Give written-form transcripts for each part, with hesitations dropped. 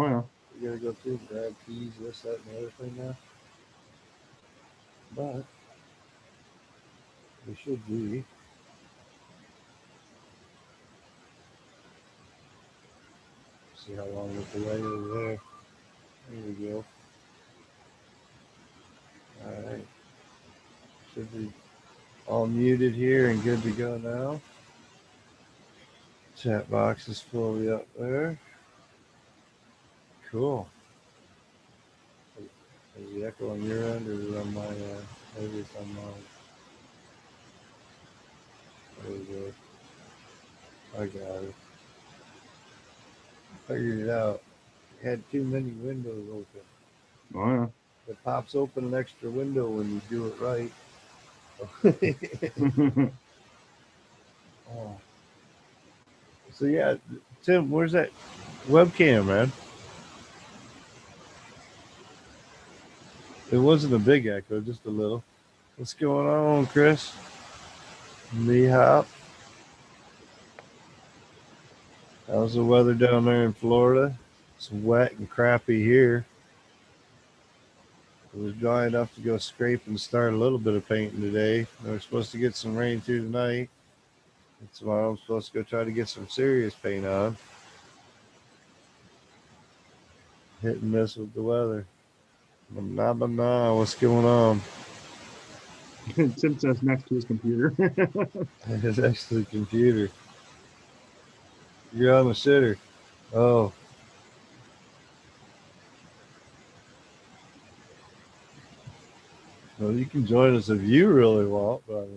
Oh, yeah. We gotta go through and grab keys, this, that, and the other thing now. But we should be. See how long with the way over there. There we go. All right. Should be all muted here and good to go now. Chat box is fully up there. Cool. Is the echo on your end or is it on my end? Maybe it's on mine. There we go. I got it. Figured it out. Had too many windows open. Oh, yeah. It pops open an extra window when you do it right. Oh. So yeah, Tim, where's that webcam, man? It wasn't a big echo, just a little. What's going on, Chris? Me hop. How's the weather down there in Florida? It's wet and crappy here. It was dry enough to go scrape and start a little bit of painting today. We're supposed to get some rain through tonight. And tomorrow I'm supposed to go try to get some serious paint on. Hit and miss with the weather. Nah, what's going on? Tim says next to his computer. It's actually the computer. You're on the shitter. Oh, well, you can join us if you really want, but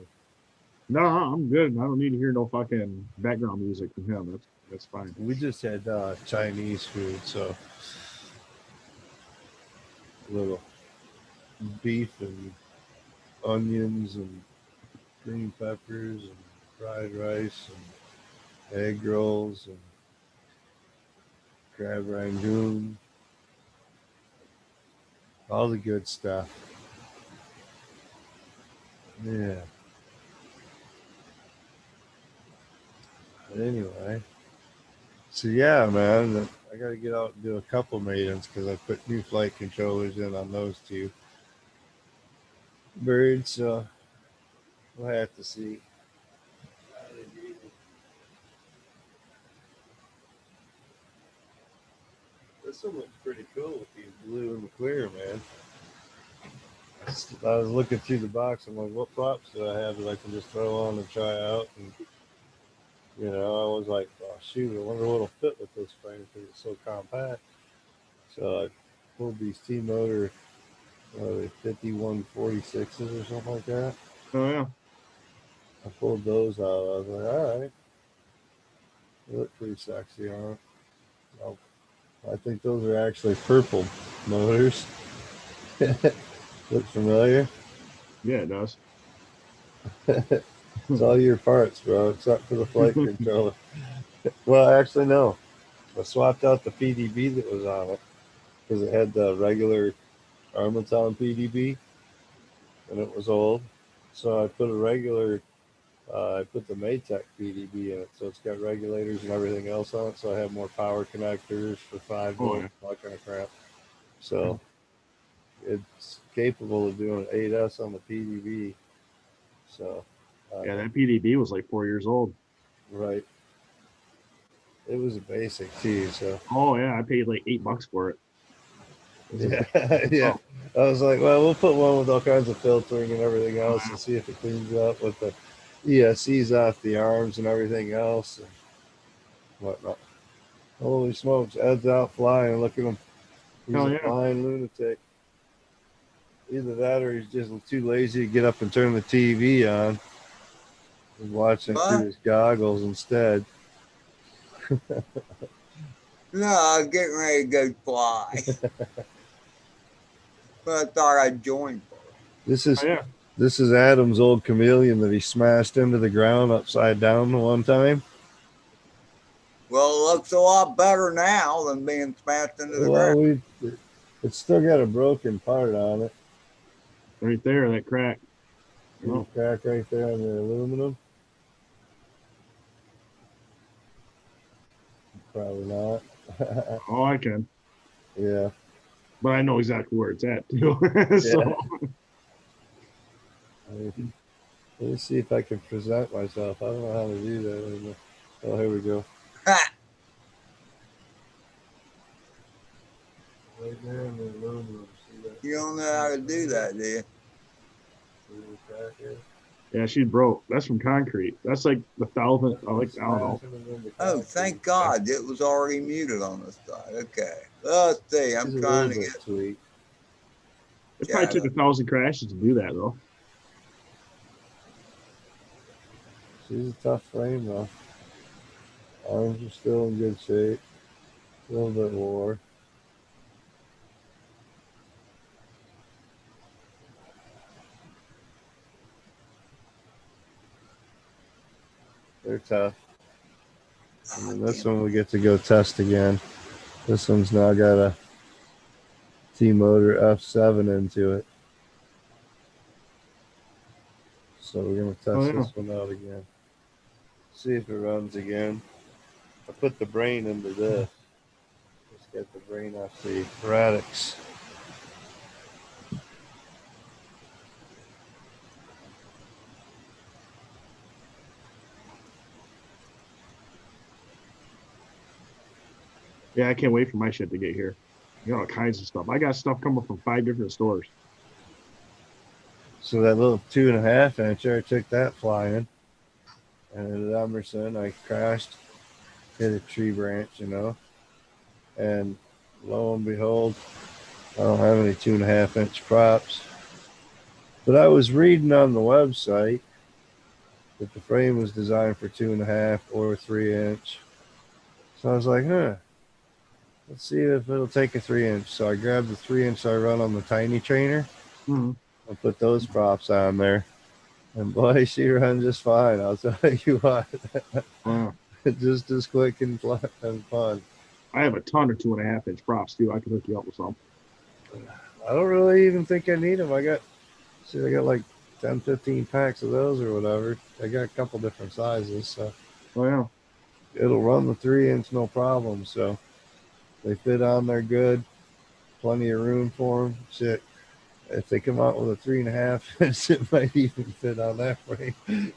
No, I'm good. I don't need to hear no fucking background music from him. That's fine. we just had Chinese food, so a little beef and onions and green peppers and fried rice and egg rolls and crab rangoon, all the good stuff. Yeah. But anyway, so yeah, man, I got to get out and do a couple maintenance because I put new flight controllers in on those two birds. So we'll have to see. This one looks pretty cool with these blue and the clear, man. I was looking through the box. I'm like, what props do I have that I can just throw on and try out? And I was like, oh shoot, I wonder what'll fit with this frame because it's so compact. So I pulled these T motor 5146s or something like that. Oh yeah. I pulled those out. I was like, all right, they look pretty sexy on it. Oh, I think those are actually purple motors. Look familiar? Yeah, it does. It's all your parts, bro, except for the flight controller. Well, actually, no. I swapped out the PDB that was on it because it had the regular Armaton PDB and it was old. So I put a regular, I put the Maytech PDB in it. So it's got regulators and everything else on it. So I have more power connectors for 5 Oh volt, yeah. all that kind of crap. So it's capable of doing 8S on the PDB. So, Yeah, uh, that PDB was like 4 years old. right. It was a basic too. So, Oh yeah, I paid like $8 for it. It was a yeah, big yeah. oh, I was like, well, we'll put one with all kinds of filtering and everything oh else yeah. and see if it cleans up with the ESCs off the arms and everything else and whatnot. Holy smokes, Ed's out flying. Look at him. He's Hell a yeah. flying lunatic. Either that or he's just too lazy to get up and turn the TV on. He's watching through What? his goggles instead. No, I was getting ready to go fly. But I thought I'd join first. This Oh is yeah. this is Adam's old chameleon that he smashed into the ground upside down one time. Well, it looks a lot better now than being smashed into the Well, ground. it's still got a broken part on it. Right there, that crack. See the Oh. crack right there on the aluminum? Probably not. Oh, I can. Yeah. but I know exactly where it's at too. So Let me see if I can present myself. I don't know how to do that anymore. Oh, here we go. Ha! Right there in the aluminum. See that? You don't know how to do that, do you? See the crack here? yeah, she's broke. That's from concrete. That's like the thousandth. I like, I don't know. Smashing them into Oh, concrete. thank God. It was already muted on the side. Okay. Let's see. I'm She's a trying little to bit get sweet. It probably chat took up. 1,000 crashes to do that though. She's a tough frame though. Arms are still in good shape. A little bit more. They're tough. And then this Damn. one we get to go test again. This one's now got a T-Motor F7 into it. So we're going to Oh test yeah. this one out again. See if it runs again. I put the brain into this. Let's get the brain off the radix. Yeah, I can't wait for my shit to get here. You know, all kinds of stuff. I got stuff coming from 5 different stores. So that little 2.5 incher, I took that flying. And at Emerson, I crashed, hit a tree branch, you know. And lo and behold, I don't have any 2.5 inch props. But I was reading on the website that the frame was designed for 2.5 or 3 inch. So I was like, let's see if it'll take a 3 inch. So I grabbed the 3 inch I run on the tiny trainer Mm-hmm. and put those props on there. And boy, she ran just fine. I'll tell you what, Wow. just as quick and fun. I have a ton of 2.5 inch props too. I can hook you up with some. I don't really even think I need them. I got like 10, 15 packs of those or whatever. I got a couple different sizes, so Oh yeah. it'll run the 3 inch no problem. So they fit on there good, plenty of room for them. Shit, if they come out with a 3.5 inch, it might even fit on that frame.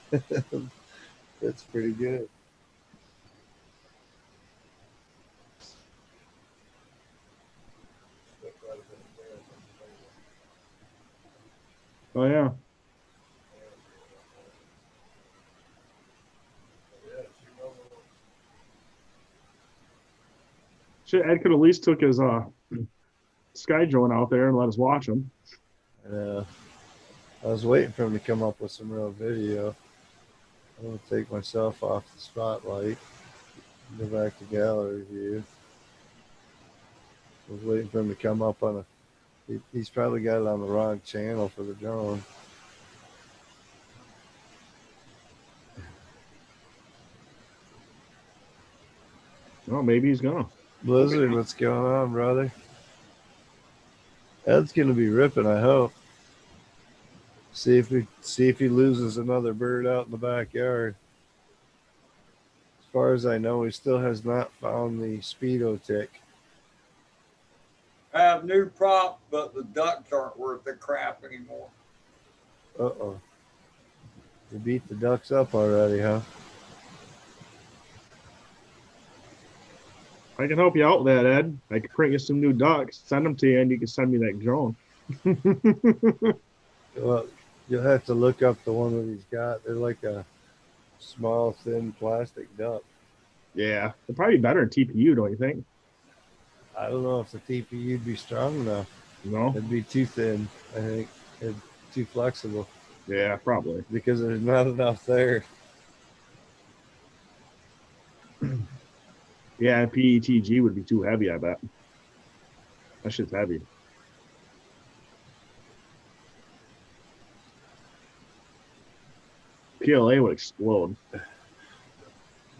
That's pretty good. Oh yeah. Shit, Ed could at least took his sky drone out there and let us watch him. Uh, I was waiting for him to come up with some real video. I'm gonna take myself off the spotlight, go back to gallery view. I was waiting for him to come up on he's probably got it on the wrong channel for the drone. Well, maybe he's gonna. Blizzard, what's going on, brother? Ed's gonna be ripping, I hope. See if he loses another bird out in the backyard. As far as I know, he still has not found the speedo tick. I have new props, but the ducks aren't worth the crap anymore. Uh-oh. You beat the ducks up already, huh? I can help you out with that, Ed. I can print you some new ducks, send them to you, and you can send me that drone. Well, you'll have to look up the one that he's got. They're like a small, thin plastic duck. Yeah, they're probably better in TPU, don't you think? I don't know if the TPU would be strong enough. No. It'd be too thin, I think. It'd too flexible Yeah, probably. because there's not enough there. Yeah, PETG would be too heavy, I bet. That shit's heavy. PLA would explode.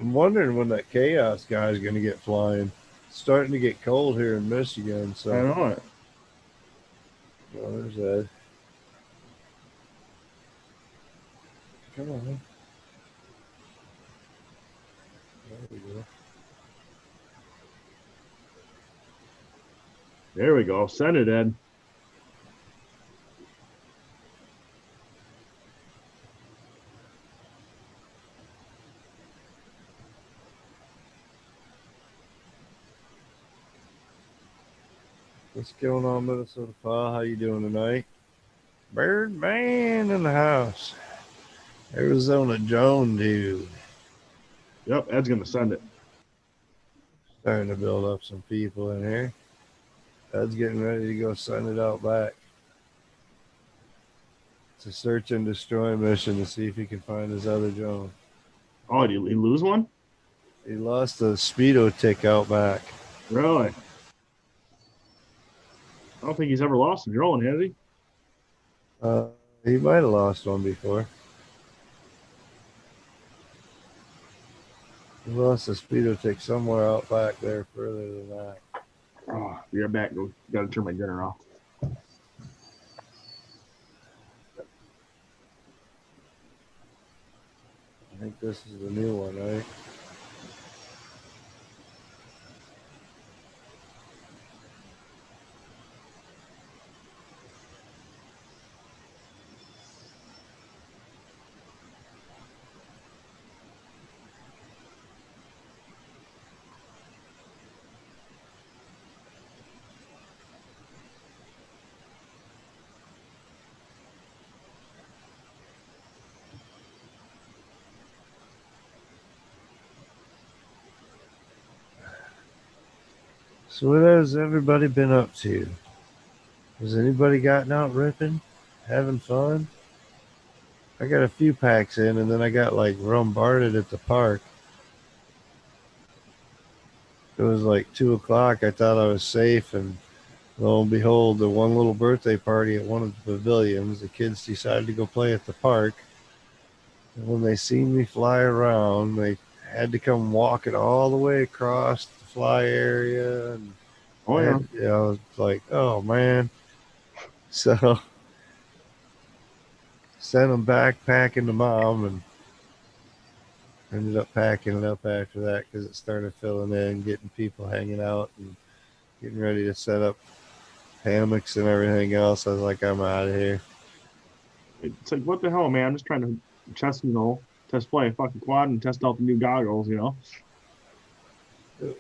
I'm wondering when that chaos guy is going to get flying. It's starting to get cold here in Michigan, so. I know it. Oh, there's Ed. Come on. There we go. There we go. Send it, Ed. What's going on, Minnesota Pa? How you doing tonight? Birdman in the house. Arizona Joan dude. Yep, Ed's gonna send it. Starting to build up some people in here. Ed's getting ready to go send it out back. It's a search and destroy mission to see if he can find his other Joan. Oh, did he lose one? He lost a speedo tick out back. Really? I don't think he's ever lost a drone, has he? He might have lost one before. He lost a speedo tick somewhere out back there further than that. Oh, you're back. Got to turn my dinner off. I think this is the new one, right? So what has everybody been up to? Has anybody gotten out ripping? Having fun? I got a few packs in and then I got like bombarded at the park. It was like 2 o'clock. I thought I was safe, and lo and behold, the one little birthday party at one of the pavilions, the kids decided to go play at the park. And when they seen me fly around, they had to come walking all the way across the fly area. And Oh, yeah. I was like, oh man. So sent them back packing to mom and ended up packing it up after that because it started filling in, getting people hanging out and getting ready to set up hammocks and everything else. I was like, I'm out of here. It's like, what the hell, man? I'm just trying to test fly a fucking quad and test out the new goggles.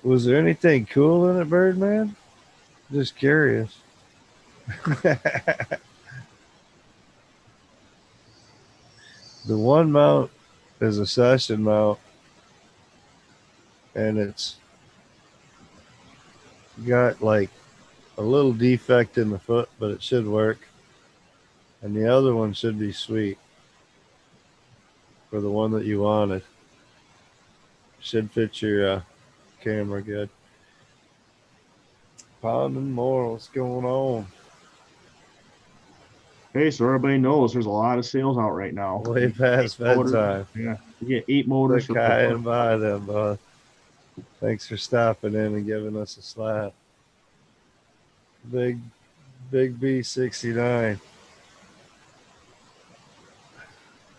Was there anything cool in it, Birdman? Just curious. The one mount is a session mount, and it's got like a little defect in the foot, but it should work. And the other one should be sweet for the one that you wanted. Should fit your camera good. Pond and more, what's going on? Hey, so everybody knows there's a lot of sales out right now. Way past Motors. bedtime. Yeah, you get 8 motors Look for high and by them, bud. Thanks for stopping in and giving us a slap. Big B69.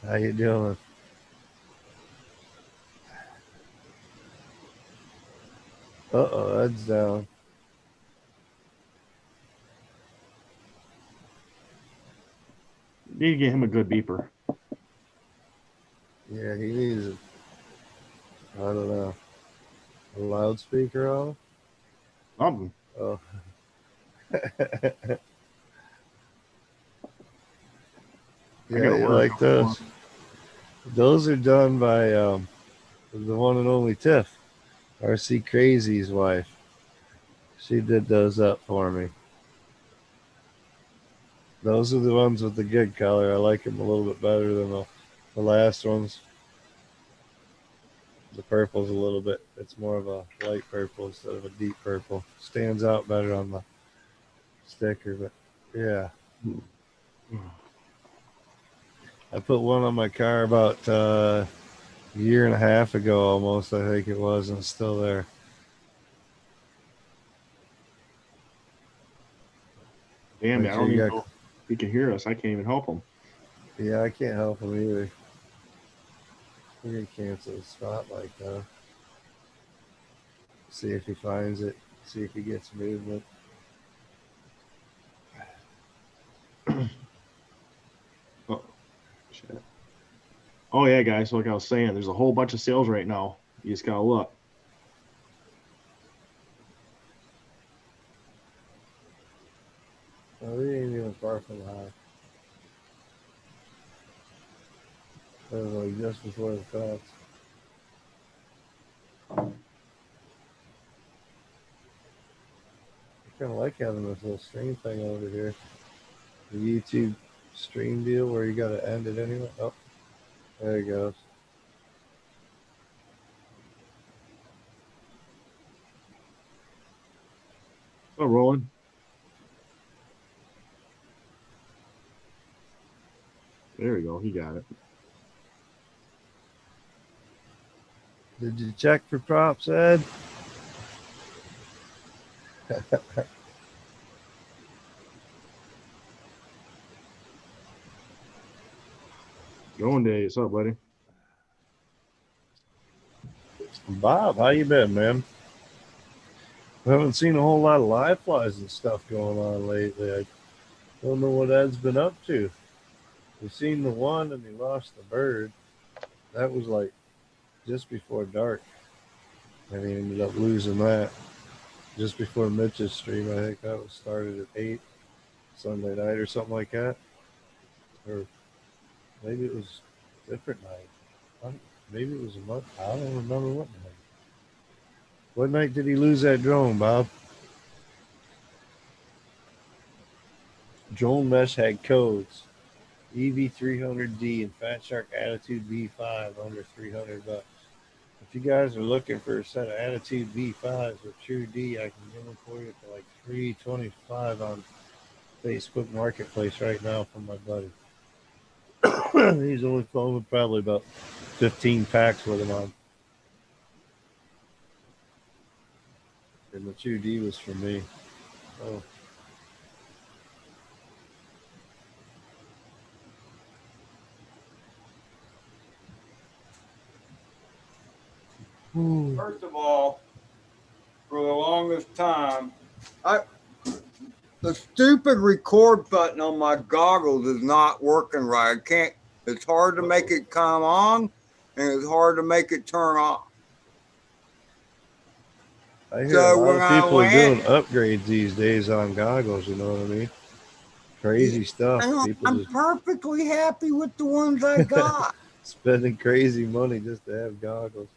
How you doing? Uh-oh, that's down. Need to get him a good beeper. Yeah, he needs it. I don't know. A loudspeaker on? Something. Oh. Yeah, you like those? Those are done by the one and only Tiff, RC Crazy's wife. She did those up for me. Those are the ones with the good color. I like them a little bit better than the last ones. The purple's a little bit, it's more of a light purple instead of a deep purple. Stands out better on the sticker, but yeah. I put one on my car about a year and a half ago almost, I think it was, and it's still there. Damn, I don't even know if he can hear us. I can't even help him. Yeah, I can't help him either. We're going to cancel the spotlight, though. See if he finds it. See if he gets movement. Oh yeah, guys. Like I was saying, there's a whole bunch of sales right now. You just gotta look. Oh, we ain't even far from the house. It was like just before the cuts. I kind of like having this little stream thing over here. The YouTube stream deal where you got to end it anyway. Oh, there it goes. Oh, rolling. There we go. He got it. Did you check for props, Ed? Going days. What's up, buddy? Bob, how you been, man? We haven't seen a whole lot of live flies and stuff going on lately. I don't know what Ed's been up to. We've seen the one and he lost the bird. That was like just before dark. And he ended up losing that just before Mitch's stream. I think that was started at 8 Sunday night or something like that. Or maybe it was a different night. Maybe it was a month. I don't remember what night. What night did he lose that drone, Bob? Drone mesh had codes. EV300D and Fat Shark Attitude V5 under $300. If you guys are looking for a set of Attitude V5s with True D, I can get them for you for like $325 on Facebook Marketplace right now from my buddy. He's only filming probably about 15 packs with them on. And the True D was for me. Oh. First of all, for the longest time, the stupid record button on my goggles is not working right. I can't. It's hard to make it come on, and it's hard to make it turn off. I hear So a lot when of I people are went, doing upgrades these days on goggles, you know what I mean? Crazy stuff. People I'm just perfectly happy with the ones I got. spending crazy money just to have goggles.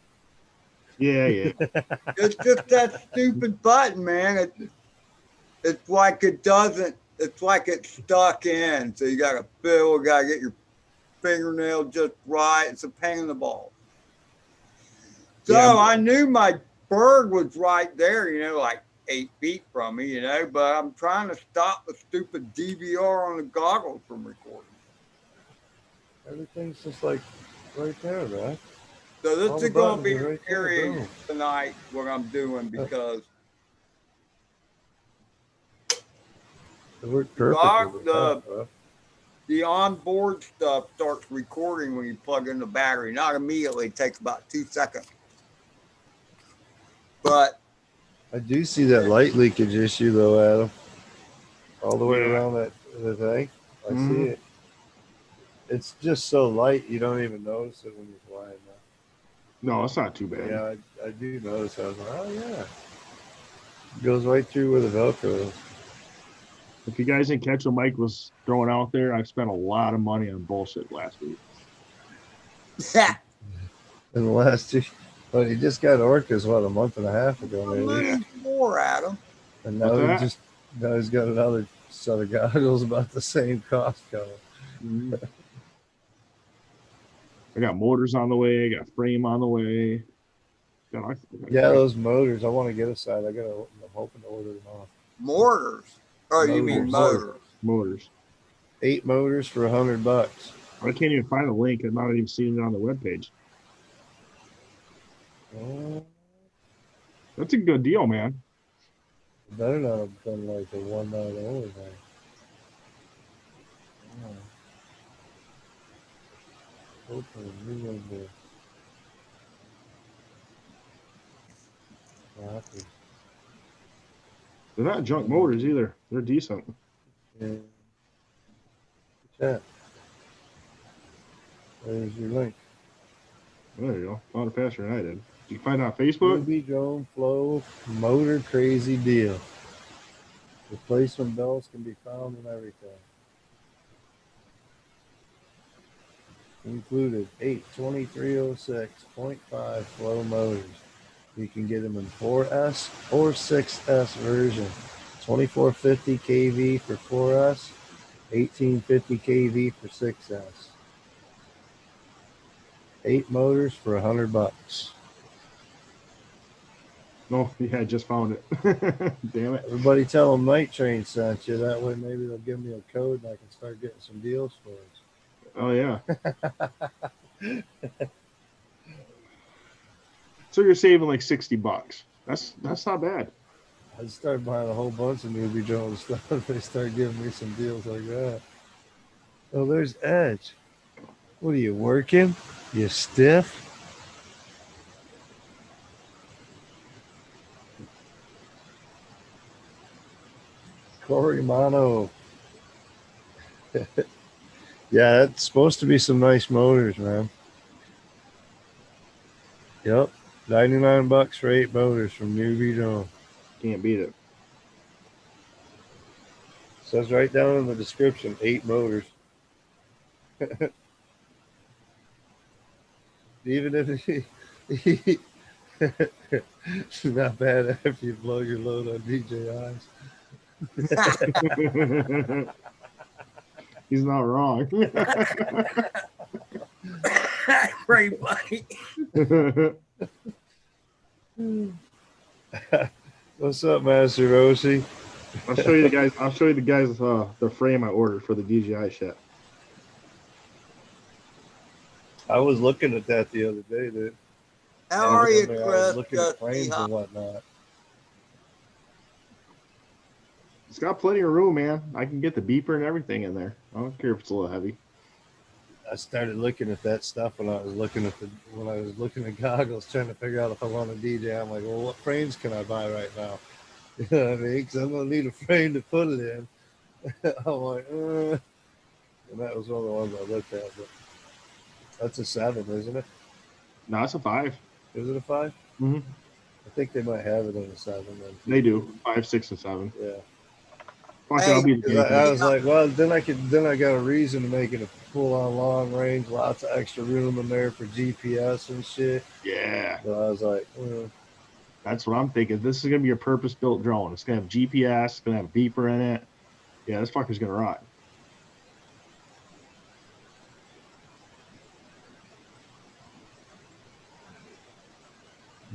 Yeah, yeah. It's just that stupid button, man. It's like it doesn't. It's like it's stuck in. So you got to fiddle. Got to get your fingernail just right. It's a pain in the balls. So Yeah. I knew my bird was right there, like 8 feet from me, but I'm trying to stop the stupid DVR on the goggles from recording. Everything's just like right there, man. So this All is the going to buttons be are right there, serious boom. tonight, what I'm doing, because It worked perfectly. the onboard stuff starts recording when you plug in the battery. Not immediately, it takes about 2 seconds. But I do see that light leakage issue though, Adam. All the way Yeah. around the thing. I see it. It's just so light you don't even notice it when you're flying now. No, it's not too bad. Yeah, I do notice. I was like, oh yeah. It goes right through where the Velcro is. If you guys didn't catch what Mike was throwing out there, I spent a lot of money on bullshit last week. yeah, In the last 2, but he just got orcas a month and a half ago, maybe. more, Adam. And now he's got another set of goggles about the same cost coming. Mm-hmm. I got motors on the way. I got frame on the way. Yeah, those motors. I want to get a set. I'm hoping to order them off. Mortars. Oh, you mean motors? Motors. 8 motors for $100. I can't even find a link. I'm not even seeing it on the webpage. That's a good deal, man. Better not have been like a one night only thing. Hopefully, we will be happy. They're not junk motors either. They're decent. Yeah. Chat. There's your link. There you go. A lot faster than I did. Did you find it on Facebook? Newbie drone flow motor crazy deal. Replacement belts can be found in everything. Included 8 2306.5 flow motors. You can get them in 4S or 6S version. 2450 kV for 4S, 1850 kV for 6S. 8 motors for $100. No, yeah, I just found it. Damn it. Everybody tell them Night Train sent you. That way maybe they'll give me a code and I can start getting some deals for it. Oh yeah. So you're saving like $60. That's not bad. I start buying a whole bunch of newbie drone stuff. They start giving me some deals like that. Oh, there's Edge. What are you working? You stiff? Corey Mono. Yeah, it's supposed to be some nice motors, man. Yep. $99 for 8 motors from Newbie Drone. Can't beat it. Says right down in the description, 8 motors. Even if it's not bad after you blow your load on DJIs. He's not wrong. Right, buddy. What's up, Master Roshi? I'll show you the guys. I'll show you the guys the frame I ordered for the DJI shit. I was looking at that the other day, dude. How are you, I was Chris? looking at frames and whatnot. It's got plenty of room, man. I can get the beeper and everything in there. I don't care if it's a little heavy. I started looking at that stuff when I was looking at goggles, trying to figure out if I want a DJ. I'm like, well, what frames can I buy right now? You know what I mean? Because I'm gonna need a frame to put it in. I'm like, and that was one of the ones I looked at. But that's a 7, isn't it? No, it's a 5. Is it a 5? Mm-hmm. I think they might have it in a 7. Then. They do 5, 6, and 7. Yeah. Fuck it, Hey, I'll be the I was like, well, then I got a reason to make it a full-on long range, lots of extra room in there for GPS and shit. Yeah. So I was like, That's what I'm thinking. This is gonna be a purpose-built drone. It's gonna have GPS. It's gonna have a beeper in it. Yeah, this fucker's gonna rock.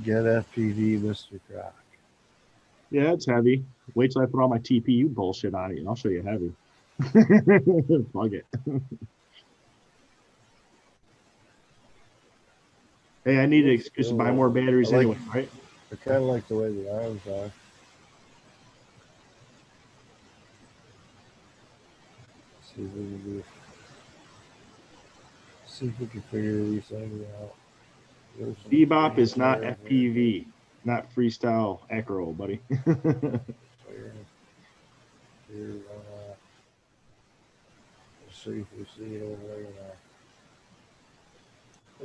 get FPV, Mr. Croc. Yeah, it's heavy. Wait till I put all my TPU bullshit on it, and I'll show you heavy. Fuck it. Hey, I need an excuse to buy more batteries anyway, right? I kind of like the way the arms are. See if we can do. See if we can figure these things out. Bebop is not FPV, not freestyle acro, buddy. Let's see if we see it over there now.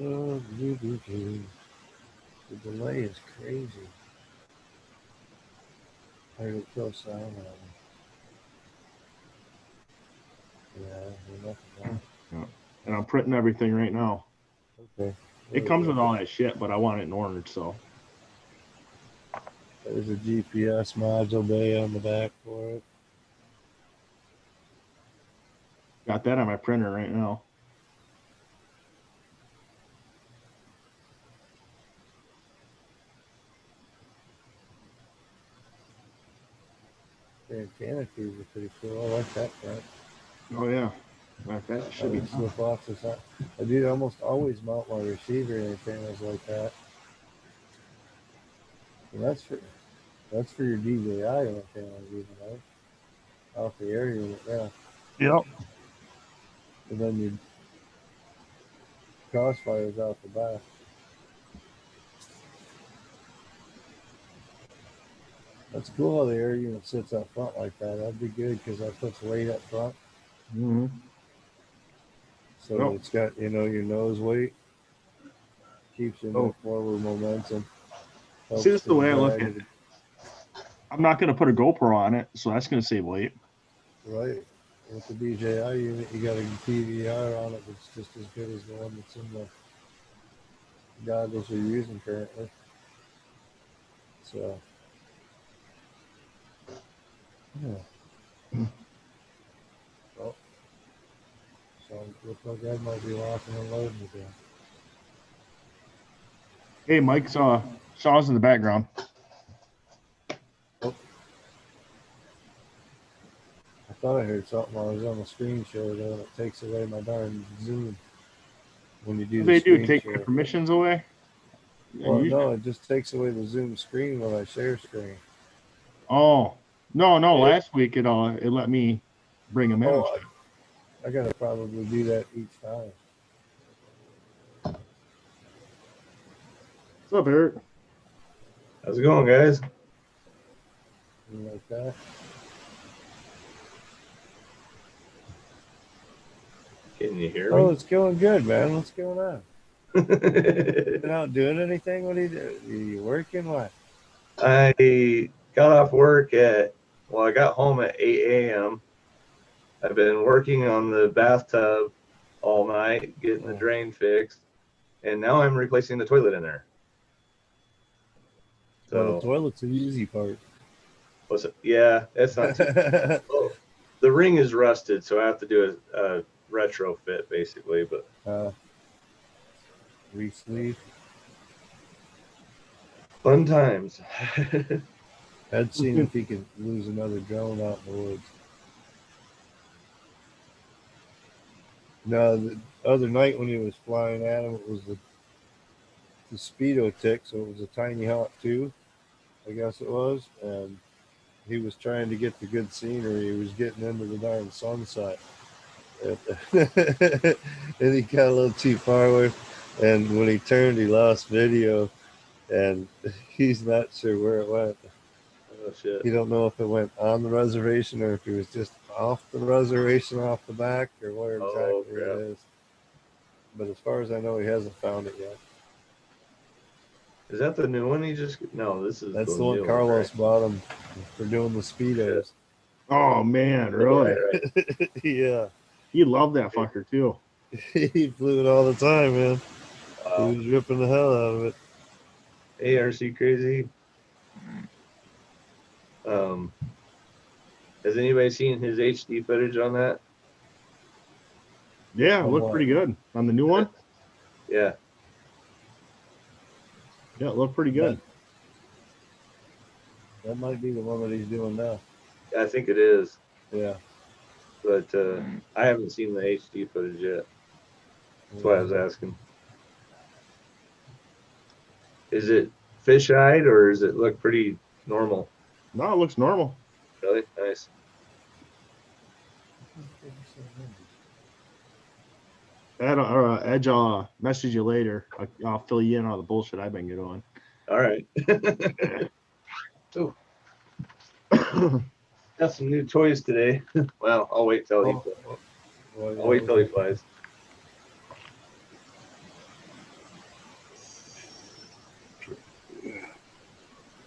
Oh, the delay is crazy. I gotta kill sound on it. Yeah, nothing wrong. Yeah. And I'm printing everything right now. Okay. It comes with all that shit, but I want it in orange, so. There's a GPS module bay on the back for it. Got that on my printer right now. The antenna tubes are pretty cool. I like that front. Oh yeah. That should be slip off the side. I do almost always mount my receiver antennas like that. And that's for your DJI antennas, even right? Off the air unit, yeah. Yep. And then your crossfires out the back. That's cool how the air unit sits up front like that. That'd be good because that puts weight up front. Mm-hmm. So it's got, your nose weight. Keeps you in Oh. that forward momentum. See, this is the way I look at drag it. I'm not going to put a GoPro on it, so that's going to save weight. Right. With the DJI unit, you got a PVR on it that's just as good as the one that's in the goggles you're using currently. So, yeah. Well, so it looks like I might be locking and loading again. Hey, Mike, Shaw's in the background. Oh. I thought I heard something while I was on the screen share, though, and it takes away my darn Zoom when you do What the they do? screen Take my share. permissions away? Well, no, it just takes away the Zoom screen when I share screen. Oh, no. Yeah. Last week it let me bring them in. Oh, I gotta probably do that each time. What's up, Eric? How's it going, guys? Something like that. Can you hear Oh, me? it's going good, man. What's going on? You're not doing anything? What are you doing? Are you working? What? I got off work I got home at 8 a.m. I've been working on the bathtub all night, getting the drain fixed, and now I'm replacing the toilet in there. Well, the So, toilet's the easy part. what's it? Yeah, it's not too. Well, the ring is rusted, so I have to do a retrofit basically, but Re-sleeve. fun times. I'd seen if he could lose another drone out in the woods. No, the other night when he was flying at him, it was the Speedo tick, so it was a tiny Hawk 2, I guess it was, and he was trying to get the good scenery. He was getting into the darn sunset. And he got a little too far away, and when he turned, he lost video, and he's not sure where it went. Oh shit! He don't know if it went on the reservation or if it was just off the reservation, off the back, or where exactly it is. But as far as I know, he hasn't found it yet. Is that the new one? That's the one Carlos bought him for doing the speedos. Oh man, really? Right. Yeah. He loved that fucker too. He flew it all the time, man. Wow. He was ripping the hell out of it. ARC crazy. Has anybody seen his HD footage on that? Yeah, it looked pretty good on the new one. Yeah. Yeah, it looked pretty good. That might be the one that he's doing now. I think it is. Yeah. But I haven't seen the HD footage yet. That's why I was asking. Is it fish-eyed or does it look pretty normal? No, it looks normal. Really? Nice. Edge, I'll message you later. I'll fill you in on the bullshit I've been doing. All right. Oh. Got some new toys today. Well, I'll wait till he flies.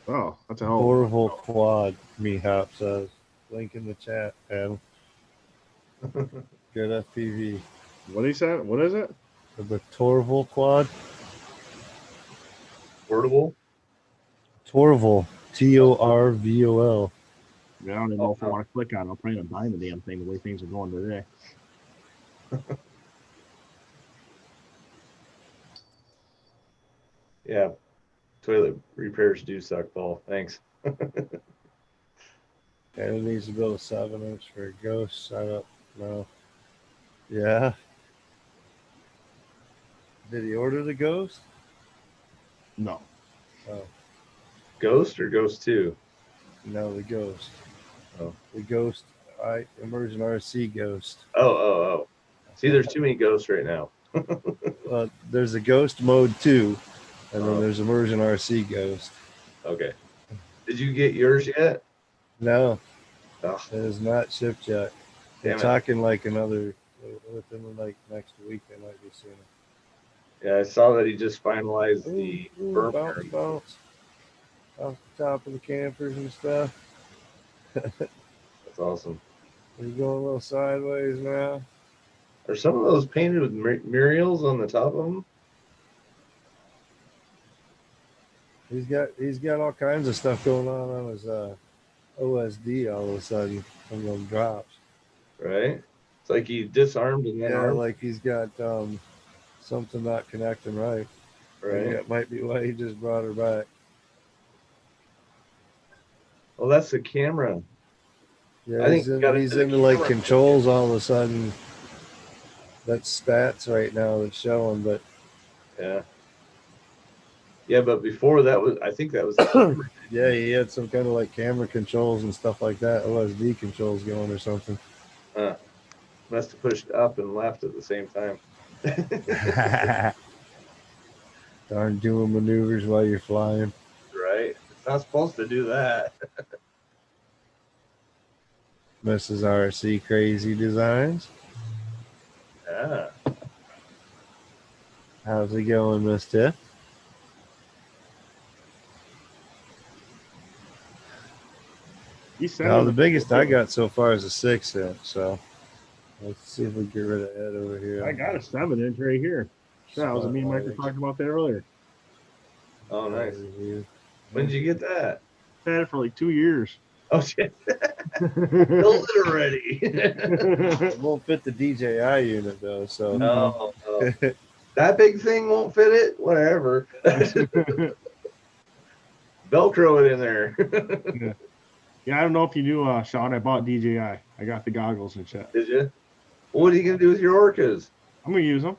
Oh, that's a hell. Horrible quad, Mehap says. Link in the chat, Adam. Good FPV. What he said? What is it? The Torval quad. Portable? Torval. Torvol. Yeah, I don't even know if I want to click on it. I'll probably end up buying the damn thing the way things are going today. Yeah. Toilet repairs do suck, Paul. Thanks. And it needs to build a 7-inch for a ghost setup. No. Yeah. Did he order the ghost? No. Oh. Ghost or Ghost 2? No, the ghost. Oh. The ghost, immersion RC ghost. Oh. See, there's too many ghosts right now. There's a ghost mode 2, and then there's immersion RC ghost. Okay. Did you get yours yet? No. Oh. It is not shipped yet. They're talking like within like next week, they might be sooner. Yeah, I saw that he just finalized the Ooh, firmware. bounce off the top of the campers and stuff. That's awesome. He's going a little sideways now. Are some of those painted with murals on the top of them? He's got all kinds of stuff going on his OSD all of a sudden from them drops. Right? It's like he disarmed and then Yeah, armed. like he's got something not connecting right. Right. Maybe that might be why he just brought her back. Well, that's the camera. Yeah, I think he's into like controls all of a sudden. That's stats right now that's showing, but yeah. Yeah, but before that was, I think that was. yeah, he had some kind of like camera controls and stuff like that, OSD controls going or something. Must have pushed up and left at the same time. Darn doing maneuvers while you're flying. Right? It's not supposed to do that. Mrs. RC Crazy Designs. Yeah. How's it going, Miss Tiff? Now, the biggest I got so far is a 6-inch, so let's see if we get rid of Ed over here. I got a 7-inch right here. That was me and Mike were talking about that earlier. Oh, nice. When did you get that? I had it for like 2 years. Oh, shit. Build it already. It won't fit the DJI unit, though, so. No. That big thing won't fit it? Whatever. Velcro it in there. Yeah, I don't know if you knew, Sean, I bought DJI. I got the goggles and shit. Did you? Well, what are you going to do with your orcas? I'm going to use them.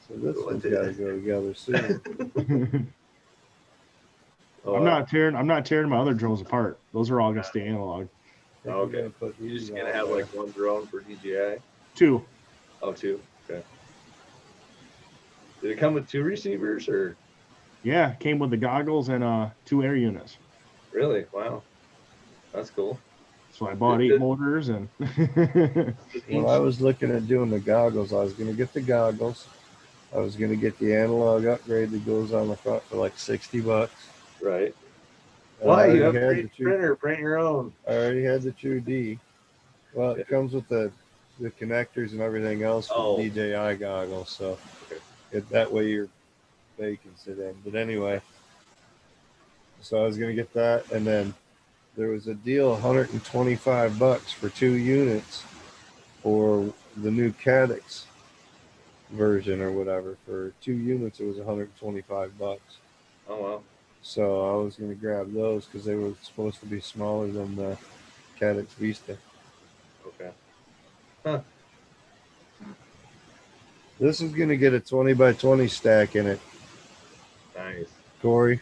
So this one's got to go together soon. I'm not tearing my other drones apart. Those are all going to stay analog. Okay. You're just going to have like one drone for DJI? 2. Oh, 2. Okay. Did it come with 2 receivers or? Yeah, it came with the goggles and 2 air units. Really? Wow. That's cool. So I bought 8 motors and. When I was looking at doing the goggles, I was going to get the goggles. I was going to get the analog upgrade that goes on the front for like $60. Right. Why? You upgrade the printer, print your own. I already had the True D. Well, it comes with the connectors and everything else for the DJI goggles, so that way they can sit in. But anyway, so I was going to get that, and then there was a deal, $125 for 2 units for the new Cadix version or whatever. For 2 units, it was $125. Oh, wow. So I was going to grab those because they were supposed to be smaller than the Cadix Vista. Okay. Huh. This is going to get a 20x20 stack in it. Nice. Corey,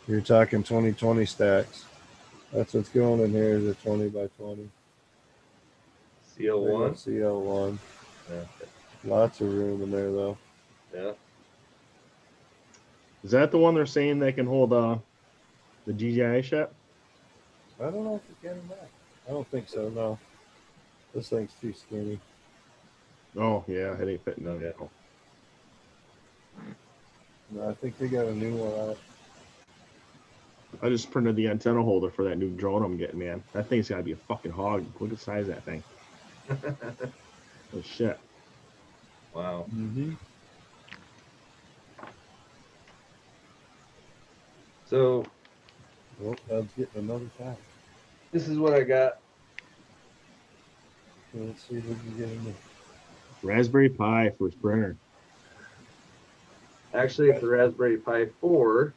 you're talking 2020 stacks. That's what's going in here is a 20x20. CL1? CL1. Yeah. Lots of room in there, though. Yeah. Is that the one they're saying they can hold the DJI ship? I don't know if you can or not. I don't think so, no. This thing's too skinny. Oh, yeah, it ain't fitting on it. No, I think they got a new one out. I just printed the antenna holder for that new drone I'm getting, man. That thing's got to be a fucking hog. Look at the size of that thing. Oh, shit. Wow. Mm-hmm. So, well, I'm getting another pack. This is what I got. Okay, let's see if we can get in there. Raspberry Pi for his printer. Actually, it's the Raspberry Pi 4.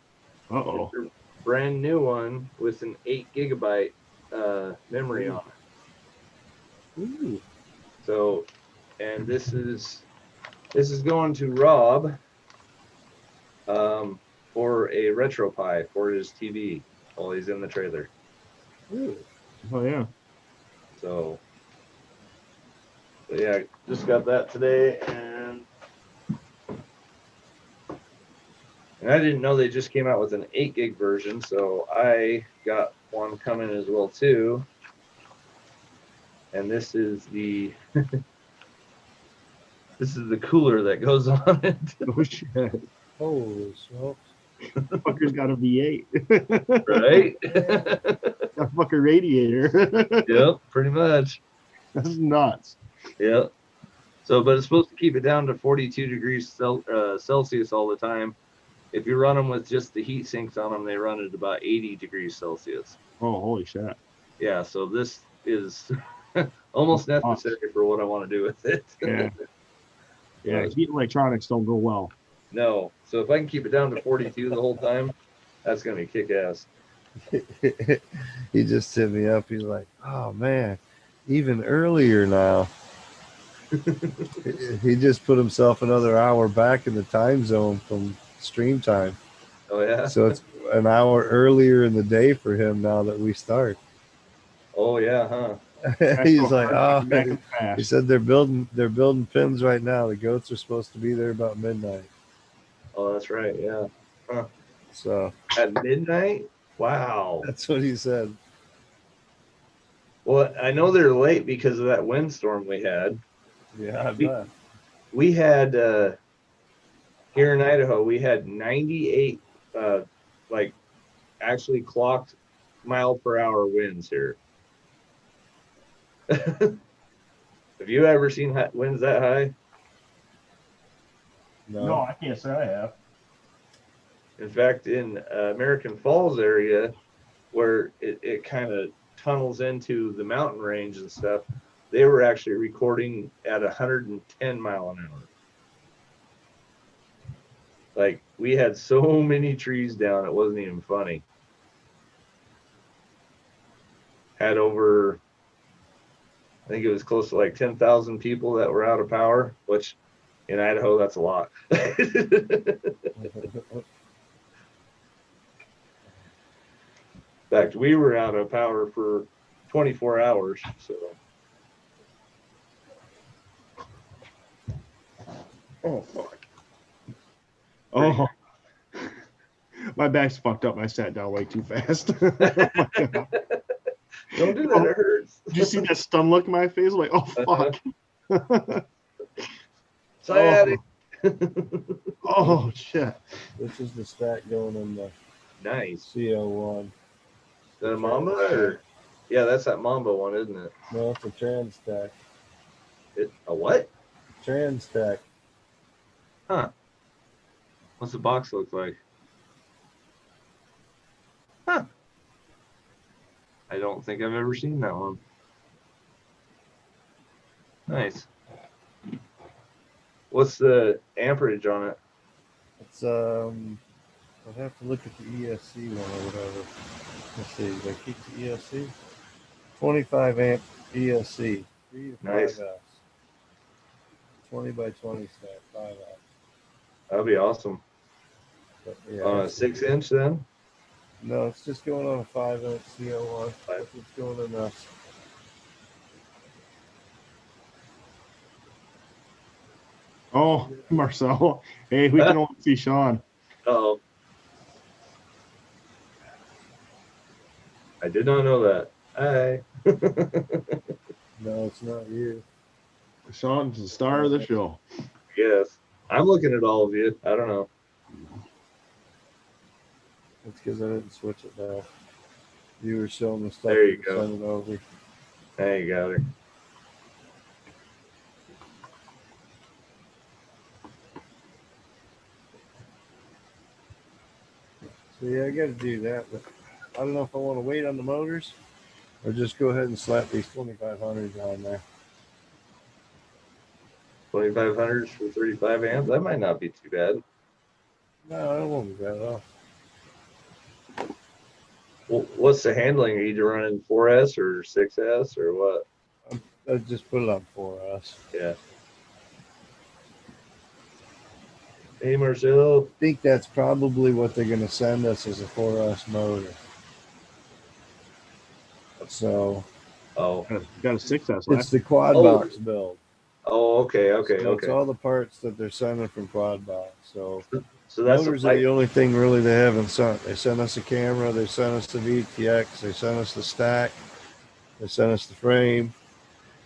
Uh-oh. It's a brand new one with an 8 gigabyte memory on it. Ooh. So, and this is going to Rob for a RetroPie for his TV while he's in the trailer. Ooh. Oh, yeah. So, but yeah, just got that today, and I didn't know they just came out with an 8 gig version, so I got one coming as well too. And this is the This is the cooler that goes on it. Oh shit. Holy smokes. Fucker's got a V8. Right? A fucking radiator. Yep, pretty much. That's nuts. Yep. So, but it's supposed to keep it down to 42 degrees Celsius all the time. If you run them with just the heat sinks on them, they run at about 80 degrees Celsius. Oh, holy shit. Yeah, so this is almost necessary for what I want to do with it. Yeah. Yeah, heat electronics don't go well. No. So if I can keep it down to 42 the whole time, that's going to be kick-ass. He just hit me up. He's like, oh man, even earlier now. He just put himself another hour back in the time zone from stream time. Oh, yeah? So it's an hour earlier in the day for him now that we start. Oh, yeah, huh? He's like, oh, Back and fast. he said they're building pins right now. The goats are supposed to be there about midnight. Oh, that's right, yeah. So At midnight? Wow. that's what he said. Well, I know they're late because of that windstorm we had. Yeah, I bet. We had, here in Idaho, we had 98, like, actually clocked mile per hour winds here. Have you ever seen winds that high? No, I can't say I have. In fact, in American Falls area, where it kind of tunnels into the mountain range and stuff, they were actually recording at 110 mile an hour. Like, we had so many trees down, it wasn't even funny. Had over, I think it was close to like 10,000 people that were out of power, which in Idaho, that's a lot. In fact, we were out of power for 24 hours. So. Oh, fuck. Oh. My back's fucked up. I sat down way too fast. Oh, my God. Don't do that, it hurts. Did you see that stun look in my face? Like, oh, fuck. Sciatic. Oh, shit. This is the stack going in the Nice. CO1. The Mamba? Or? Yeah, that's that Mamba one, isn't it? No, it's a trans stack. A what? Trans stack. Huh. What's the box look like? Huh. I don't think I've ever seen that one. Nice. What's the amperage on it? It's I'll have to look at the ESC one or whatever. Let's see. Did I keep the ESC? 25 amp ESC. 3 to 5 Nice. S. 20 by 20 stack. 5 S. That'd be awesome. But, yeah, On a 6-inch then? no, it's just going on a 5-inch CO1. Five. It's going in us. Oh, Marcel. Hey, we can only see Sean. Uh-oh. I did not know that. Hi. No, it's not you. Sean's the star of the show. Yes. I'm looking at all of you. I don't know. It's because I didn't switch it now. You were showing the stuff. There you that go. sent it over. There you got her. So yeah, I got to do that, but I don't know if I want to wait on the motors or just go ahead and slap these 2500s on there. 2500s for 35 amps? That might not be too bad. No, it won't be bad at all. Well, what's the handling? Are you running 4S or 6S or what? I just put it on for us. Yeah. Hey, Marcel. I think that's probably what they're going to send us as a 4S motor. So Oh. Got a 6S it's left. the quad Oh. box build. Oh, okay, okay, So it's okay. all the parts that they're sending from quad box. So So that's motors the are the only thing really they haven't sent. They sent us a camera. They sent us the VTX. They sent us the stack. They sent us the frame.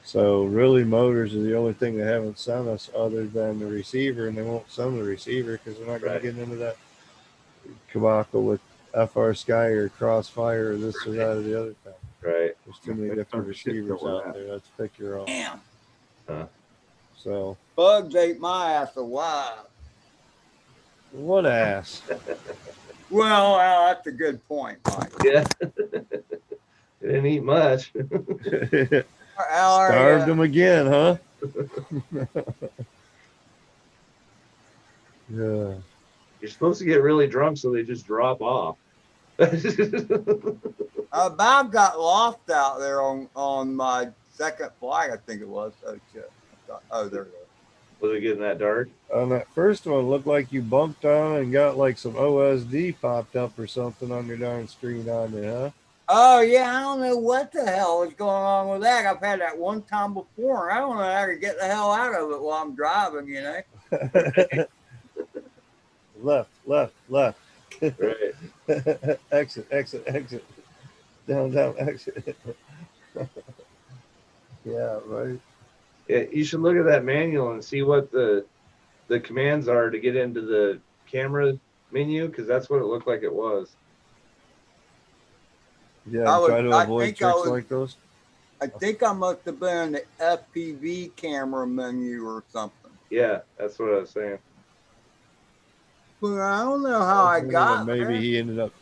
So really, motors are the only thing they haven't sent us other than the receiver, and they won't send the receiver because they're not going Right. to get into that debacle with FR Sky or Crossfire or this or that or the other thing. Right. There's too many They different start shit receivers over out that. there. Let's pick your own. Damn. So Bugs ate my ass alive. what ass? Well, that's a good point, Mike. Yeah. It didn't eat much. Starved them again, huh? Yeah. You're supposed to get really drunk so they just drop off. I about got lost out there on my second flight, I think it was. Oh shit. Oh, there it is. Was it getting that dark? On that first one, it looked like you bumped on and got like some OSD popped up or something on your darn screen on you, huh? Oh yeah, I don't know what the hell is going on with that. I've had that one time before, and I don't know how to get the hell out of it while I'm driving, you know. Left. Right. exit. Down, exit. Yeah, right. Yeah, you should look at that manual and see what the commands are to get into the camera menu, because that's what it looked like it was. Yeah, try to avoid tricks like those. I think I must have been in the FPV camera menu or something. Yeah, that's what I was saying. But I don't know how I got maybe there. he ended up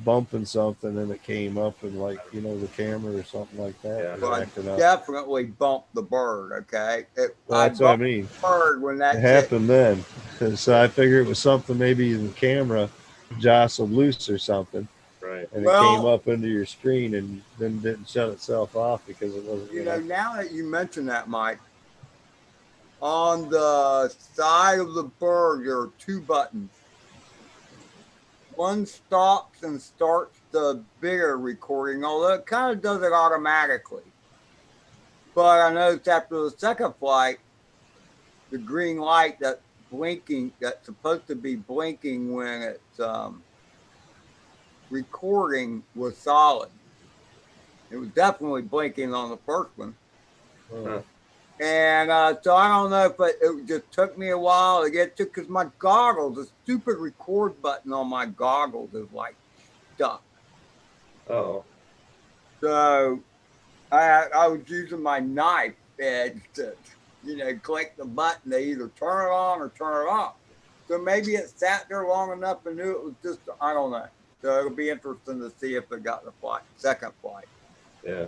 bumping something and it came up in like, you know, the camera or something like that. Yeah. Well, I acting up. definitely bumped the bird, okay? Well, that's what I mean. The bird when that It happened then. So I figured it was something maybe the camera jostled loose or something. Right. And it came up into your screen and then didn't shut itself off because it wasn't. You know, now that you mention that, Mike, on the side of the bird, there are two buttons. One stops and starts the bigger recording, although it kind of does it automatically. But I noticed after the second flight, the green light that's blinking, that's supposed to be blinking when it's recording, was solid. It was definitely blinking on the first one. Oh. And so I don't know if it just took me a while to get to, because my goggles, the stupid record button on my goggles is like stuck. Oh. So I was using my knife edge to, you know, click the button to either turn it on or turn it off. So maybe it sat there long enough and knew it was just, I don't know. So it'll be interesting to see if it got the second flight. Yeah.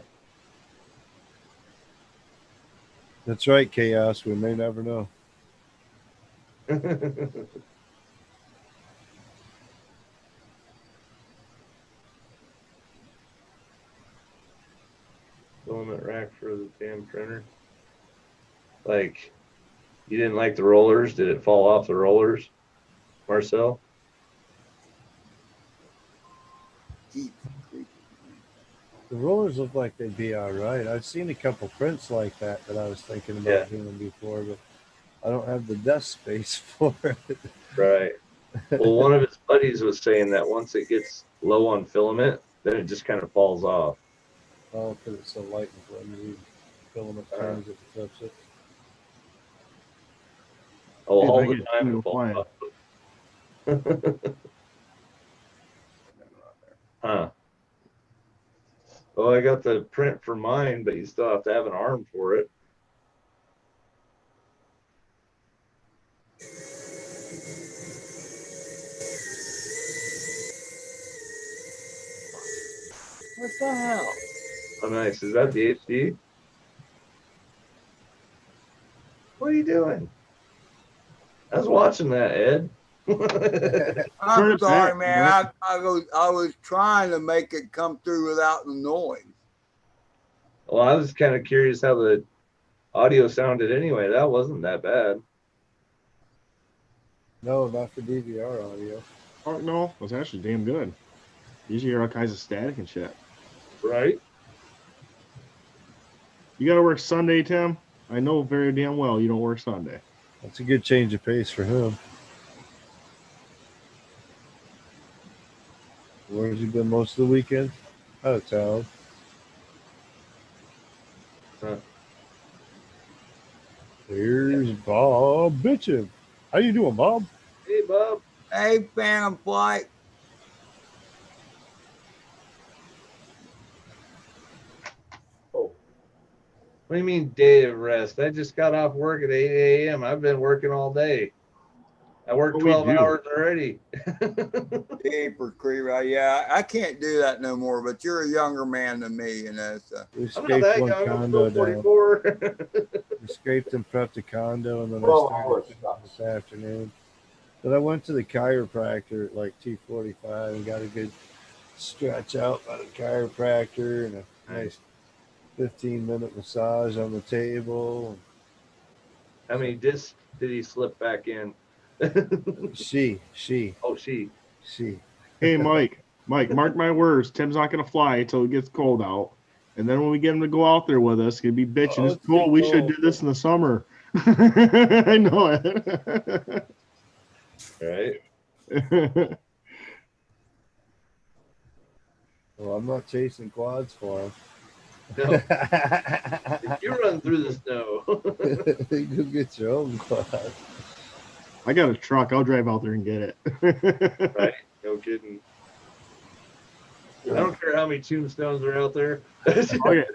That's right, Chaos. We may never know. Filament rack for the damn printer. Like, you didn't like the rollers? Did it fall off the rollers, Marcel? The rollers look like they'd be all right. I've seen a couple prints like that I was thinking about doing before, but I don't have the desk space for it. Right. Well, one of his buddies was saying that once it gets low on filament, then it just kind of falls off. Oh, because it's so light and flimsy. Filament turns it, flips it. Oh, Dude, all I the get time two it falls off. Huh. Well, I got the print for mine, but you still have to have an arm for it. What the hell? Oh, nice. Is that the HD? What are you doing? I was watching that, Ed. I'm sorry, man. I was trying to make it come through without the noise. Well, I was kind of curious how the audio sounded anyway. That wasn't that bad. No, not for DVR audio. Oh, no, it was actually damn good. Usually hear all kinds of static and shit. Right? You got to work Sunday, Tim? I know very damn well you don't work Sunday. That's a good change of pace for him. Where has he been most of the weekend? Out of town. Huh. Here's Bob Bitchin. How you doing, Bob? Hey, Bob. Hey, Phantom Flight. Oh. What do you mean day of rest? I just got off work at 8 a.m. I've been working all day. I worked What we 12 do. hours already. Jeepers creeper. Yeah, I can't do that no more, but you're a younger man than me, you know. So. We I'm not scraped that one young. I'm condo still down. 44. We scraped and prepped the condo, and then I 12 started hours this afternoon. But I went to the chiropractor at like 2:45 and got a good stretch out by the chiropractor and a nice 15-minute massage on the table. How many discs did he slip back in? She. Oh, she. Hey, Mike, mark my words. Tim's not gonna fly until it gets cold out, and then when we get him to go out there with us, he'll be bitching. Oh, It's it's cool. too We should cold. do this in the summer. I know Right. it. Well, I'm not chasing quads for him. No. You run through the snow. Go get your own quad. I got a truck. I'll drive out there and get it. Right? No kidding. I don't care how many tombstones are out there. Okay.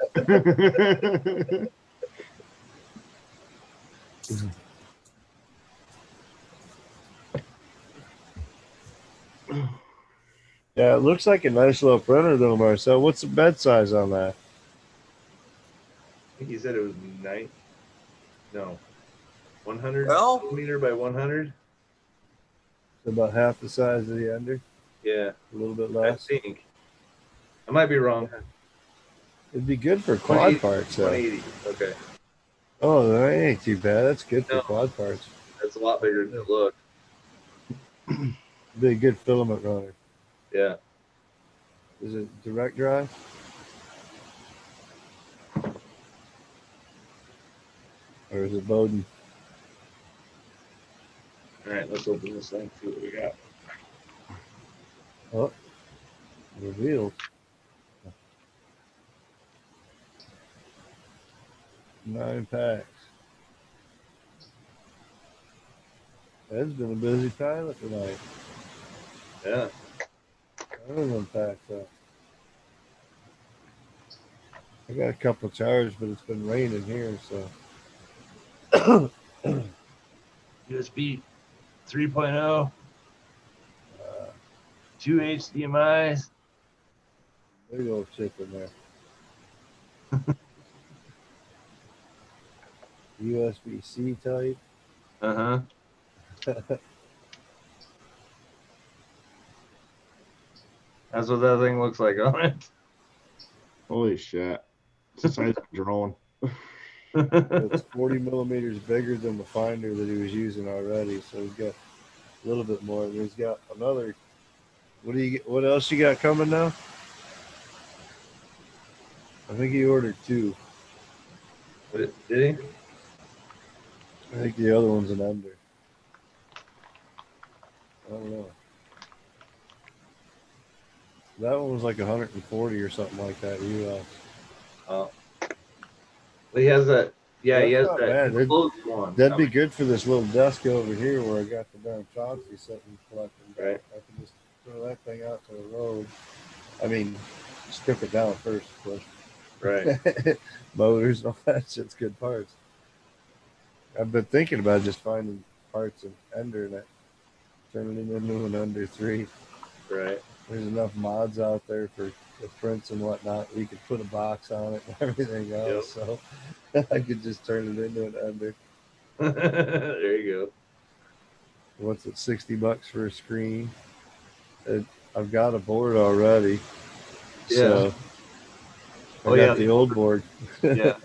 Yeah, it looks like a nice little printer though, Marcel. What's the bed size on that? I think he said it was 100 Well, millimeter by 100. It's about half the size of the Ender, Yeah, a little bit I less. think. I might be wrong. It'd be good for quad parts, though. 180. Okay, Oh, that ain't too bad. That's good for No. quad parts. that's a lot bigger than it looked. Be a good filament runner. Yeah. Is it direct drive? Or is it Bowden? All right, let's open this thing. See what we got. Oh, revealed. 9 packs. Ed's been a busy pilot tonight. Yeah. I don't unpack that. I got a couple charged, but it's been raining here, so. USB 3.0, Uh, 2 HDMI's. big old chip in there. USB-C type. Uh-huh. That's what that thing looks like on it. Holy shit. It's the size of a drone. It's 40 millimeters bigger than the finder that he was using already, so he's got a little bit more. And he's got another. What else you got coming now? I think he ordered 2. Did he? I think the other one's an Ender. I don't know. That one was like 140 or something like that US. Oh. He has that. Yeah, he That's has not that bad. enclosed one. That'd be good for this little desk over here where I got the darn Chauncey sitting collecting. Right. I can just throw that thing out to the road. I mean, strip it down first, of course. Right. Motors and all that shit's good parts. I've been thinking about just finding parts in Ender and turning it into an Ender 3. Right. There's enough mods out there for the prints and whatnot. We could put a box on it and everything else. So I could just turn it into an Ender. There you go. What's it, $60 for a screen? I've got a board already. Yeah. So I got the old board. Yeah.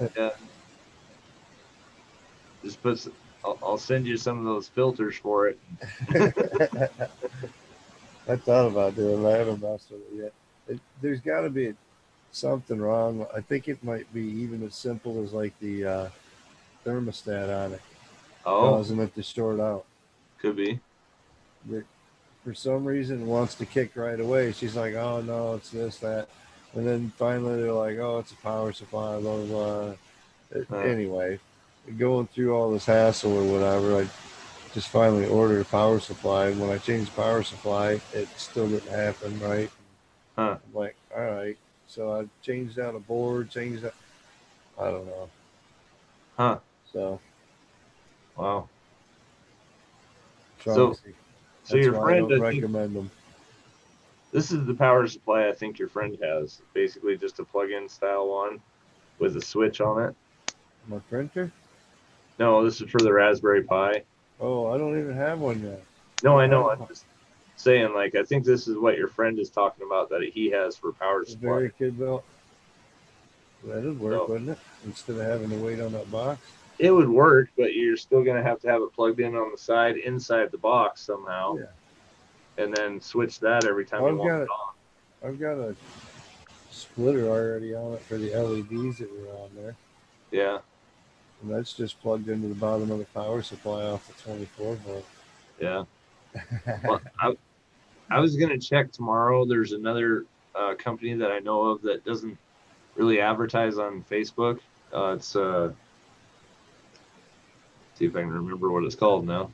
Just put. I'll send you some of those filters for it. I thought about doing it. I haven't messed with it yet. There's got to be something wrong. I think it might be even as simple as like the thermostat on it, causing it to short out. Could be. For some reason, it wants to kick right away. She's like, "Oh no, it's this, that," and then finally they're like, "Oh, it's a power supply." Blah blah blah. Anyway, going through all this hassle or whatever, I just finally ordered a power supply. And when I changed the power supply, it still didn't happen, right? Huh. I'm like, all right. So I changed out a board, I don't know. Huh. So, Wow. So Chauncey. so That's your why I friend, don't I think recommend them. this is the power supply I think your friend has. Basically just a plug-in style one with a switch on it. My printer? No, this is for the Raspberry Pi. Oh, I don't even have one yet. No, I know. I'm just saying, like, I think this is what your friend is talking about that he has for power supply. Very kid belt. That'd work, So wouldn't it? Instead of having to wait on that box. it would work, but you're still gonna have to have it plugged in on the side inside the box somehow, Yeah. and then switch that every time you want it on. I've got a splitter already on it for the LEDs that were on there. Yeah, And that's just plugged into the bottom of the power supply off the 24 volt. yeah. Well, I was gonna check tomorrow. There's another company that I know of that doesn't really advertise on Facebook. It's see if I can remember what it's called now.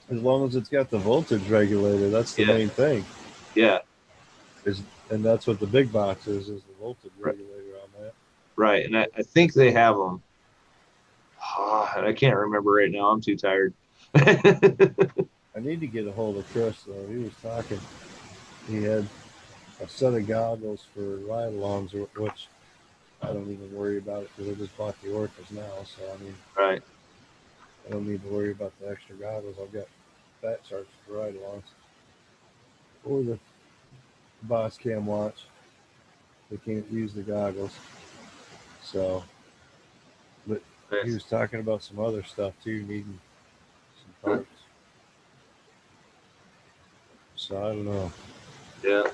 As long as it's got the voltage regulator, that's the Yeah. main thing. Yeah, And that's what the big box is the voltage Right. regulator on that. right. And I think they have them. And I can't remember right now. I'm too tired. I need to get a hold of Chris though. He was talking. He had a set of goggles for ride-alongs, which I don't even worry about it because I just bought the Orcas now. So I mean, Right. I don't need to worry about the extra goggles. I've got fat sharks for ride-alongs or the Boss Cam watch. They can't use the goggles. So, but he Nice. was talking about some other stuff too, needing some parts. So I don't know. Yeah.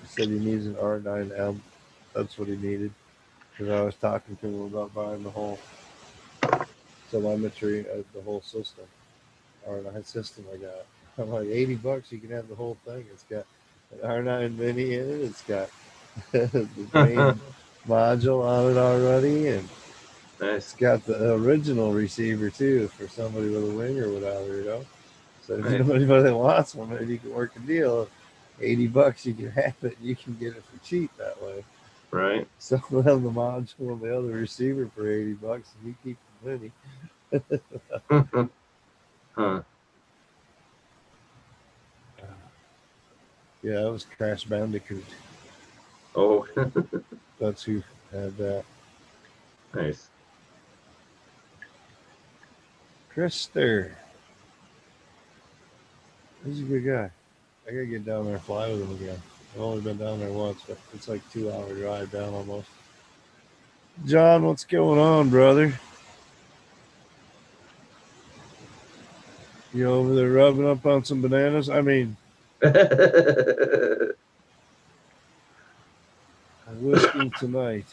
He said he needs an R9M. That's what he needed. Because I was talking to him about buying the whole telemetry of the whole system. R9 system I got. I'm like, $80, you can have the whole thing. It's got an R9 mini in it. It's got the main module on it already. And Nice. it's got the original receiver too for somebody with a wing or whatever, you know. So if Nice. anybody wants one, maybe you can work a deal. $80, you can have it. You can get it for cheap that way. Right. Some of them the module and the other receiver for $80, and you keep the mini. Huh. Yeah, that was Crash Bandicoot. Oh, That's who had that. nice. Krister. He's a good guy. I gotta get down there and fly with him again. I've only been down there once, but it's like a 2-hour drive down almost. John, what's going on, brother? You over there rubbing up on some bananas? I mean, whiskey tonight.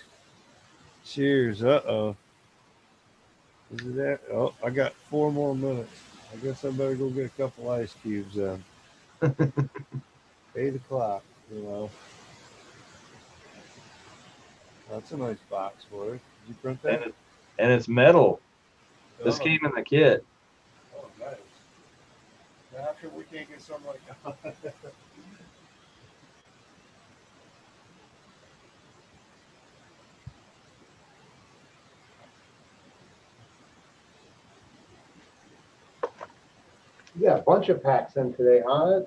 Cheers. Uh-oh. Is it that? Oh, I got 4 more minutes. I guess I better go get a couple ice cubes then. 8 o'clock, you know. That's a nice box for it. Did you print that? And it's metal. This Oh. came in the kit. Oh, nice. Now, how come we can't get something like that? You got a bunch of packs in today, huh?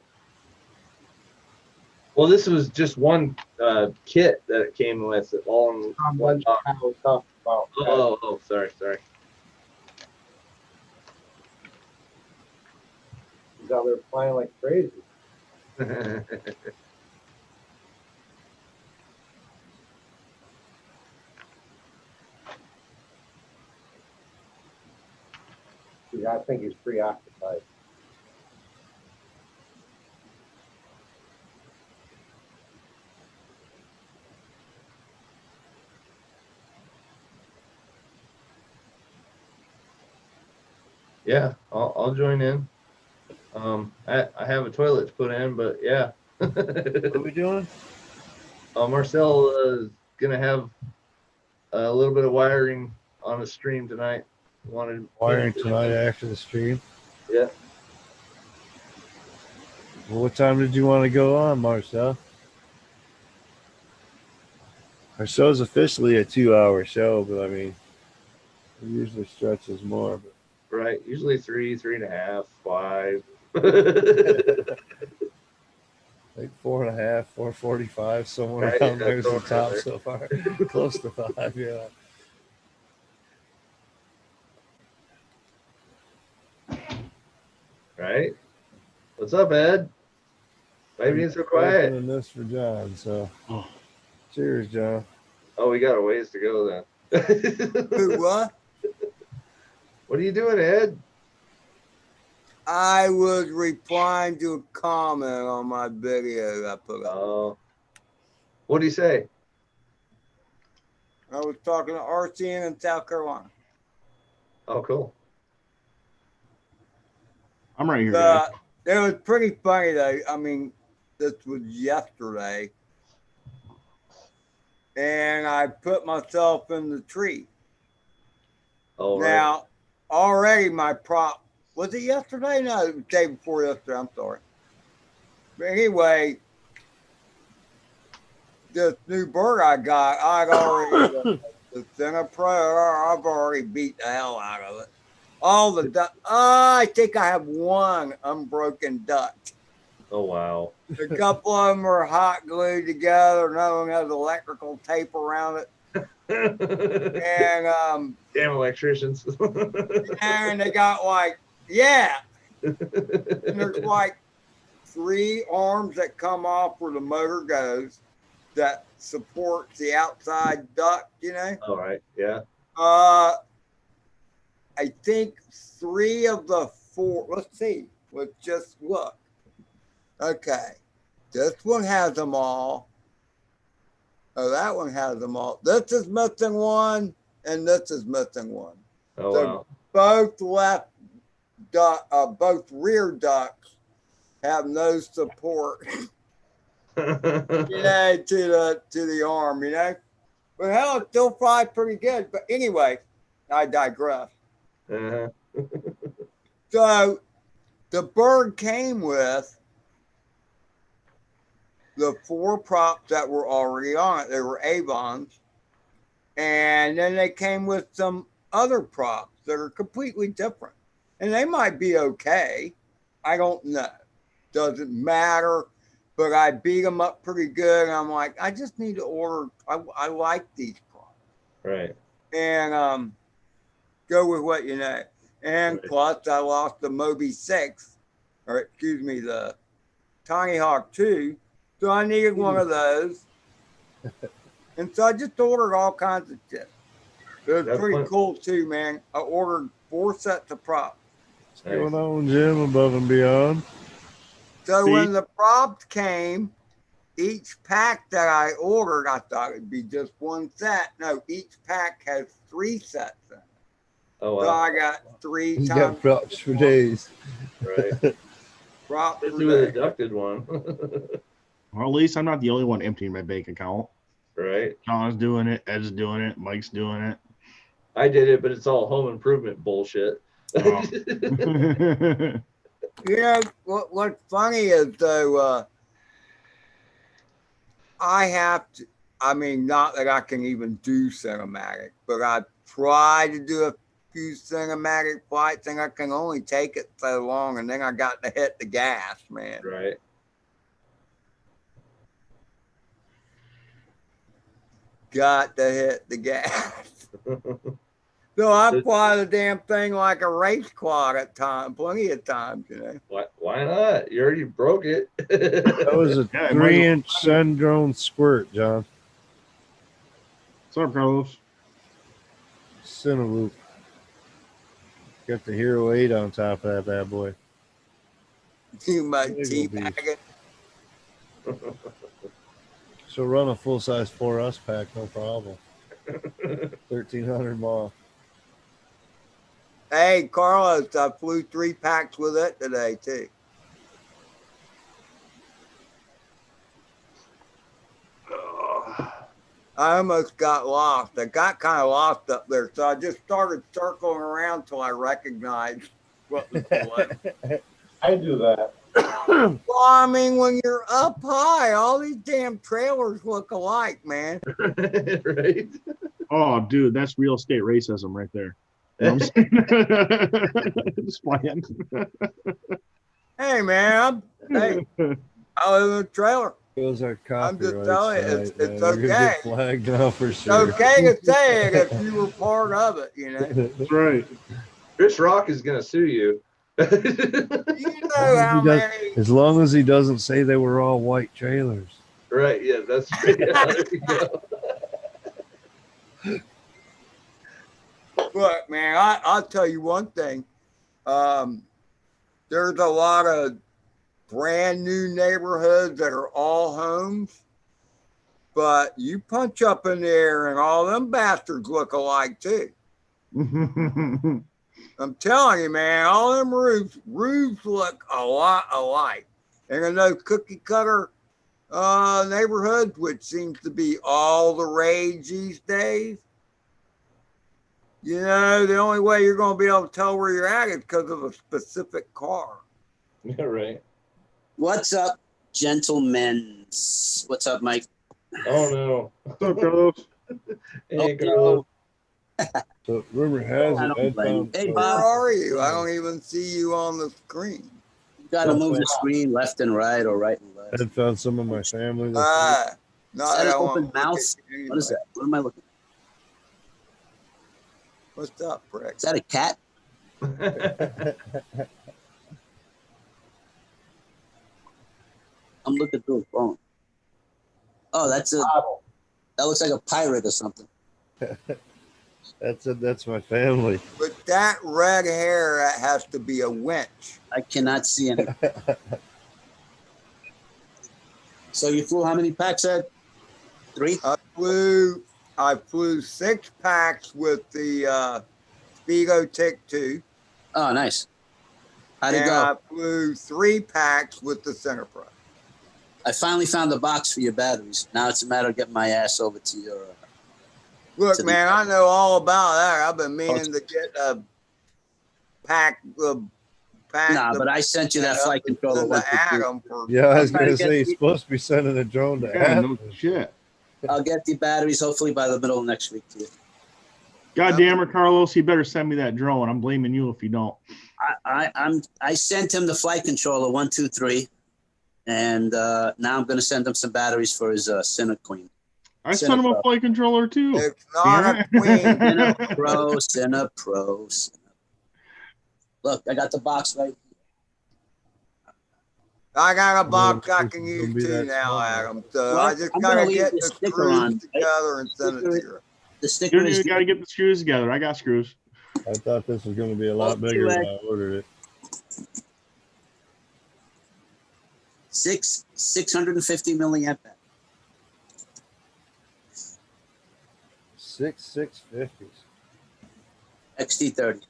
Well, this was just one kit that it came with, all in one box. I was talking about. Oh, sorry. He's out there flying like crazy. I think he's preoccupied. Yeah, I'll join in. I have a toilet to put in, but yeah. What are we doing? Marcel is gonna have a little bit of wiring on the stream tonight. Wanted Wiring tonight after the stream. Yeah. Well, what time did you want to go on, Marcel? Our show's officially a 2-hour show, but I mean, it usually stretches more. But Right. Usually 3.5, 5. like 4.5, 4:45, somewhere Right, around there's the somewhere top there. so far. Close to 5, yeah. Right. What's up, Ed? Why are you being so quiet? Opening this for John, so Oh, cheers, John. Oh, we got a ways to go then. Who, what? What are you doing, Ed? I was replying to a comment on my video I put up. Oh. What do you say? I was talking to RCN in South Carolina. Oh, cool. I'm right here, guys. It was pretty funny though. I mean, this was yesterday, and I put myself in the tree. Oh, Now, already my prop was it yesterday? No, it was the day before yesterday. I'm sorry. But anyway, this new bird I got, I'd already the Center Pro. I've already beat the hell out of it. All the duck. I think I have one unbroken duck. Oh, wow. A couple of them are hot glued together. Another one has electrical tape around it. And Damn electricians. and they got like, yeah. And there's like 3 arms that come off where the motor goes that supports the outside duct, you know. All right. Yeah. I think 3 of the 4. Let's see. Let's just look. Okay. This one has them all. Oh, that one has them all. This is missing one, and this is missing one. Oh, So wow. both both rear ducts have no support, you know, to the arm, you know. But hell, it still flies pretty good. But anyway, I digress. Uh-huh. So the bird came with the 4 props that were already on it. They were Avons. And then they came with some other props that are completely different. And they might be okay. I don't know. Doesn't matter. But I beat them up pretty good. And I'm like, I just need to order. I like these props. Right. And go with what you know. And Right. plus, I lost the Moby 6, or excuse me, the Tiny Hawk 2. So I needed one of those. And so I just ordered all kinds of shit. It was That's pretty fun. cool too, man. I ordered 4 sets of props. What's going on, Jim, above and beyond? So See? when the props came, each pack that I ordered, I thought it'd be just 1 set. No, each pack has 3 sets in it. Oh, So wow. I got 3 You times got props for days. Right. props Let's per do a day. deducted one. Well, at least I'm not the only one emptying my bank account. Right. John's doing it. Ed's doing it. Mike's doing it. I did it, but it's all home improvement bullshit. Oh. You know, what's funny is though, I have to, I mean, not that I can even do cinematic, but I tried to do a few cinematic flights and I can only take it so long. And then I got to hit the gas, man. Right. Got to hit the gas. So I fly the damn thing like a race quad at times, plenty of times, you know. Why not? You already broke it. That was a Yeah, 3-inch sun drone squirt, John. What's up, Carlos? Cineloop. Got the Hero 8 on top of that bad boy. You might There you teabag go, it. So run a full-size 4S pack, no problem. 1,300 mile. Hey, Carlos, I flew 3 packs with it today, too. I almost got lost. I got kind of lost up there, so I just started circling around till I recognized what was below. I do that. Well, I mean, when you're up high, all these damn trailers look alike, man. Right? Oh, dude, that's real estate racism right there. You know what I'm saying? Just playing. Hey, man, I live in a trailer. Those are I'm just copyrights telling you, tonight, it's man. We're gonna okay. get flagged now for It's sure. okay to say it if you were part of it, you know. That's right. Chris Rock is gonna sue you. You know how many. As long as he doesn't say they were all white trailers. Right? Yeah, that's yeah, there you go. Look, man, I'll tell you one thing. There's a lot of brand new neighborhoods that are all homes, but you punch up in there and all them bastards look alike too. I'm telling you, man, all them roofs look a lot alike. And in those cookie cutter neighborhoods, which seems to be all the rage these days, you know, the only way you're going to be able to tell where you're at is because of a specific car. Yeah, right. What's up, gentlemen? What's up, Mike? Oh no. What's up, Carlos? Hey, Carlos. So rumor has I it, don't Ed blame found, you. Hey, Where Bob. are you? I don't even see you on the screen. You got to move the screen left and right or right and left. Ed found some of my family. This No, Is that I an don't open want to look mouth? at you anyway. What is that? What am I looking at? What's up, Brick? Is that a cat? I'm looking through a phone. Oh, that looks like a pirate or something. that's my family. With that red hair, that has to be a winch. I cannot see any. So you flew how many packs, Ed? 3? I flew 6 packs with the Spigo Tick 2. Oh, nice. How'd it And go? I flew 3 packs with the Center Pro. I finally found the box for your batteries. Now it's a matter of getting my ass over to your. Look, man, I know all about that. I've been meaning to get a pack. Nah, but I sent you that flight controller one. Yeah, I was gonna say he's supposed to be sending a drone to Yeah, Adam. no shit. I'll get the batteries hopefully by the middle of next week to you. God damn it, Carlos! You better send me that drone. I'm blaming you if you don't. I sent him the flight controller 1, 2, 3, and now I'm going to send him some batteries for his Cine Queen. I sent him a flight controller too. It's not a queen. Cine Pro. Look, I got the box right. I got a box I can use too now, Adam. So I just gotta get the screws together and send it to you. The sticker is. You gotta get the screws together. I got screws. I thought this was going to be a lot bigger when I ordered it. 650 milliamp. 650s. XT30.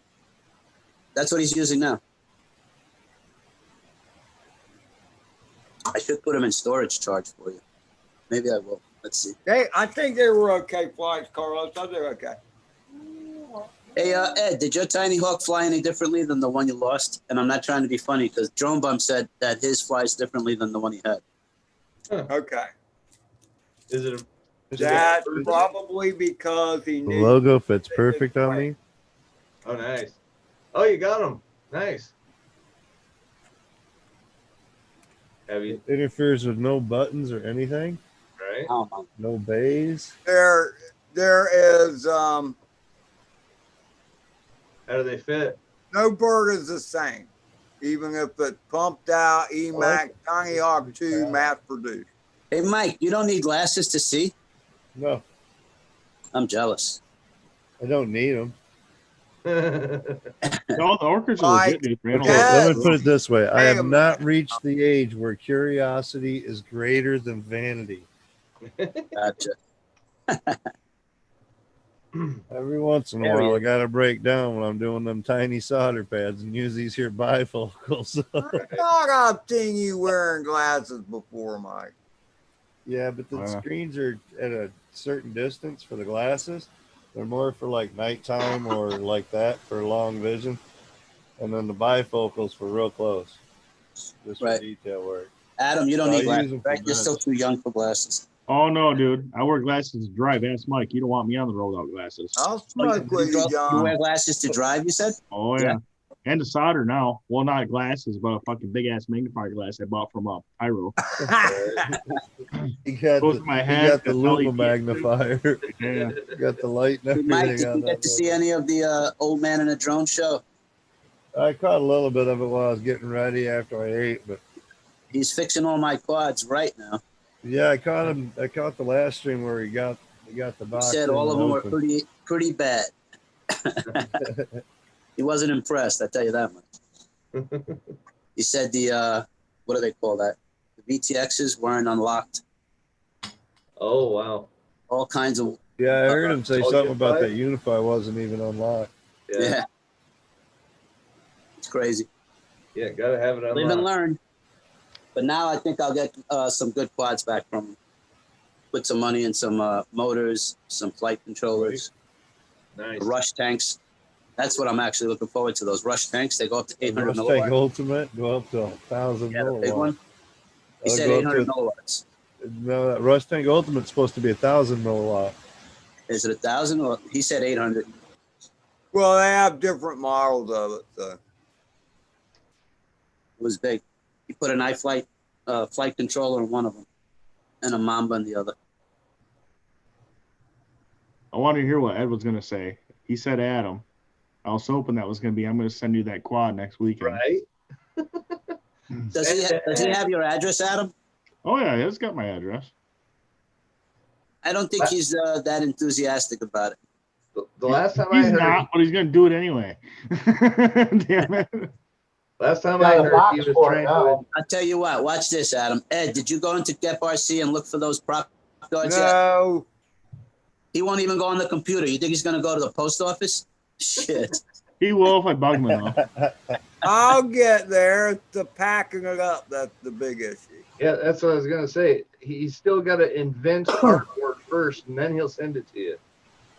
That's what he's using now. I should put him in storage charge for you. Maybe I will. Let's see. I think they were okay flights, Carlos. I think they're okay. Hey, Ed, did your Tiny Hawk fly any differently than the one you lost? And I'm not trying to be funny because Drone Bum said that his flies differently than the one he had. Okay. Is it? That's probably because he The knew. logo fits perfect on me. Oh, nice. Oh, you got them. Nice. Have you? It interferes with no buttons or anything. Right. Oh, No bays. There is How do they fit? no bird is the same, even if it's pumped out EMAC Tiny Hawk 2 mass produced. hey, Mike, you don't need glasses to see? No, I'm jealous. I don't need them. No, the orchids are legit, dude, man. Okay, let me put it this way. I Hang have on. not reached the age where curiosity is greater than vanity. Gotcha. Every once in a while, I got to break down when I'm doing them tiny solder pads and use these here bifocals. I thought I've seen you wearing glasses before, Mike. Yeah, but the screens are at a certain distance for the glasses. They're more for like nighttime or like that for long vision. And then the bifocals for real close. Just for detail work. Adam, you don't So I need glasses, use them for right? You're still bench. too young for glasses. Oh no, dude! I wear glasses to drive. Ask Mike. You don't want me on the road without glasses. I'll smoke with you, You John. wear glasses to drive, you said? Oh yeah. And to solder now. Well, not glasses, but a fucking big ass magnifier glass I bought from Pyro. He got Goes the, to my he head, got the Luma LED. magnifier. Yeah. Got the light and Hey, Mike, everything did on you get that. to see any of the Old Man in a Drone show? I caught a little bit of it while I was getting ready after I ate, but He's fixing all my quads right now. yeah, I caught him. I caught the last stream where he got the He box. said in all of and them were open. pretty bad. He wasn't impressed, I tell you that much. He said the what do they call that? The VTXs weren't unlocked. Oh wow. All kinds of Yeah, I heard him say Oh, something about Unify? that Unify wasn't even unlocked. yeah. It's crazy. Yeah, gotta have it Live and unlocked. learn. But now I think I'll get some good quads back from him. Put some money in some motors, some flight controllers, Nice. the rush tanks. That's what I'm actually looking forward to. Those rush tanks, they go up to 800 Mustang milliwatts. Ultimate go up to 1,000 Yeah, the big milliwatts. one. He That'll said go up 800 to- milliwatts. No, that Mustang Ultimate's supposed to be 1,000 milliwatt. Is it 1,000 or he said 800? Well, they have different models of it. So. It was big. He put an iFlight flight controller in one of them and a Mamba in the other. I wanted to hear what Ed was gonna say. He said Adam. I was hoping that was gonna be. I'm gonna send you that quad next weekend. Right? Does he have your address, Adam? Oh yeah, it's got my address. I don't think he's that enthusiastic about it. The last time He's I heard, not, but he's gonna do it anyway. Damn it. last time Got I a heard, box he was for it trying to. now. I'll tell you what. Watch this, Adam. Ed, did you go into Gep RC and look for those prop guards yet? No, He won't even go on the computer. You think he's going to go to the post office? Shit. He will if I bug him enough. I'll get there. It's the packing it up that's the big issue. Yeah, that's what I was gonna say. He's still got to invent cardboard first, and then he'll send it to you.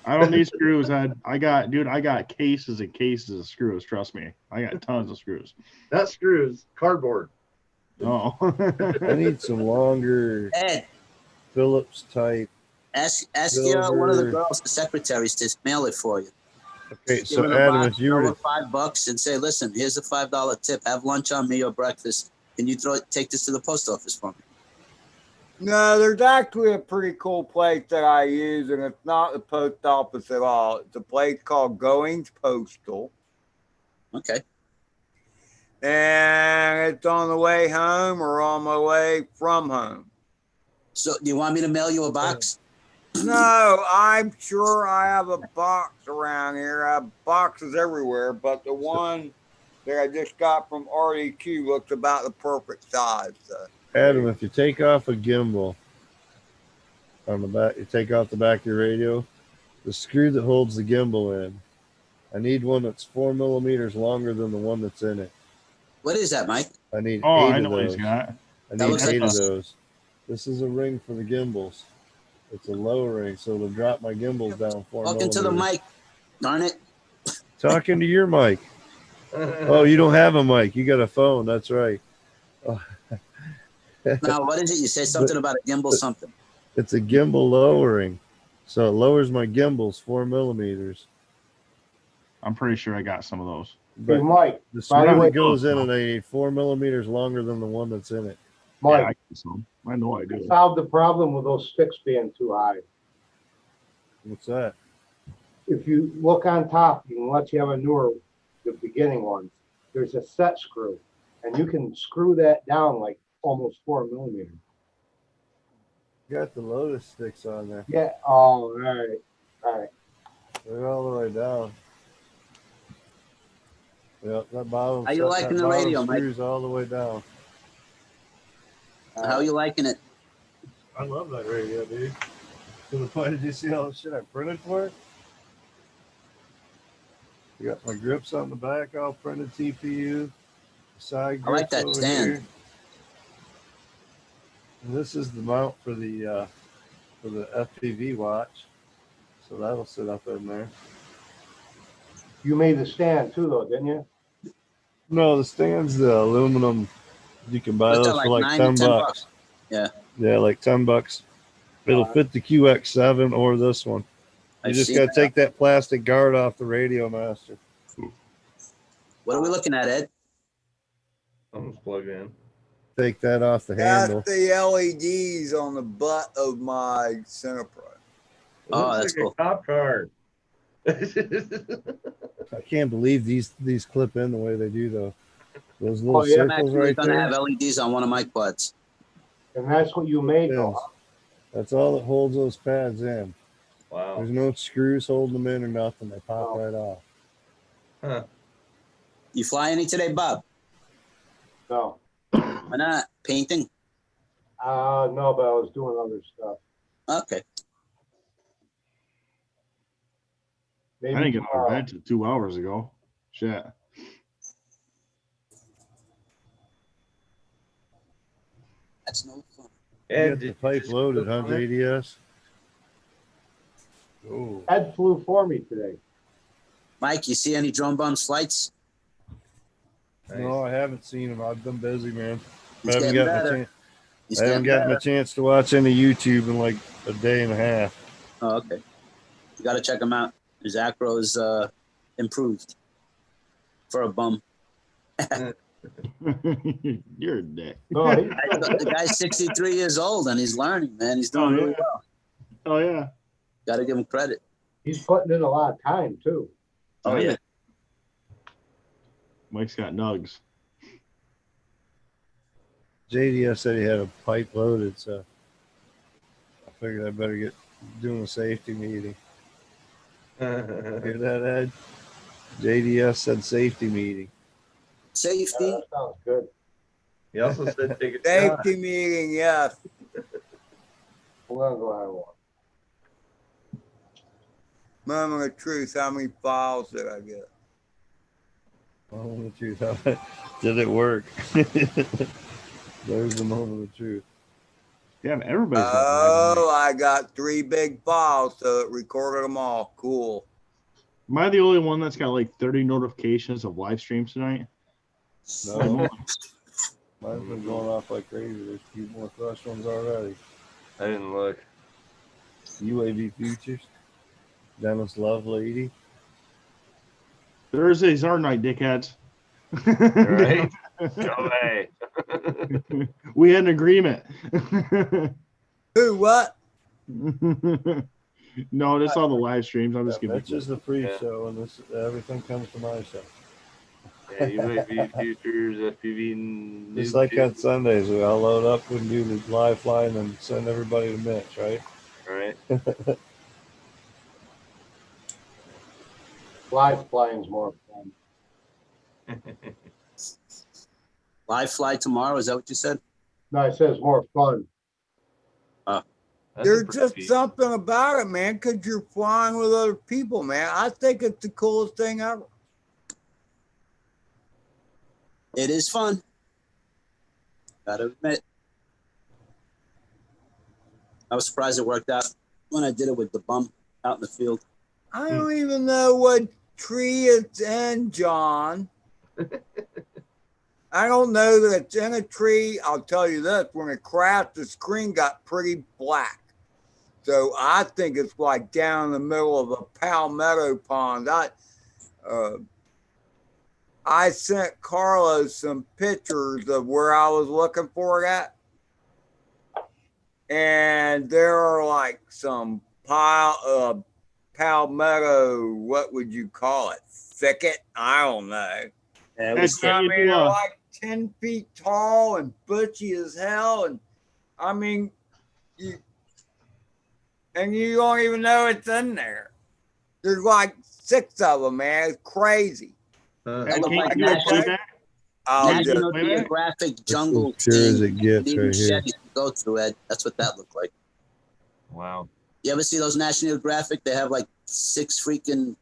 I don't need screws. I got cases and cases of screws. Trust me, I got tons of screws. Not screws, cardboard. Oh, I need some longer Ed, Phillips type. ask Silver. one of the girls, the secretaries, to mail it for you. Okay, Give so her the Adam, box, if you were throw to, her $5 and say, listen, here's a $5 tip. Have lunch on me or breakfast. Can you take this to the post office for me? No, there's actually a pretty cool place that I use, and it's not the post office at all. It's a place called Goings Postal, Okay. and it's on the way home or on my way from home. So do you want me to mail you a box? No, I'm sure I have a box around here. I have boxes everywhere, but the one that I just got from RDQ looks about the perfect size. So. Adam, if you take off a gimbal on the back, you take off the back of your radio, the screw that holds the gimbal in, I need one that's 4 millimeters longer than the one that's in it. What is that, Mike? I need oh, 8 I of know what he's those. got. I That need looks like 8 of a- those. This is a ring for the gimbals. It's a low ring, so it'll drop my gimbals down 4 Talking millimeters. to the mic. Darn it. Talking to your mic. Oh, you don't have a mic. You got a phone. That's right. Oh. Now, what is it? You said something about a gimbal something. It's a gimbal lowering. So it lowers my gimbals 4 millimeters. I'm pretty sure I got some of those. Hey, But Mike, the by the screw way, that goes in and I need 4 millimeters longer than the one that's in it. Yeah, I Mike, got some. I know I do. solve the problem with those sticks being too high. What's that? If you look on top, you can let you have a newer, the beginning ones. There's a set screw, and you can screw that down like almost 4 millimeters. Got the Lotus sticks on there. Yeah. Oh, all right. All right. They're all the way down. Yep, that bottom. How you that liking the bottom radio, Mike? screws all the way down. How are you liking it? I love that radio, dude. To the point, did you see all the shit I printed for it? You got my grips on the back, all printed TPU. Side grips I like that over stand. here. And this is the mount for the FPV watch. So that'll sit up in there. You made the stand too, though, didn't you? No, the stand's the aluminum. You can buy What's those that, for like like 9 to 10 10 bucks. Yeah. Yeah, like $10. It'll fit the QX7 or this one. You I've just seen gotta that. take that plastic guard off the Radio Master. What are we looking at, Ed? Something's plugged in. Take that off the handle. That's the LEDs on the butt of my Centerpro. It Oh, looks that's like cool. a cop car. I can't believe these clip in the way they do though. Those little yeah. I'm circles actually right going to there. have LEDs on one of my quads. And that's what you made, though. Pins. That's all that holds those pads in. Wow. There's no screws holding them in or nothing. They pop right off. Huh. You fly any today, Bob? No. Why not? Painting? No, but I was doing other stuff. Okay. Maybe I didn't get out of tomorrow. bed till 2 hours ago. Shit. That's no fun. You Ed, got the did you pipe just loaded, click huh, on it? JDS? Oh. Ed flew for me today. Mike, you see any drone bombs flights? No, I haven't seen them. I've been busy, man. He's I haven't getting gotten a better. chance. He's I haven't getting gotten a better. chance to watch any YouTube in like a day and a half. Oh, okay. You got to check him out. His acro is improved for a bum. You're a dick. No, he, The guy's 63 years old and he's learning, man. He's doing really well. Oh yeah. Got to give him credit. he's putting in a lot of time, too. Oh, yeah. Mike's got nugs. JDS said he had a pipe loaded, so I figured I better get doing a safety meeting. Hear that, Ed? JDS said safety meeting. Safety. That sounds good. He also said take a shot. Safety meeting, yes. We're going to go have one. Moment of truth, how many files did I get? Moment of truth. Did it work? There's the moment of truth. Damn, everybody's got Oh, I got 3 big files, so it recorded them all. Cool. Am I the only one that's got like 30 notifications of live streams tonight? No, mine's been going off like crazy. There's a few more fresh ones already. I didn't look. UAV Futures. Dennis Love Lady. Thursdays are night, dickheads. Right? Go away. We had an agreement. Who, what? No, that's all the live streams. I'm just Yeah, giving. that's just the pre-show, and this everything comes to my show. Yeah, UAV futures, FPV. Just like on Sundays, we all load up and do the live flying and send everybody to Mitch, right? Right. Live flying's more fun. Live fly tomorrow. Is that what you said? No, it says more fun. That's There's a pretty just feat. something about it, man, because you're flying with other people, man. I think it's the coolest thing ever. It is fun. Gotta admit. I was surprised it worked out when I did it with the bum out in the field. I don't even know what tree it's in, John. I don't know that it's in a tree. I'll tell you this, when it crashed, the screen got pretty black. So I think it's like down in the middle of a palmetto pond. I sent Carlos some pictures of where I was looking for it at. And there are like some palmetto, what would you call it? Thicket? I don't know. Yeah, it Hey, was Can I you mean, do they're a- like 10 feet tall and bushy as hell. And I mean, you don't even know it's in there. There's like 6 of them, man. It's crazy. Huh. Hey, look can you like do a that. playback? I'll Yeah, just, National Wait a minute. Geographic jungle as pure as it gets need right here. machetes to go through, Ed. That's what that looked like. Wow. You ever see those National Geographic? They have like 7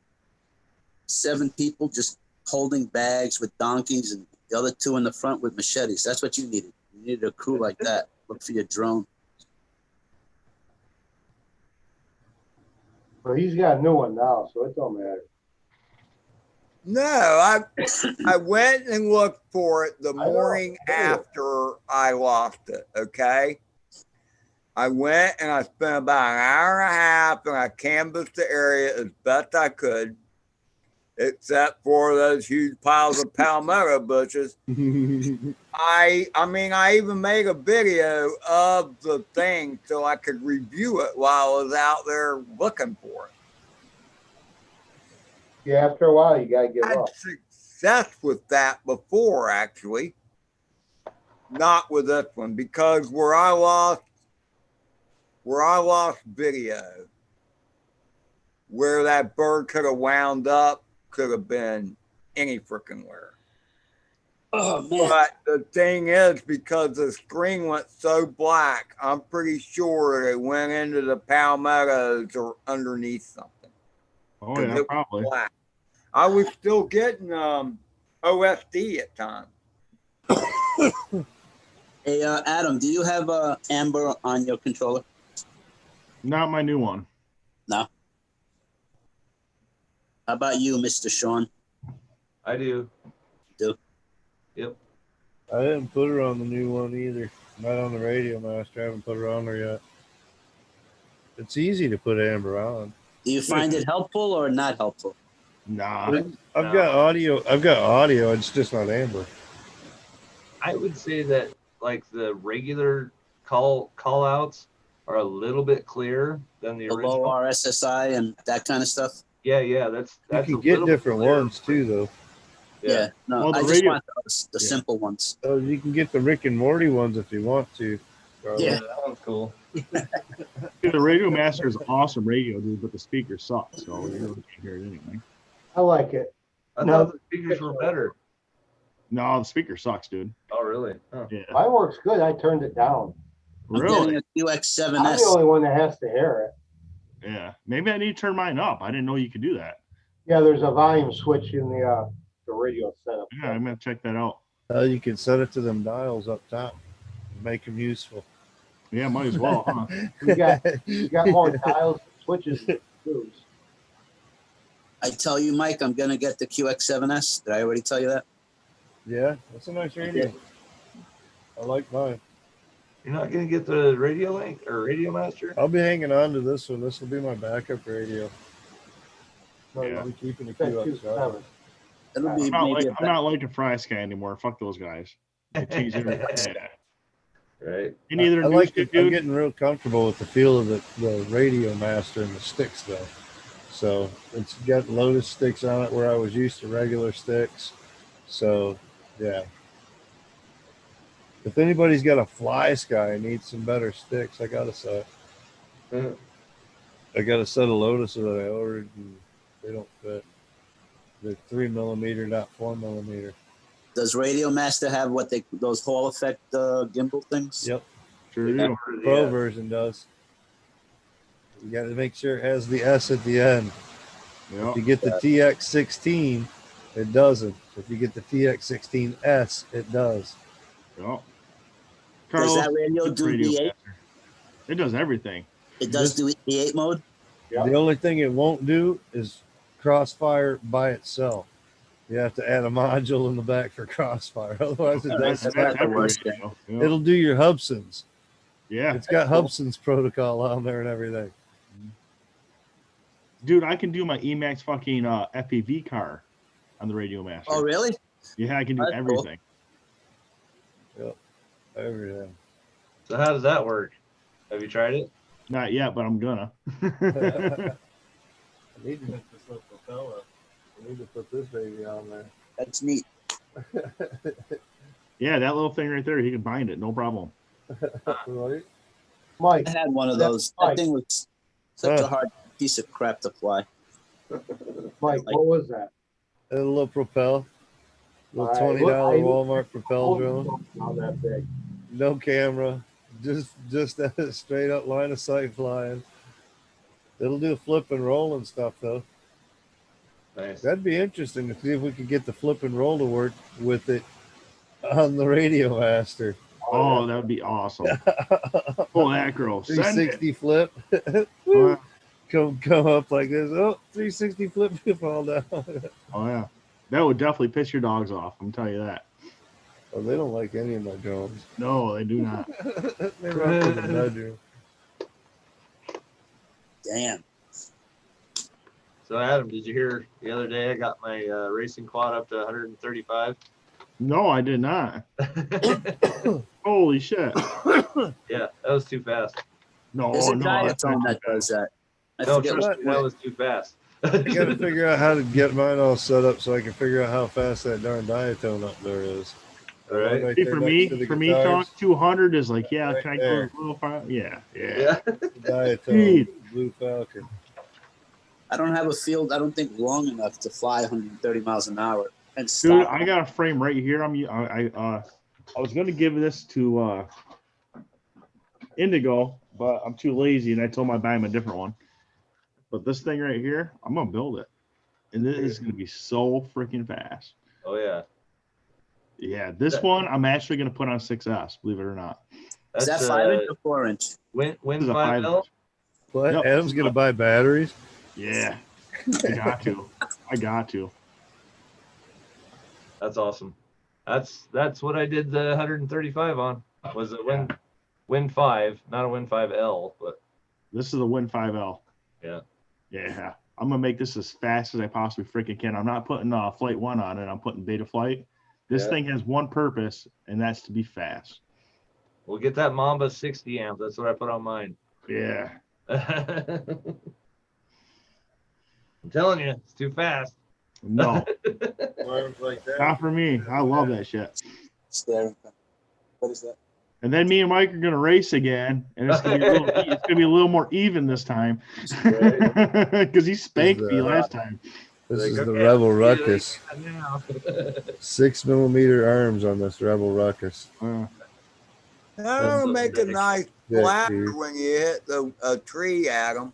people just holding bags with donkeys and the other 2 in the front with machetes. That's what you needed. You needed a crew like that. look for your drone. But he's got a new one now, so it don't matter. No, I went and looked for it the morning after I lost it. Okay. I went and I spent about an hour and a half and I canvassed the area as best I could, except for those huge piles of palmetto bushes. I mean, I even made a video of the thing so I could review it while I was out there looking for it. Yeah, after a while, you gotta give I had up. success with that before, actually. Not with this one, because where I lost video, where that bird could have wound up, could have been any freaking where. Oh man! But the thing is, because the screen went so black, I'm pretty sure it went into the palmettos or underneath something. Oh yeah, probably. Black. I was still getting OSD at times. Hey, Adam, do you have amber on your controller? Not my new one. No. How about you, Mr. Sean? I do. Do? Yep. I didn't put her on the new one either. Not on the Radio Master. I haven't put her on there yet. It's easy to put amber on. Do you find it helpful or not helpful? Nah. I've got audio. It's just not amber. I would say that like the regular call outs are a little bit clearer than the Below original. RSSI and that kind of stuff? Yeah, that's You a can get little bit different clearer. ones too, though. Yeah. No, Well, the I just radio- want the simple ones. Oh, you can get the Rick and Morty ones if you want to. Yeah. That one's cool. Dude, the Radio Master is awesome radio, dude, but the speaker sucks, so you really can't hear it anyway. I like it. I No. thought the speakers were better. No, the speaker sucks, dude. Oh, really? Oh. Yeah. Mine works good. I turned it down. I'm Really? getting a I'm the QX7S. only one that has to hear it. Yeah. Maybe I need to turn mine up. I didn't know you could do that. Yeah, there's a volume switch in the radio setup. Yeah, I'm gonna check that out. You can set it to them dials up top. Make them useful. Yeah, might as well, huh? You got more dials and switches than screws. I tell you, Mike, I'm going to get the QX7S. Did I already tell you that? Yeah, that's a nice radio. I like mine. You're not gonna get the Radio Link or Radio Master? I'll be hanging on to this one. This will be my backup radio. Yeah. I'll be keeping the That QX. 2.7. It'll be I'm not, maybe I'm not like a Fry Sky anymore. Fuck those guys. They tease everything. Yeah. Right. And either I like it, it. I'm dude. getting real comfortable with the feel of the Radio Master and the sticks, though. So it's got Lotus sticks on it where I was used to regular sticks. So, yeah. If anybody's got a Fly Sky and needs some better sticks, I got a set. Mhm. I got a set of Lotus that I ordered, and they don't fit. They're 3mm, not 4mm. Does Radio Master have those Hall effect gimbal things? Yep. Sure Yeah. do. Pro version does. You got to make sure it has the S at the end. Yeah. If you get the TX16, it doesn't. If you get the TX16S, it does. Yeah. Does that radio do Radio V8? Master. It does everything. It does do V8 mode? Yeah. The only thing it won't do is crossfire by itself. You have to add a module in the back for crossfire. Otherwise, it That's does. not the every worst radio. Yeah. It'll do your Hubsons. Yeah. It's got Cool. Hubson's protocol on there and everything. Dude, I can do my Emacs fucking FPV car on the Radio Master. Oh, really? Yeah, I can do That's cool. everything. Everything. So how does that work? Have you tried it? Not yet, but I'm gonna. I need to make this little propeller. I need to put this baby on there. That's neat. Yeah, that little thing right there, you can bind it, no problem. Right? Mike, I had one of those. That thing was such a hard piece of crap to fly. Mike, what was that? A little propel. Little All right, $20 look, Walmart propel drone. Not that big. No camera. Just a straight up line of sight flying. It'll do flip and roll and stuff though. Nice. That'd be interesting to see if we could get the flip and roll to work with it on the Radio Master. Oh, that would be awesome. Pull that girl. Send it. 360 flip. Oh, Come up like this. Oh, 360 flip, you fall down. oh, yeah. That would definitely piss your dogs off. I'm telling you that. Oh, they don't like any of my drones. No, they do not. They run to the bedroom. Damn. So Adam, did you hear the other day I got my racing quad up to 135? No, I did not. Holy shit. Yeah, that was too fast. No, There's a no. that's diatone not that too does that. I No, forget trust what. me, that was too fast. I got to figure out how to get mine all set up so I can figure out how fast that darn diatone up there is. All right. Right See, there for next to the me, guitars. talk 200 is like, yeah, Right can I go there. a little far? Yeah, yeah. Yeah. The diatone, Speed. Blue Falcon. I don't have a field, I don't think, long enough to fly 130 miles an hour and Dude, stop. I got a frame right here. I was gonna give this to Indigo, but I'm too lazy, and I told him I'd buy him a different one. But this thing right here, I'm gonna build it, and this is gonna be so freaking fast. Oh yeah. Yeah, this one I'm actually gonna put on 6S, believe it or not. Is That's that 5 inch or 4 inch? Win This is a 5L. What? Yep. Adam's going to buy batteries? Yeah, I got to. I got to. That's awesome. That's what I did the 135 on. Was a Win 5, not a Win 5L, but This is a Win 5L. yeah. Yeah, I'm gonna make this as fast as I possibly freaking can. I'm not putting Flight 1 on it. I'm putting Beta Flight. This Yeah. thing has one purpose, and that's to be fast. We'll get that Mamba 60 amp. That's what I put on mine. Yeah. I'm telling you, it's too fast. No, Arms like that. not for me. I love that shit. Staring. What is that? And then me and Mike are gonna race again, and it's gonna be a little more even this time, because he spanked me last time. This Like, is the okay, Rebel let's get it Ruckus. now. 6mm arms on this Rebel Ruckus. That'll make a nice Yeah, splatter dude. when you hit a tree, Adam.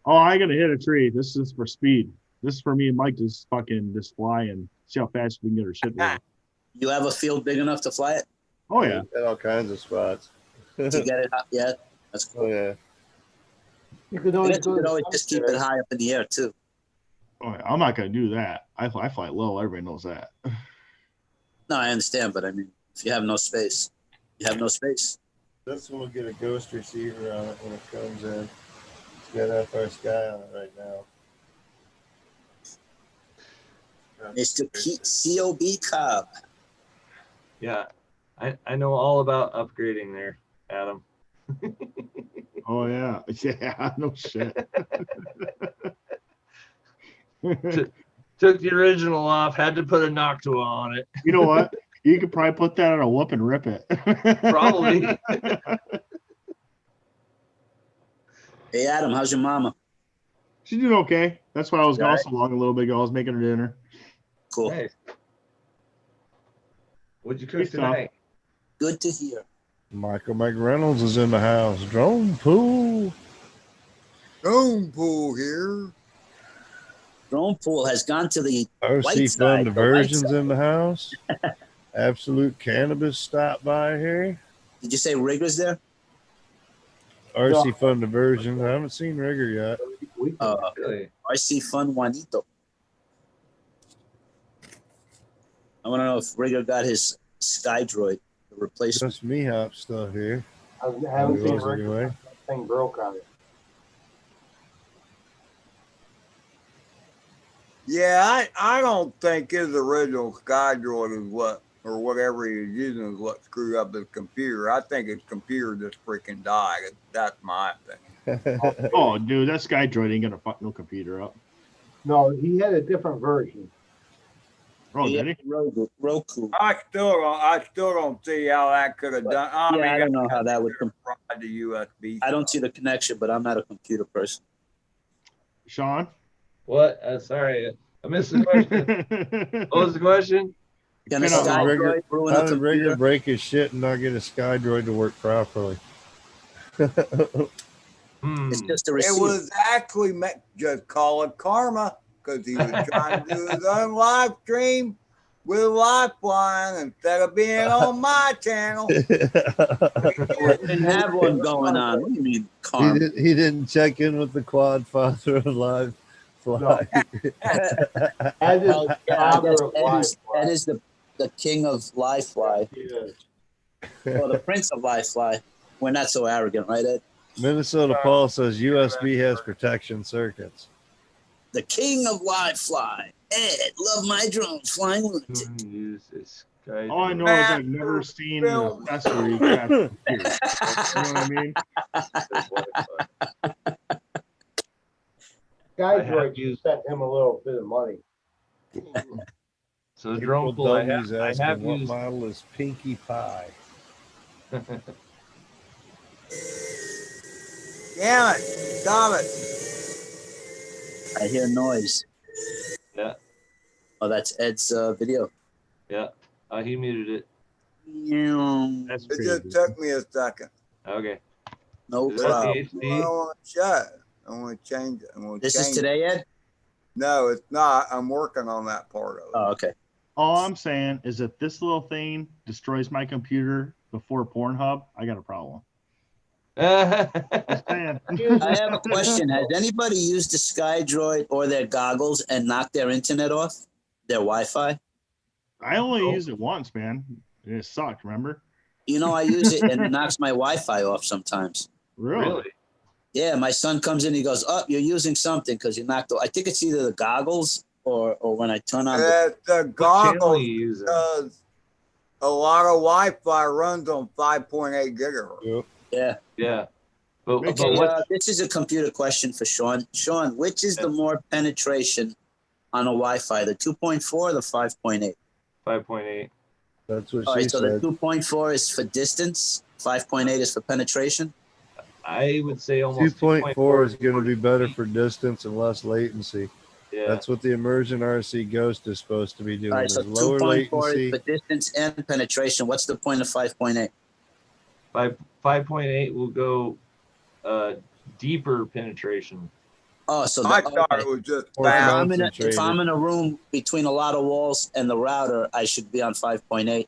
Oh, I gotta hit a tree. This is for speed. This is for me and Mike to just fly and see how fast we can get our shit moving. You have a field big enough to fly it? Oh yeah. Got all kinds of spots. To get it up yet? That's Oh cool. yeah. You could I always guess you go could to always just keep it high up in the air too. Oh, yeah. I'm not gonna do that. I fly low. Everybody knows that. No, I understand, but I mean, if you have no space, you have no space. This one will get a ghost receiver on it when it comes in. It's got FR Sky on it right now. Mr. COB Cobb. Yeah, I know all about upgrading there, Adam. Oh yeah. Yeah. No shit. Took the original off, had to put a Noctua on it. You know what? You could probably put that on a whoop and rip it. Probably. Hey, Adam, how's your mama? She's doing okay. That's why I was All gone right. so long a little bit ago. I was making her dinner. Cool. Nice. What'd you cook Good stuff. tonight? Good to hear. Michael McReynolds is in the house. Drone pool. Stone pool here. Drone Pool has gone to the RC White Fun side, the Diversions white side. in the house. Absolute Cannabis stopped by here. Did you say Rigger's there? RC No. Fun Diversions. I haven't seen Rigger yet. Really? RC Fun Juanito. I want to know if Rigger got his Sky Droid, the replacement. Just me hop stuff here. I haven't seen Goes anyway. Rick. Thing broke on it. Yeah, I don't think his original SkyDroid is what, or whatever he's using is what screwed up his computer. I think his computer just freaking died. That's my opinion. Oh, dude, that Sky Droid ain't gonna fuck no computer up. No, he had a different version. Oh, Yeah, did he? Roku. I still don't see how that could have done. Yeah, I don't know how that would. Fried the USB. I don't see the connection, but I'm not a computer person. Sean? What? Sorry, I missed the question. What was the question? Can a Get out, Sky Rigger. Droid ruin How a did Rigger computer? break his shit and not get a Sky Droid to work properly? It's just a It receiver. was actually just call it karma because he was trying to do his own live stream with Lifeline instead of being on my channel. Didn't have one going on. What do you mean, Carm? He didn't check in with the quad father of live fly. Ed is Oh, yeah, I father guess of Ed live is, fly. Ed is the king of live fly, He is. or the prince of live fly. We're not so arrogant, right, Ed? Minnesota Paul says USB has protection circuits. The king of live fly. Ed, love my drones flying lunatic. Who uses Sky? All I know is I've never seen an accessory attached to a computer. You know what I mean? Guy I have Droid used- sent him a little bit of money. So the drone pool, I W's have asking what used. model is Pinkie Pie. Damn it. Stop it. I hear noise. Yeah, Oh, that's Ed's video. yeah. He muted it. That's It crazy. just took me a second. Okay. No Is that problem. I the don't HD? want to shut it. I want to change it. This is today, Ed? No, it's not. I'm working on that part of it. Oh, okay. All I'm saying is if this little thing destroys my computer before Pornhub, I got a problem. Just saying. I have a question. Has anybody used the Sky Droid or their goggles and knocked their internet off? Their Wi-Fi? I only used it once, man. And it sucked, remember? You know, I use it and it knocks my Wi-Fi off sometimes. Really? Yeah, my son comes in, he goes, "Oh, you're using something because you knocked." I think it's either the goggles or when I turn on the. The What channel goggles, are you using? because a lot of Wi-Fi runs on 5.8 gigahertz. Yeah. Yeah. But Okay, what? This is a computer question for Sean. Sean, which is the more penetration on a Wi-Fi, the 2.4 or the 5.8? 5.8. That's what All she right, so the said. 2.4 is for distance, 5.8 is for penetration. I would say almost 2.4 is going to be better for distance and less latency. Yeah. That's what the immersion RC Ghost is supposed to be doing. All right, so There's lower 2.4 latency. is for distance and penetration. What's the point of 5.8? 5.8 will go deeper penetration. Oh, so I thought it was just Or fast. if I'm in a room between a lot of walls and the router, I should be on 5.8.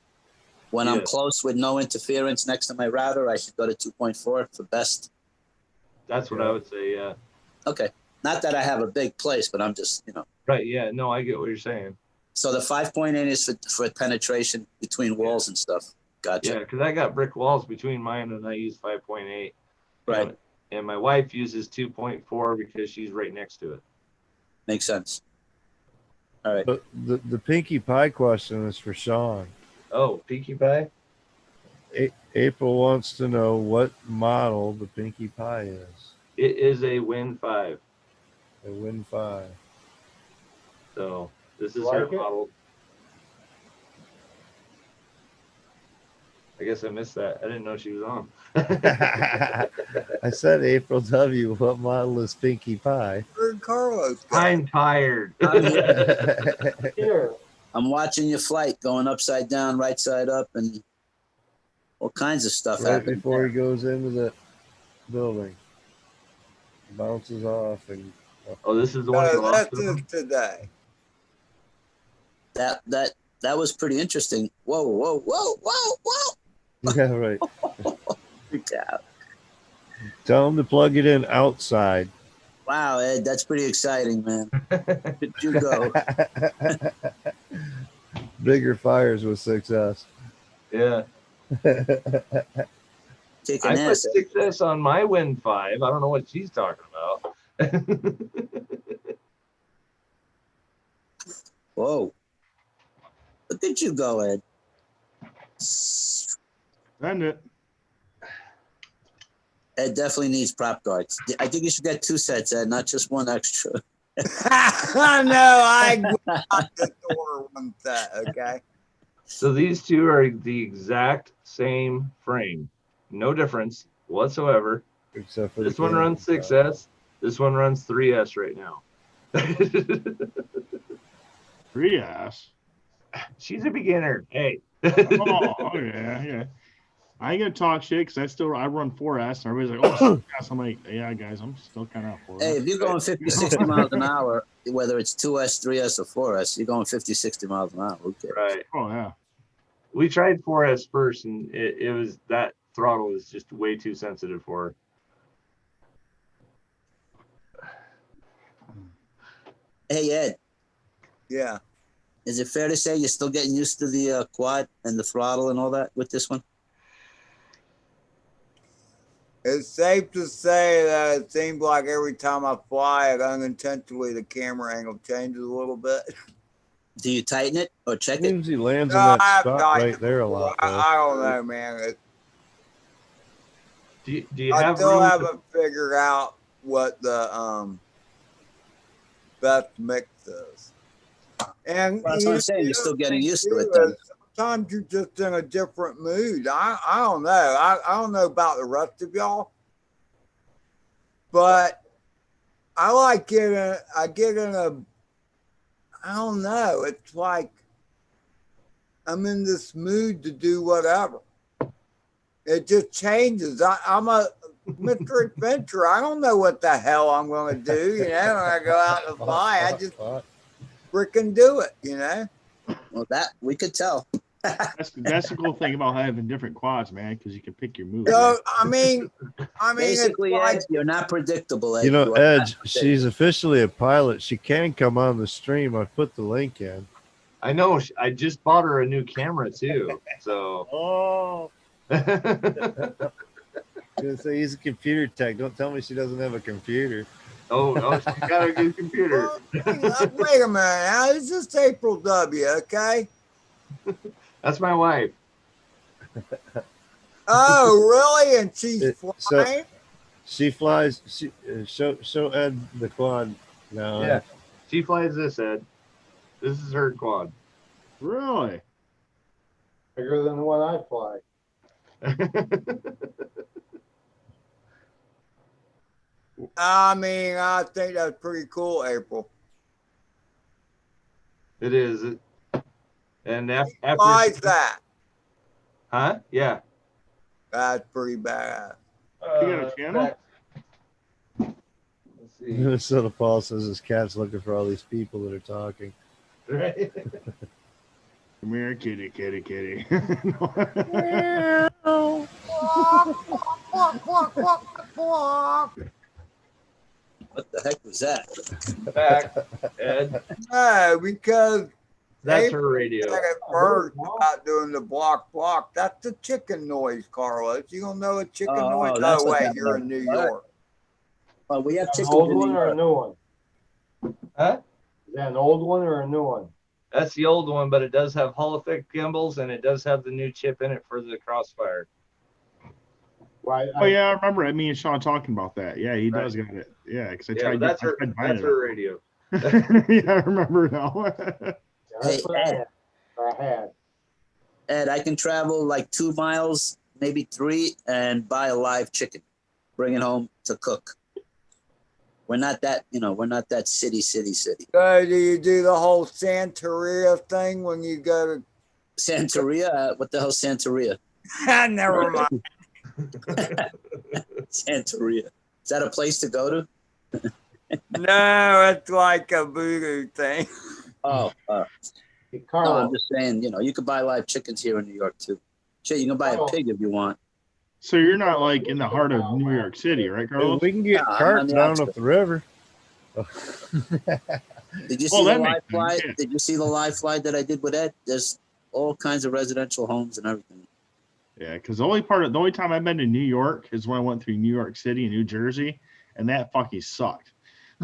When I'm Yes. close with no interference next to my router, I should go to 2.4 for best. That's what I would say. Yeah. Okay. Not that I have a big place, but I'm just, Right. Yeah. No, I get what you're saying. So the 5.8 is for penetration between walls and stuff. Gotcha. Yeah, because I got brick walls between mine and I use 5.8. Right. And my wife uses 2.4 because she's right next to it. Makes sense. All right. But the Pinkie Pie question is for Sean. Oh, Pinkie Pie? April wants to know what model the Pinkie Pie is. It is a Win 5. A Win 5. So this is Like her it? model. I guess I missed that. I didn't know she was on. I said April W. What model is Pinkie Pie? Where'd Carlos go? I'm tired. Here, I'm watching your flight going upside down, right side up, and all kinds of stuff Right happening. before he goes into the building. Bounces off and Oh, this is the one you No, lost. that's just today. That was pretty interesting. Whoa, whoa, whoa, whoa, whoa. yeah, right. Yeah. Tell him to plug it in outside. Wow, Ed, that's pretty exciting, man. Did you go? Bigger fires with success. Yeah. Kicking I put ass. Ed. success on my Win 5. I don't know what she's talking about. Whoa. Look at you go, Ed. End it. Ed definitely needs prop guards. I think you should get 2 sets, Ed, not just one extra. I know. I got just order one set. Okay. So these two are the exact same frame. No difference whatsoever. Except for This the one camera runs side. 6S. This one runs 3S right now. 3S. She's a beginner. Hey. Oh, yeah, yeah. I ain't gonna talk shit because I run 4S and everybody's like, oh, 6S. I'm like, yeah, guys, I'm still kind of 4S. Hey, if you're going 50, 60 miles an hour, whether it's 2S, 3S, or 4S, you're going 50, 60 miles an hour. Who cares? Right. Oh yeah. We tried 4S first, and it was that throttle is just way too sensitive for her. Hey, Ed, Yeah. is it fair to say you're still getting used to the quad and the throttle and all that with this one? It's safe to say that it seems like every time I fly it, unintentionally the camera angle changes a little bit. Do you tighten it or check it? Seems he lands No, in that I've spot tried right there a lot, though. I don't know, man. Do you I have still room to- haven't figured out what the best mix is. And Well, that's what I'm saying. You're still getting used to it too, then. sometimes you're just in a different mood. I don't know. I don't know about the rest of y'all, but I like it. I get in a. I don't know. It's like I'm in this mood to do whatever. It just changes. I'm a Mr. Adventure. I don't know what the hell I'm going to do. You know, when I go out to fly, I just freaking do it. You know. Well, that we could tell. That's the cool thing about having different quads, man, because you can pick your move. So I mean, Basically, it's like, Ed, you're not predictable. Ed. You know, are Ed, not she's officially a pilot. She can come on the stream. I put the link in. I know. I just bought her a new camera too. So. Oh, oh, gonna say he's a computer tech. Don't tell me she doesn't have a computer. she's got a good computer. well, wait a minute. Now, this is April W. Okay. That's my wife. Oh, really? And she's So- flying? She flies. She show Ed the quad now. Yeah. She flies this, Ed. This is her quad. Really? Bigger than the one I fly. I mean, I think that's pretty cool, April. It is. And after Why is that? Huh? Yeah. That's pretty bad. You got a channel? Let's see. Minnesota Paul says his cat's looking for all these people that are talking. Right. Come here, kitty, kitty, kitty. What the heck was that? Back, Ed. No, because That's her radio. at first about doing the block. That's the chicken noise, Carlos. You don't know a chicken Oh, noise? that's No what way, that you're was. in New All right. York. Well, we have An chickens old in one New or a York. new one? Huh? Is that an old one or a new one? That's the old one, but it does have Hall effect gimbals and it does have the new chip in it for the Crossfire. Why? Oh yeah, I remember me and Sean talking about that. Yeah, he Right. does got it. Yeah, because I Yeah, tried. but that's her. I tried buying That's it. her radio. Yeah, I remember now. That's Hey, what I Ed. had. I had. Ed, I can travel like 2 miles, maybe 3, and buy a live chicken, bring it home to cook. We're not that, we're not that city. So do you do the whole Santeria thing when you go to? Santeria? What the hell, Santeria? Never mind. Santeria. Is that a place to go to? No, it's like a voodoo thing. Oh, Hey, no, Carl, I'm just saying, you can buy live chickens here in New York too. Shit, you can buy a pig if you want. So you're not like in the heart of New York City, right, Hey, Carlos? we can get No, I'm on carts the down outskirts. up the river. Did you Oh, see the that live makes flight? sense, yeah. Did you see the live flight that I did with Ed? There's all kinds of residential homes and everything. Yeah, because the only time I've been to New York is when I went through New York City and New Jersey, and that fucking sucked.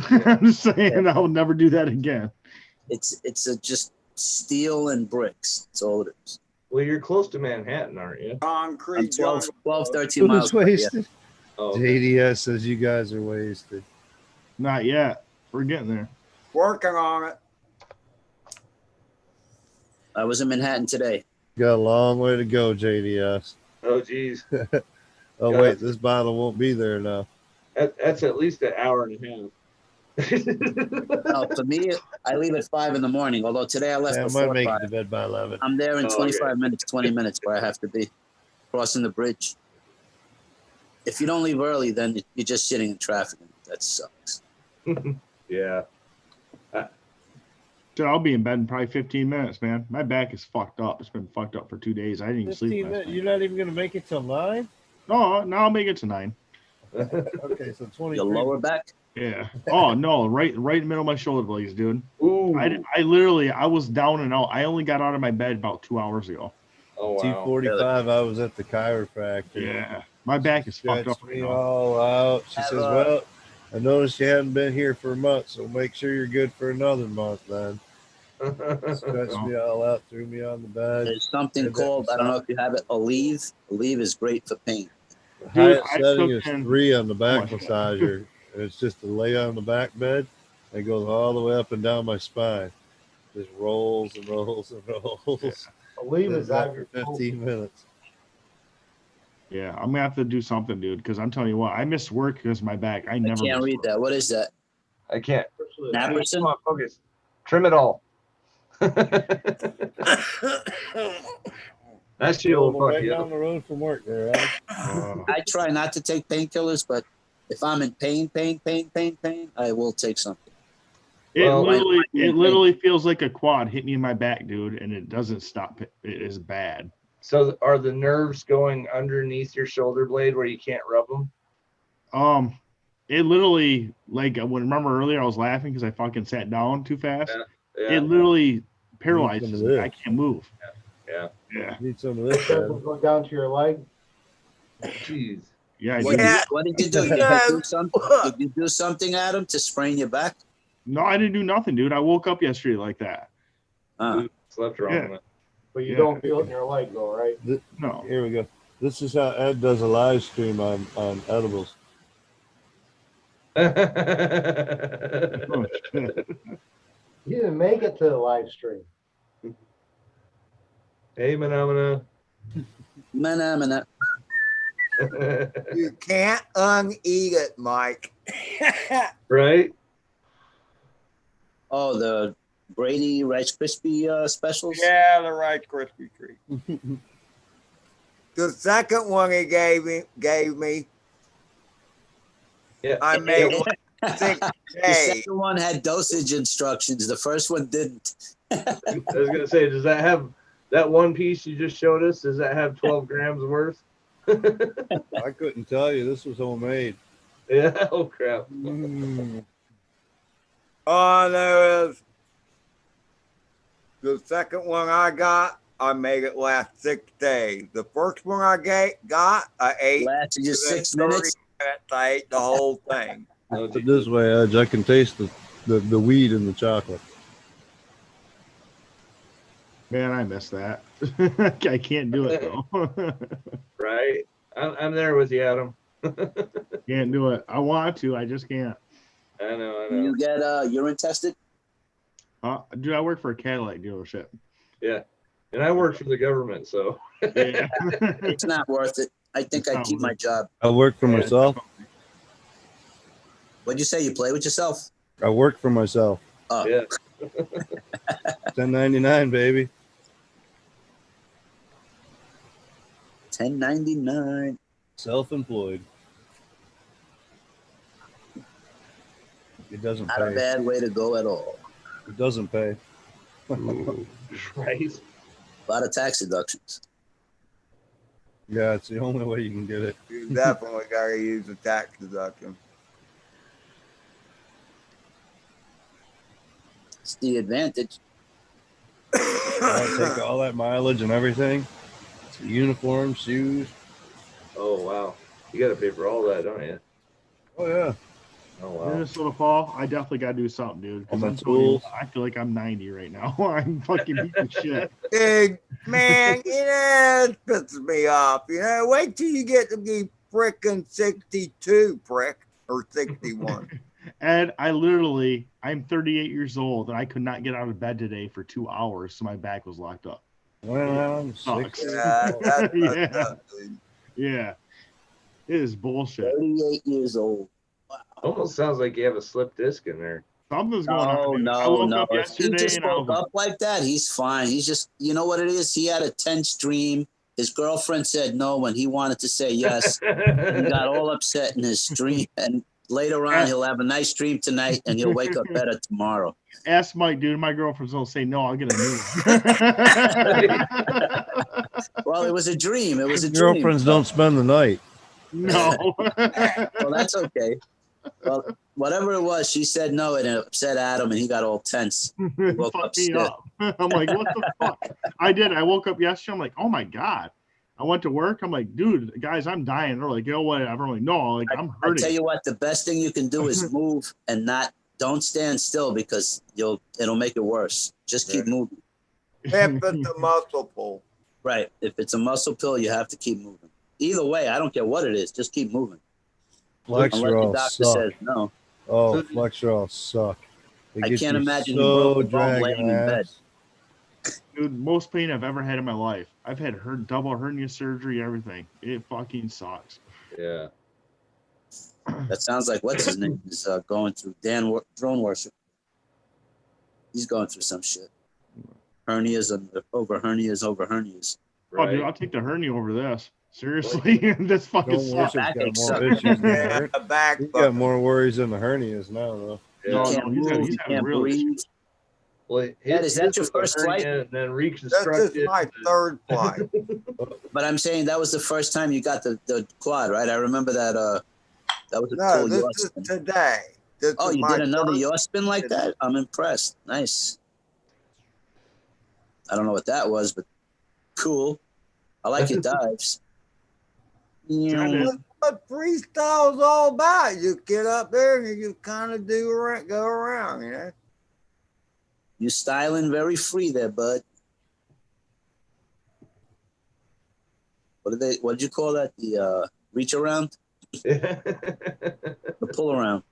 I'm just saying I will never do that again. It's just steel and bricks. That's all it is. Well, you're close to Manhattan, aren't you? I'm Concrete 12, jungle. 13 miles. Who's wasted? Oh, okay. JDS says you guys are wasted. Not yet. We're getting there. Working on it. I was in Manhattan today. Got a long way to go, JDS. Oh, geez. Oh Yeah. wait, this bottle won't be there now. That's at least an hour and a half. For me, I leave at 5 in the morning. Although today I left Yeah, I before might make 5. it to bed by 11. I'm there in Oh, 25 okay. minutes, 20 minutes where I have to be. crossing the bridge. If you don't leave early, then you're just sitting in traffic. That sucks. Yeah. Dude, I'll be in bed in probably 15 minutes, man. My back is fucked up. It's been fucked up for 2 days. I didn't even 15 sleep last minutes. night. You're not even going to make it till 9? No, I'll make it to 9. Okay, so 20. Your lower back. Yeah. Oh no, right in the middle of my shoulder blades, dude. Ooh. I literally was down and out. I only got out of my bed about 2 hours ago. Oh, wow. 2:45. I was at the chiropractor. Yeah. My back is fucked up Stretched right me now. all out. She Have says, a- "Well, I noticed you haven't been here for a month, so make sure you're good for another month, then." Stretched me all out, threw me on the bed. There's something Did that called, I don't know if you have it, Aleve. Aleve is great for pain. The Dude, highest I setting took is in 3 on the back so much. massager. It's just to lay on the back bed. It goes all the way up and down my spine. Just rolls and rolls and rolls. Yeah. Believe Does is that that for 15 minutes. Yeah, I'm gonna have to do something, dude, because I'm telling you what, I missed work because of my back. I I never can't miss read work. that. What is that? I can't. Naperson? Come on, focus. Trim it all. That shit will Well, fuck right you down up. the road from work there, right? I try not to take painkillers, but if I'm in pain, I will take something. It Well, literally feels like a quad hit me in my back, dude, and it doesn't stop. It is bad. So are the nerves going underneath your shoulder blade where you can't rub them? It literally, like, remember earlier I was laughing because I fucking sat down too fast. Yeah. It literally Some paralyzes of me. this. I can't move. Yeah. Yeah, Need some of this. doesn't Dad. go down to your leg. Jeez. yeah. I What, do. what did you do? Did you do something, Adam, to sprain your back? No, I didn't do nothing, dude. I woke up yesterday like that. Slept wrong. Yeah. But you Yeah. don't feel it in your leg though, right? No. Here we go. This is how Ed does a live stream on edibles. Oh, shit. You didn't make it to the live stream. Hey, Manamana. Mana. You can't uneat it, Mike. Right? Oh, the Brady Rice Krispie specials? Yeah, the Rice Krispie treat. The second one he gave me, Yeah. I made 6 The days. second one had dosage instructions. The first one didn't. I was gonna say, does that have that one piece you just showed us? Does that have 12 grams worth? I couldn't tell you. This was homemade. Yeah. Oh crap. All I know is the second one I got, I made it last 6 days. The first one I got, I ate. Lasted just within 6 30 minutes. I ate the whole thing. Oh, Put it this way, Edge. I can taste the weed in the chocolate. Man, I miss that. I can't do it though. right. I'm there with you, Adam. Can't do it. I want to. I just can't. I know. You get urine tested? Dude, I work for a Cadillac dealership. Yeah. And I work for the government, so. Yeah. It's not worth it. I think I'd keep my job. I work for myself. What'd you say? You play with yourself? I work for myself. Oh, Yeah. 1099, baby. 1099. Self-employed. It doesn't Not a pay. bad way to go at all. It doesn't pay. Right. A lot of tax deductions. Yeah, it's the only way you can get it. You definitely got to use the tax deduction. It's the advantage. I take all that mileage and everything. It's the uniform, shoes. Oh wow. You got to pay for all that, don't you? Oh yeah. Oh wow. Minnesota Fall, I definitely got to do something, dude. 'cause All my I'm telling you, tools. I feel like I'm 90 right now. I'm fucking beating shit. Big man, it pisses me off. Wait till you get to be frickin' 62, prick, or 61. And I'm 38 years old, and I could not get out of bed today for 2 hours, so my back was locked up. Well, I'm Sucks. 60. That's Yeah. messed up, dude. Yeah, it is bullshit. 38 years old. Wow. Almost sounds like you have a slip disc in there. Something's going on. Dude. I No. woke up If he yesterday just and I woke was up like that, he's fine. He's just, you know what it is? He had a tense dream His girlfriend said no when he wanted to say yes. He got all upset in his dream, and later on he'll have a nice dream tonight, and he'll wake up better tomorrow. Ask Mike, dude. My girlfriend's gonna say no. I'll get a new one. Well, it was a dream. It was a dream. Girlfriends don't spend the night. No. Well, that's okay. Well, whatever it was, she said no, and it upset Adam, and he got all tense. Woke Fuck up me stiff. up. I'm like, what the fuck? I did. I woke up yesterday. I'm like, oh my god. I went to work. I'm like, dude, guys, I'm dying. They're like, yo, whatever. I'm like, no, like I'm I hurting. tell you what, the best thing you can do is move and don't stand still, because it'll make it worse. Just keep moving. If it's a muscle pull. Right. If it's a muscle pill, you have to keep moving. Either way, I don't care what it is. Just keep moving. Unless your Flexerol doctor suck. says no. Oh, Flexerol suck. They I get can't you imagine you so broke a bone dragging laying in bed. ass. Dude, most pain I've ever had in my life. I've had double hernia surgery, everything. It fucking sucks. Yeah. That sounds like what's his name is going through drone worship. He's going through some shit. Hernias over hernias over hernias. Oh, dude, I'll take the hernia over this. Seriously, this fucking Don't sucks. worship's got Backache more suck. issues than the Yeah, hernia. the back. He's got more worries than the hernias now, though. You No, can't move. he's You having can't real breathe. issues. Well, Ed, is that your his was a first flight? hernia and then This reconstructed. is my third flight. But I'm saying that was the first time you got the quad, right? I remember that. That was a No, cool this yaw is spin. today. This Oh, is you my did another third- yaw spin like that? I'm impressed. Nice. I don't know what that was, but cool. I like your dives. That What freestyle's all about? You get up there and you just kind of go around, you know. You styling very free there, bud. What did you call that? The reach around? The pull around.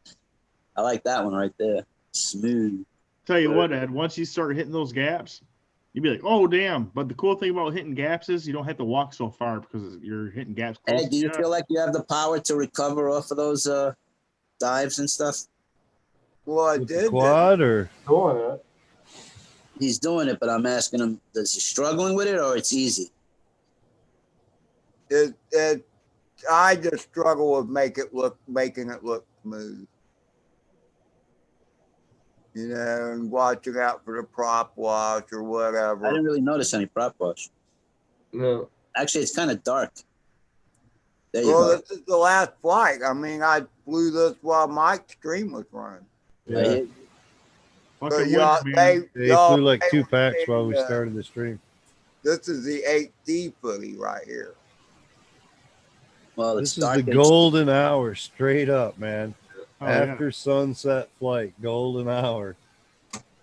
I like that one right there. Smooth. Tell you what, Ed, once you start hitting those gaps, you'd be like, oh, damn. But the cool thing about hitting gaps is you don't have to walk so far because you're hitting gaps close. Ed, do you feel like you have the power to recover off of those dives and stuff? Well, I With the did. quad or Doing it. He's doing it, but I'm asking him, is he struggling with it or it's easy? I just struggle with making it look smooth. You know, and watching out for the prop wash or I whatever. didn't really notice any prop wash. No. Actually, it's kind of dark. There you Well, go. this is the last flight. I mean, I flew this while Mike's stream was running. Right yeah. here. Fucking But winter, man. They y'all flew like they 2 were packs saying, while we started the stream. This is the 8D footy right here. Well, it's This is dark. the golden hour, straight up, man. Oh, yeah. After sunset flight, golden hour.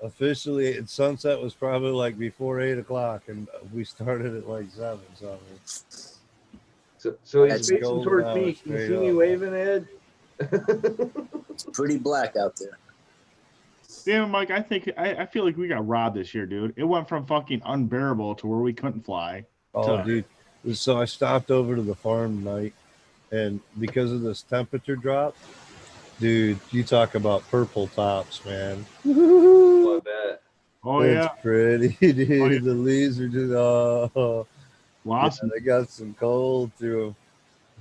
Officially, sunset was probably like before 8 o'clock, and we started at like 7 something. So he's That's facing golden towards hour me. Can you straight see me up. waving, Ed? It's pretty black out there. Damn, Mike, I feel like we got robbed this year, dude. It went from fucking unbearable to where we couldn't fly. Oh, dude. So I stopped over to the farm tonight, and because of this temperature drop, dude, you talk about purple tops, man. I bet. Oh, It's yeah. pretty, dude. Oh, yeah. The leaves are just, yeah, Blossom. they got some cold through them.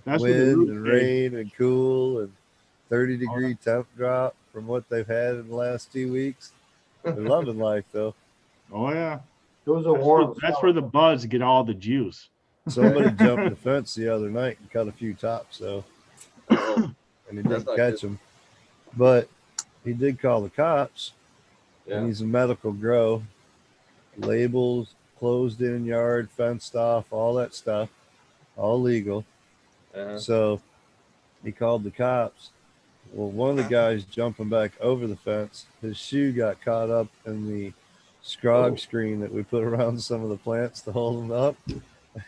That's what the Wind roof and gave. rain and cool and 30-degree temp drop from what they've had in the last 2 weeks. They're loving life, though. Oh, yeah. It was a warm. That's where the buds get all the juice. Somebody jumped the fence the other night and cut a few tops, though, Oh, and he That's didn't not catch good. them. But he did call the cops, yeah. and he's a medical grow. Labels, closed in yard, fenced off, all that stuff, all legal. So he called the cops. Well, one of the guys jumping back over the fence, his shoe got caught up in the scrog screen that we put around some of the plants to hold them up,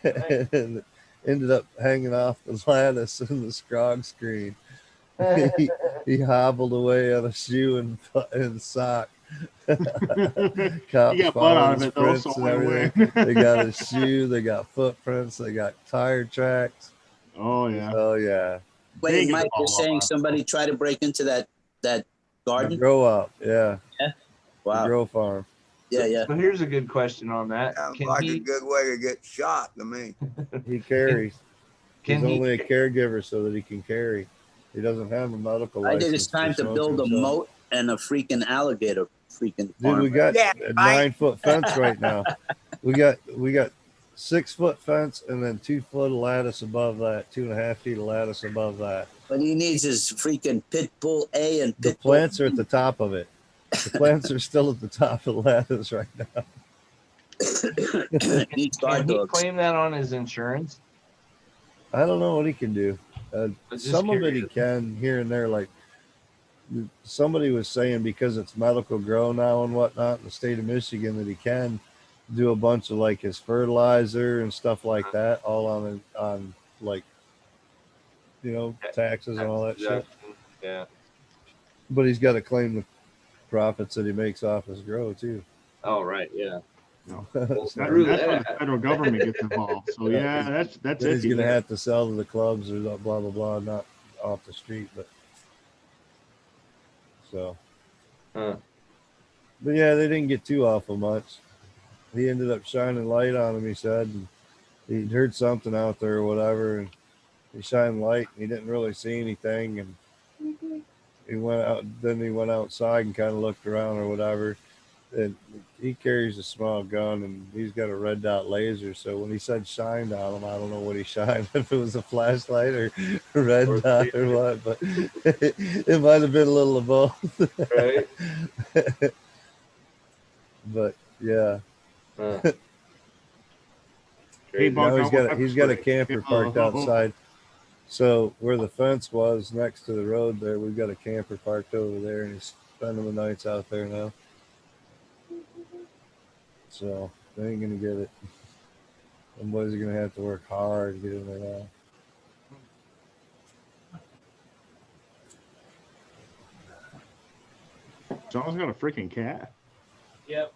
and ended up hanging off the lattice in the scrog screen. He hobbled away on a shoe and sock. Cops You got blood followed out of his it, though, prints so and why everything. win? They got his shoe, they got footprints, they got tire tracks. Oh, yeah. Oh yeah. Wait, Dang it, Mike, you're all saying up. somebody tried to break into that The garden? grow up, yeah. The Wow. grow farm. Yeah. So here's a good question on that. Sounds Can like a he? good way to get shot to me. He carries. Can He's he? only a caregiver so that he can carry. He doesn't have a medical I license. think it's time to build a moat and a freaking alligator freaking Dude, farm. we got Yeah, a right. 9-foot fence right now. We got 6-foot fence and then 2 foot of lattice above that, 2.5 feet of lattice above that. What he needs is freaking pit bull A and The pit bull plants are at the top of it. The plants are still at the top of the lattice right now. needs Can guard he dogs. claim that on his insurance? I don't know what he can do. I'm just Some of it he curious. can here and there. Like somebody was saying, because it's medical grow now and whatnot in the state of Michigan, that he can do a bunch of like his fertilizer and stuff like that, all on like, you know, taxes and all that shit. Yeah. But he's got to claim the profits that he makes off his grow too. Oh, right. Yeah. No. Well, So That's Screw where that. the federal government gets involved. So yeah, that's then it. he's going to have to sell to the clubs or blah, blah, blah, not off the street. But so, Huh. but yeah, they didn't get too awful much. He ended up shining light on him, he said. And he'd heard something out there or whatever. And he shined light and he didn't really see anything. And he went out, then he went outside and kind of looked around or whatever. And he carries a small gun and he's got a red dot laser. So when he said shined on him, I don't know what he shined, if it was a flashlight or a red Or dot or what, but it might have been a little of both. Right. But yeah. Huh. Hey, Crazy. Buck, Now he's got a camper parked outside. So where the fence was next to the road there, we've got a camper parked over there, and he's spending the nights out there now. So they ain't gonna get it. Them boys are gonna have to work hard to get in there now. John's got a freaking cat. Yep.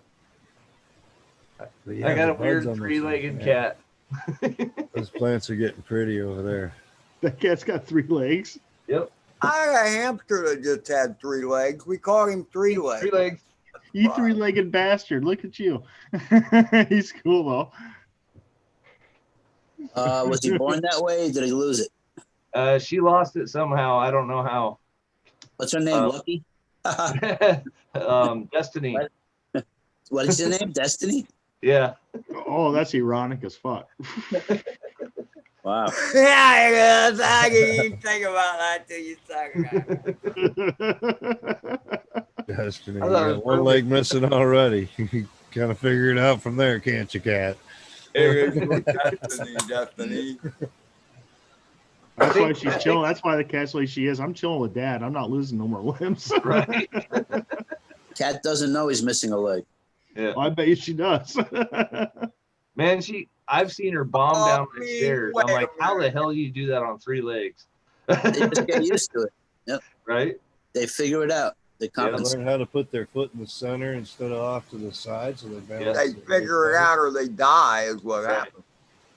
But I got the a weird buds on this three-legged thing, cat. Those plants are getting pretty over there. That cat's got 3 legs. Yep. I had a hamster that just had 3 legs. We called him 3 legs. 3 legs. You 3-legged bastard. Look at you. He's cool though. Was he born that way? Did he lose it? She lost it somehow. I don't know how. What's her name? Uh, Lucky? Destiny. What is your name? Destiny? Yeah. Oh, that's ironic as fuck. Wow. Yeah, it is. I didn't even think about that till you talk about it. Destiny, I you thought it got was one leg missing already. You kind of figure it out from there, can't you, cat? Destiny. That's why she's chilling. That's why the cat's like she is. I'm chilling with Dad. I'm not losing no more limbs. Right. Cat doesn't know he's missing a leg. Yeah. I bet you she does. Man, I've seen her bomb Oh, down the stairs. I'm wait a like, how the minute. hell do you do that on 3 legs? They just get used to it. Right? They figure it out. They They compensate. learn how to put their foot in the center instead of off to the side, so they balance. They figure it out or they die is what Right. happens.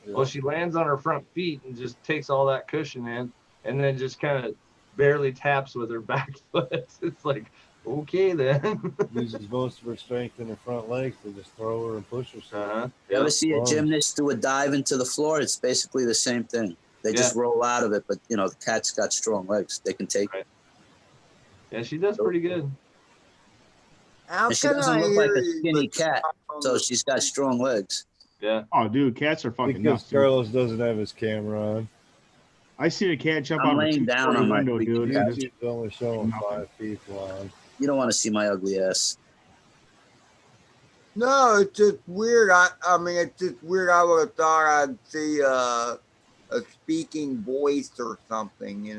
Well, she lands on her front feet and just takes all that cushion in and then just kind of barely taps with her back foot. It's like, okay then. Uses most of her strength in her front legs to just throw her and push her. Uh-huh. You ever see a Wow. gymnast do a dive into the floor? It's basically the same thing. They just roll out of it, but the cat's got strong legs. They can take it. Yeah, she does pretty good. How And she can doesn't I look like hear a you, skinny but cat, so she's got strong legs. Yeah. Oh, dude, cats are fucking Because nuts. Dude. Carlos doesn't have his camera on. I seen a cat jump I'm out of a laying down 2-story on my window, freaking dude. couch. and just- YouTube's only showing 5 people on. You don't want to see my ugly ass. No, it's just weird. I mean, it's just weird. I would have thought I'd see a speaking voice or something,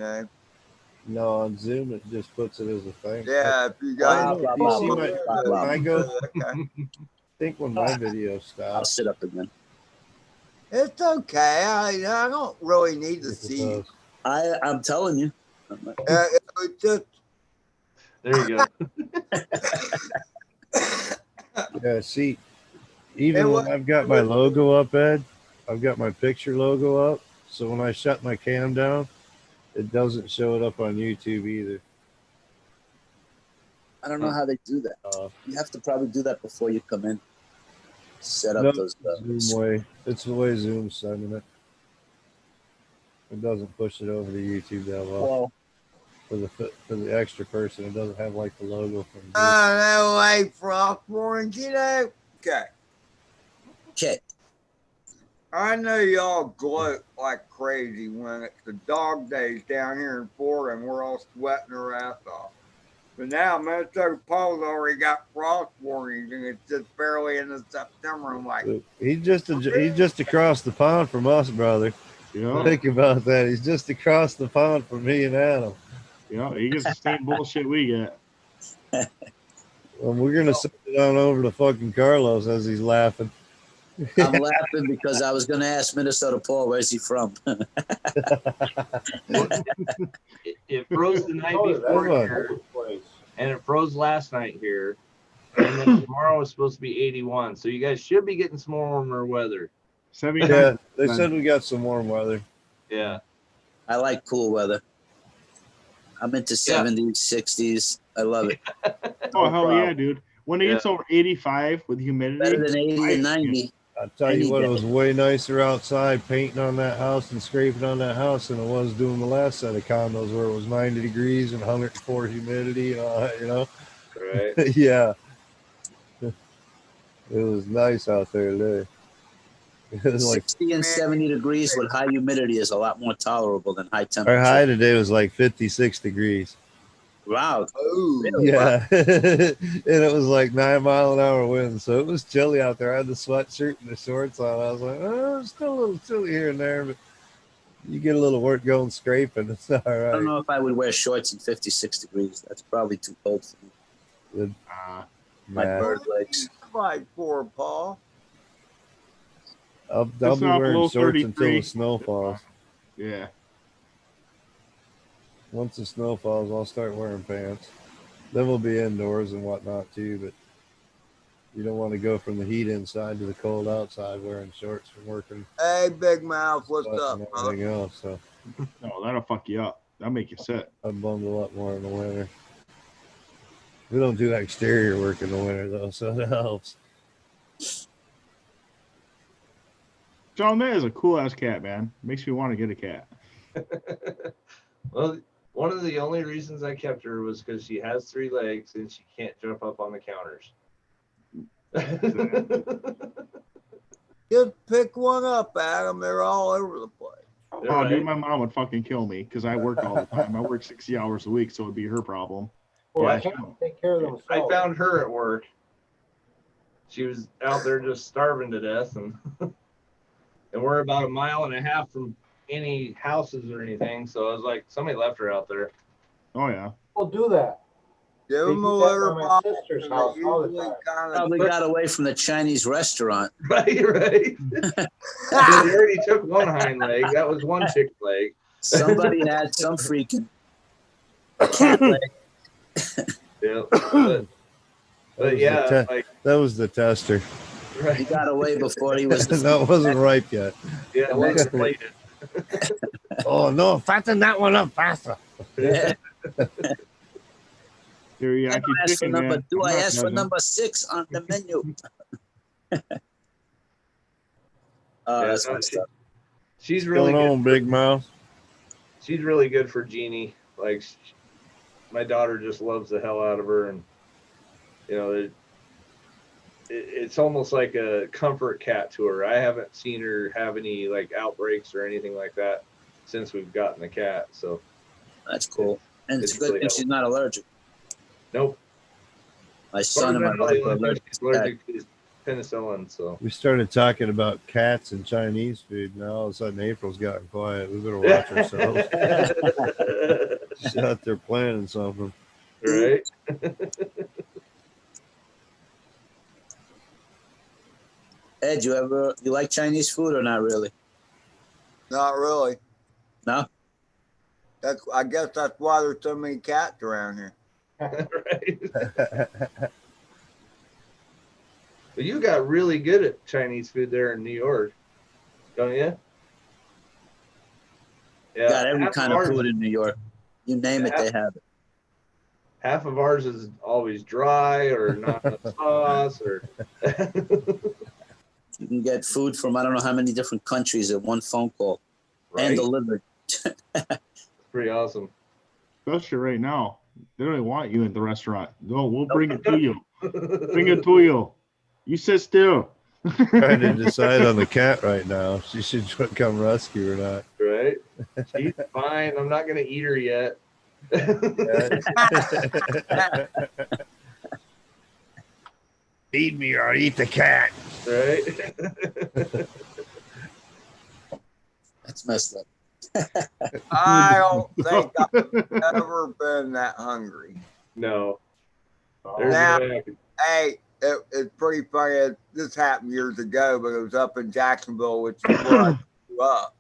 No, on Zoom it just puts it as a thing. Yeah, if you Blah, guys. blah, You blah, see blah, my- blah, blah. I go, Okay. I think when my video I'll stops, sit up again. It's okay. I don't really need to it see you. does. I'm telling you. It's just There you go. Yeah, see, even And when what- I've got my logo up, Ed, I've got my picture logo up. So when I shut my cam down, it doesn't show it up on YouTube either. I don't know how they do that. You have to probably do that before you come in. Set up No, those. Zoom way. It's the way Zoom's sending it. It doesn't push it over to YouTube that well. For the extra person, it doesn't have like the logo from. Oh, no way, Frostborn, you know. Okay. Okay. I know y'all gloat like crazy when it's the dog days down here in Florida and we're all sweating our ass off. But now Minnesota Paul's already got frost warnings and it's just barely into September. I'm like, he's just across the pond from us, brother. Yeah. Think about that. He's just across the pond from me and Adam. Yeah, he gets the same bullshit we get. Well, we're gonna send it on over to fucking Carlos as he's laughing. I'm laughing because I was going to ask Minnesota Paul, where's he from? It froze the night before here, and it froze last night here. And then tomorrow is supposed to be 81. So you guys should be getting some more warmer weather. Yeah, they said we got some warm weather. Yeah. I like cool weather. I'm into 70s, 60s. I love it. Oh, hell yeah, dude. When it gets over 85 with humidity. Better than 80 and 90. I'll tell you what, it was way nicer outside painting on that house and scraping on that house than it was doing the last set of condos where it was 90 degrees and 104 humidity and all that, you know? Right. Yeah. It was nice out there today. It was 60 and 70 degrees with high humidity is a lot more tolerable than high temperature. Our high today was like 56 degrees. Wow. oh, Really? Yeah. And it was like 9-mile-an-hour winds. So it was chilly out there. I had the sweatshirt and the shorts on. I was like, oh, it's still a little chilly here and there, but you get a little work going scraping. It's all right. I don't know if I would wear shorts in 56 degrees. That's probably too cold for me. Good. My bird legs. fight for Paul. I'll be wearing shorts until the snow falls. Yeah. Once the snow falls, I'll start wearing pants. Then we'll be indoors and whatnot too, but you don't want to go from the heat inside to the cold outside wearing shorts from working. Hey, Big Mouth, what's up, and brother? everything else. So No, that'll fuck you up. That'll make you sick. I bundle up more in the winter. We don't do exterior work in the winter though, so that helps. John, that is a cool ass cat, man. Makes me want to get a cat. Well, one of the only reasons I kept her was because she has 3 legs and she can't jump up on the counters. Just pick one up, Adam. They're all over the place. Oh, dude, my mom would fucking kill me because I work all the time. I work 60 hours a week, so it'd be her problem. Well, Yeah, they have to take care of themselves. I found her at work. She was out there just starving to death, and and we're about 1.5 miles from any houses or anything. So I was like, somebody left her out there. Oh yeah. We'll do that. Give They them do a that litter by my box. sister's and house they all the usually time. kinda- Probably got away from the Chinese restaurant. Right. They already took one hind leg. That was one chick leg. Somebody had some freaking cat leg. Yeah. was yeah, the like That was the tester. He right. got away before he was. No, it wasn't ripe yet. Yeah, it wasn't plated. Oh no, fatten that one up faster. Yeah. Here, yeah, I keep Ask for chicken, number, man. do I'm I not ask for judging. number 6 on the menu? Oh, Yeah, that's no, good stuff. She's really Going good. on, Big Mouth. She's really good for Jeannie. Like, my daughter just loves the hell out of her, and you know, it's almost like a comfort cat to her. I haven't seen her have any like outbreaks or anything like that since we've gotten the cat. So That's cool. And it's It's a good really thing she's not allergic. nope. My son and my As far as I wife know, are the only thing allergic she's to that. allergic to is penicillin. So We started talking about cats and Chinese food. Now all of a sudden April's gotten quiet. We better watch ourselves. She's out there planning something. right. Ed, you like Chinese food or not really? Not really. No? I guess that's why there's so many cats around here. Right. But you got really good at Chinese food there in New York, don't you? Yeah. Got every half kind of ours- food in New York. You name it, Yeah. they have it. half of ours is always dry or not enough sauce or. You can get food from I don't know how many different countries at one phone call and Right? delivered. Pretty awesome. Especially right now. They don't even want you in the restaurant. No, we'll bring it to you. Bring it to you. You sit still. Trying to decide on the cat right now. If she should come rescue or not. Right? She's fine. I'm not gonna eat her yet. Feed me or I'll eat the cat. Right? That's messed up. I don't think I've ever been that hungry. No. There's Now, no way I could- hey, it's pretty funny. This happened years ago, but it was up in Jacksonville, which is where I grew up.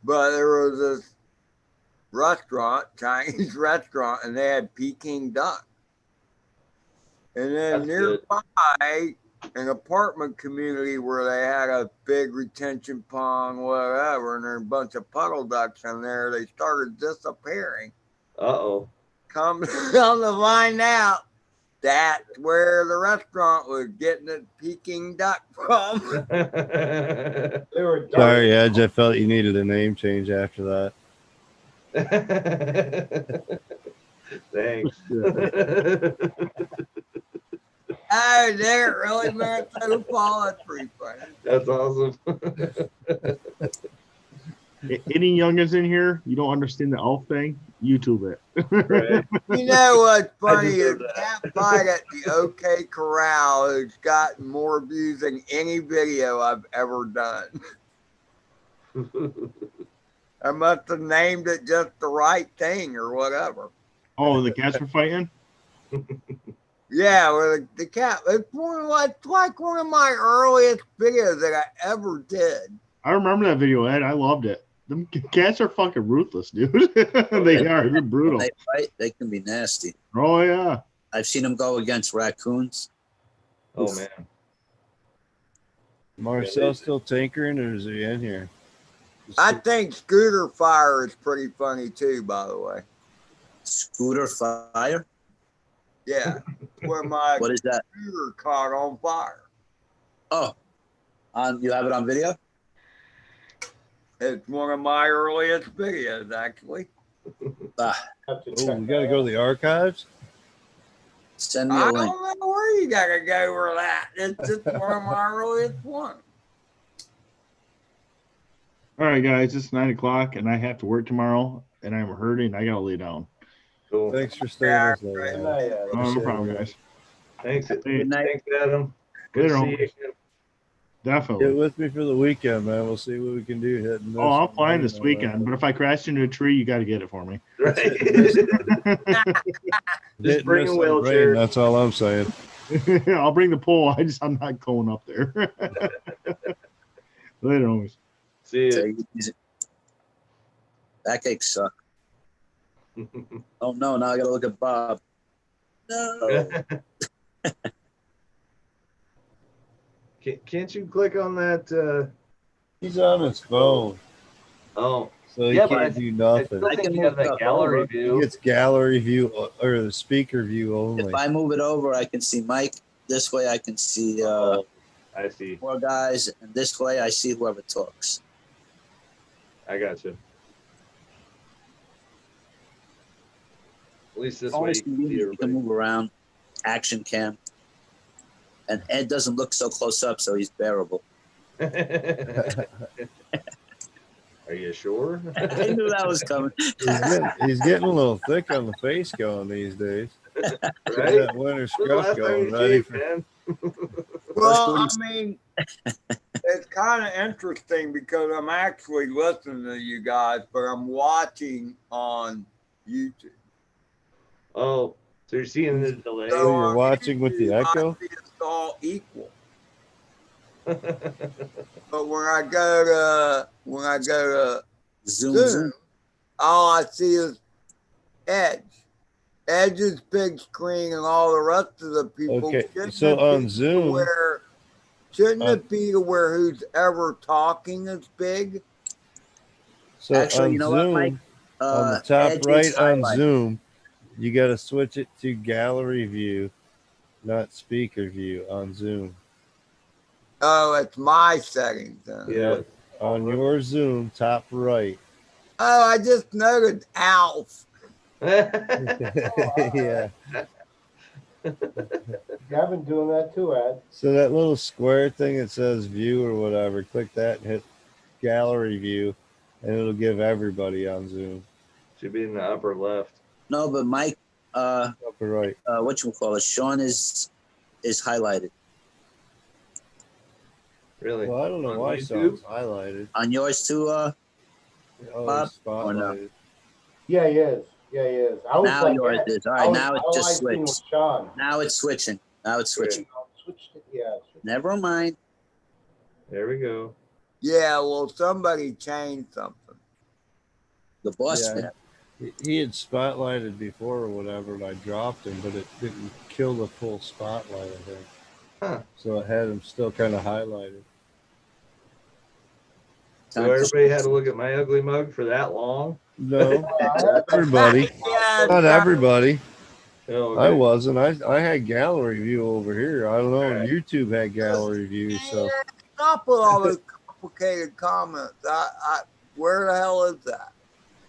But there was this restaurant, Chinese restaurant, and they had Peking duck. And then That's good. nearby, an apartment community where they had a big retention pond, whatever, and there's a bunch of puddle ducks in there. They started disappearing. Uh-oh. Come to find out, that's where the restaurant was getting its Peking duck from. They were dark. Sorry, Edge. I felt you needed a name change after that. Thanks. Oh, there it really meant so fall. That's pretty funny. That's awesome. Any youngins in here, you don't understand the elf thing? YouTube it. Right. You know what's funny is deserve that. that fight at the OK Corral has gotten more views than any video I've ever done. I must have named it just the right thing or whatever. Oh, the cats were fighting? Yeah, well, the cat. It's like one of my earliest videos that I ever did. I remember that video, Ed. I loved it. Them cats are fucking ruthless, dude. They are. They're brutal. When they fight, they can be nasty. Oh, yeah. I've seen them go against raccoons. Oh, man. Marcel still tinkering or is he in here? I think Scooter Fire is pretty funny too, by the way. Scooter fire? Yeah, where my What is that? scooter caught on fire. Oh, you have it on video? It's one of my earliest videos, actually. Ah, Have to Oh, check we got to that go out. to the archives? send me I a link. don't know where you gotta go for that. It's just one of my earliest ones. All right, guys. It's 9 o'clock, and I have to work tomorrow, and I'm hurting. I got to lay down. Cool. Thanks for staying Yeah, with us. right. Good night, Ed. Oh, no problem, guys. Thanks. Good night. Thanks, Adam. Good Later to on. see you. Get Definitely. with me for the weekend, man. We'll see what we can do hitting this. Oh, I'm one. flying this weekend, but if I crash into a tree, you got to get it for me. Right. Hitting bring this a like wheelchair. rain, that's all I'm saying. I'll bring the pole. I'm not going up there. Later, homies. See you. Take it easy. Backaches suck. Oh no, now I gotta look at Bob. No. Can't you click on that? He's on his phone, Oh, so he Yeah, but can't do I nothing. still I think can you have move that stuff gallery over. He view. gets gallery view or the speaker view only. If I move it over, I can see Mike. This way, I can see Oh, I see. more guys, and this way, I see whoever talks. I got you. At least this way Always you can see convenient. You can everybody. move around. Action cam. And Ed doesn't look so close up, so he's bearable. Are you sure? I knew that was coming. He's getting a little thick on the face going these days. Right? That winter When's the scruff last time going, you ready shaved, for man? Well, I mean, it's kind of interesting because I'm actually listening to you guys, but I'm watching on YouTube. Oh, so you're seeing the delay? So you're on watching with the YouTube, echo? I see it's all equal. But when I go to Zoom, Zoom, zoom. all I see is Edge. Edge's big screen and all the rest of the people. Okay, Shouldn't so it be on to Zoom, where, shouldn't uh, it be to where who's ever talking is big? so Actually, on you know what, Zoom, Mike? on the top Edge is right on highlighted. Zoom, You got to switch it to gallery view, not speaker view on Zoom. Oh, it's my settings then. Yeah. On your Zoom, top right. Oh, I just noted Alf. Yeah. Yeah, I've been doing that too, Ed. So that little square thing that says view or whatever, click that and hit gallery view, and it'll give everybody on Zoom. Should be in the upper left. No, but Mike, Upper right. what you call it? Sean is highlighted Really? Well, I don't know On why YouTube? Sean's highlighted. on yours too. Oh, Bob, he's or no? spotlighted. Yeah, he is. Yeah, he is. I was Now like yours that. is. All right, now it I just like being with switched. Sean. Now it's switching. Now it's switching. Switched it. Yeah. Never mind. There we go. Yeah, well, somebody changed something. The boss Yeah. man. He had spotlighted before or whatever, and I dropped him, but it didn't kill the full spotlight, I think. Huh. So it had him still kind of highlighted. So everybody had to look at my ugly mug for that long? No, everybody. Yeah, Not everybody. Oh, I okay. wasn't. I had gallery view over here. I don't know. Right. YouTube had gallery view, so Stop with all those complicated comments. Where the hell is that?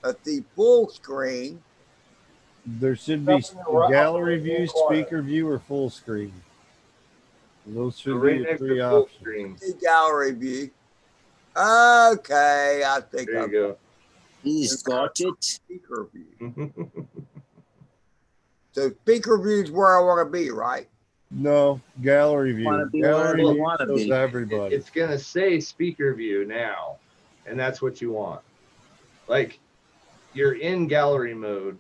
At the full screen. there should be gallery view, speaker view, or full screen. Those So should right be the next three to full options. screen. The gallery view. Okay, I think There I've you He's got it. speaker view. go. So speaker view is where I want to be, right? No, gallery Wanna view. be Gallery wherever you view wanna shows be. everybody. It's going to say speaker view now, and that's what you want. Like, you're in gallery mode,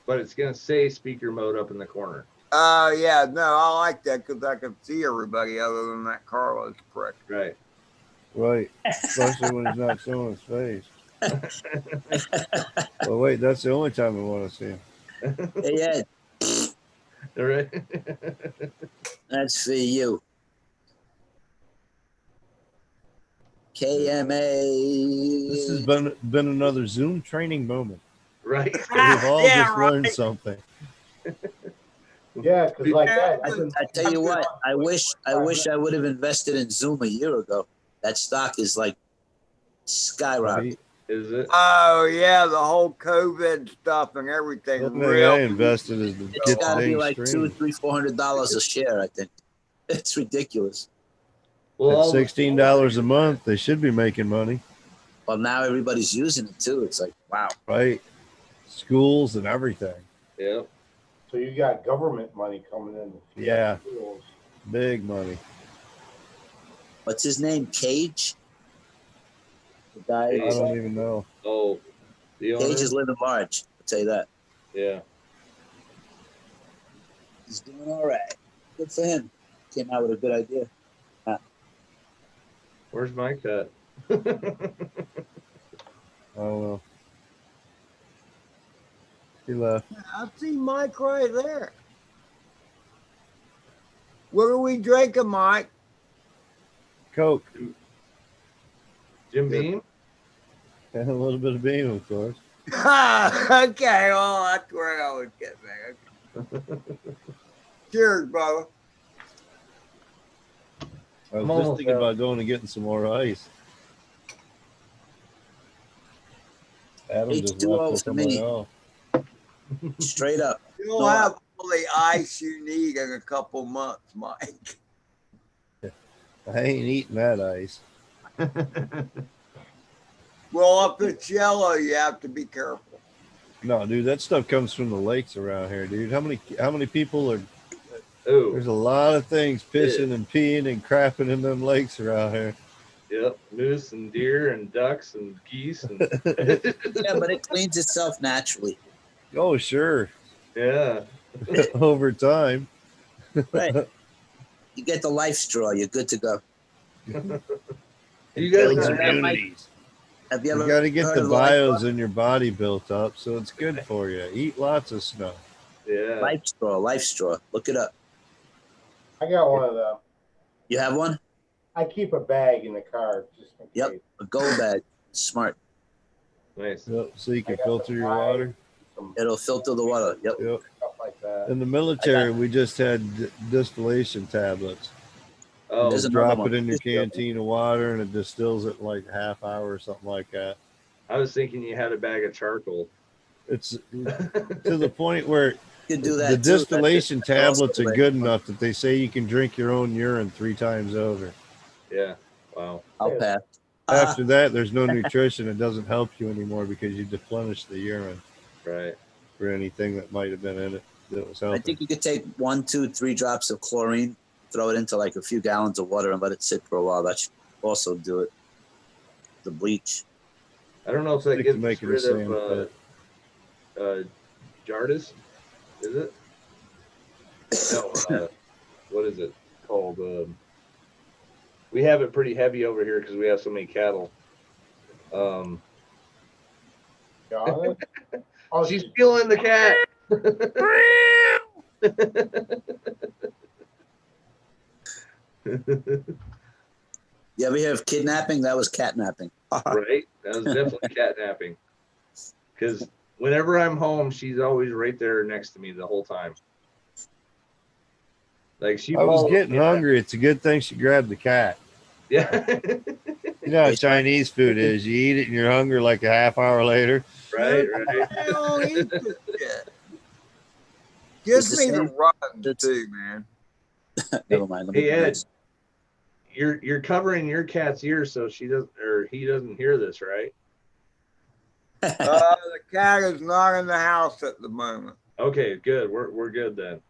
but it's going to say speaker mode up in the corner. Yeah, no, I like that because I can see everybody other than that Carlos prick. Right. Right. Especially when he's not showing his face. Well, wait, that's the only time I want to see him. Hey, Ed, All right. that's for you. KMA. This has been another Zoom training moment. Right. We've all Yeah, just learned something. Yeah, because like that. I tell you what, I wish I would have invested in Zoom a year ago. That stock is like skyrocketing. Right? Is it? Oh yeah, the whole COVID stuff and The everything. only thing I Real. invested is the It's got to be today's like stream. $200-$400 a share. I think it's ridiculous. Well, At $16 a month, they should be making money, Well, now everybody's using it too. It's like, wow. right? Schools and everything. Yep. So you got government money coming in. Yeah, big money. What's his name? Cage. The guy. I don't even know. Oh, the owner? Cage is living large. I'll tell you that. Yeah. He's doing all right. Good for him. Came out with a good idea. Where's my cut? I don't know. He left. I see Mike right there. What are we drinking, Mike? Coke Jim Beam? and a little bit of beam, of course. Okay, well, that's where I was getting there. Cheers, brother. I was I'm just almost thinking out. about going and getting some more ice. Adam just H2O left with for me. somebody else. Straight up. You'll No. have all the ice you need in a couple months, Mike. I ain't eating that ice. Well, if it's yellow, you have to be careful. No, dude, that stuff comes from the lakes around here, dude. How many people are? Oh, There's a lot of things pissing and peeing and crapping in them lakes around here. yep. Moose and deer and ducks and geese. And Yeah, but it cleans itself naturally. Oh, sure. yeah. Over time. Right. You get the life straw, you're good to go. You guys Builds got that, Mike. Have you You ever got to get heard the of the life bios in your body built up, so it's good for you. Eat lots of snow. Yeah. Life straw, life straw. Look it up. I got one of them. You have one? I keep a bag in the car just in Yep. case. A gold bag. Smart. Nice. So you can filter your water. It'll filter the water. Yep. Yep. stuff like that. In the military, we just had distillation tablets. Oh, There's You another drop one. it in your canteen of water and it distills it in like a half hour or something like that. I was thinking you had a bag of charcoal. It's to the point where You can do that the too. distillation That's also tablets are great. good enough that they say you can drink your own urine 3 times over. Yeah. Wow. I'll pass. After that, there's no nutrition. It doesn't help you anymore because you deplenish the urine Right. for anything that might have been in it that was I helping. think you could take 1, 2, 3 drops of chlorine, throw it into like a few gallons of water, and let it sit for a while. That should also do it. The bleach. I don't know if that Stick gets to making rid the sand of Jardis. Is it? No. What is it called? We have it pretty heavy over here because we have so many cattle. Got it? Oh, She's stealing the cat. You ever hear of kidnapping? That was catnapping. Right? That was definitely catnapping. Because whenever I'm home, she's always right there next to me the whole time. Like she I was follows getting me. hungry. It's a good thing she grabbed the cat. Yeah. You know how Chinese food is. You eat it and you're hungry like a half hour later. Right. I don't eat this shit. Gives It's the me the same- runs too, man. Never mind. Let me Hey, Ed, you're covering your cat's ears so she doesn't or he doesn't hear this, right? The cat is not in the house at the moment. Okay, good. We're good then.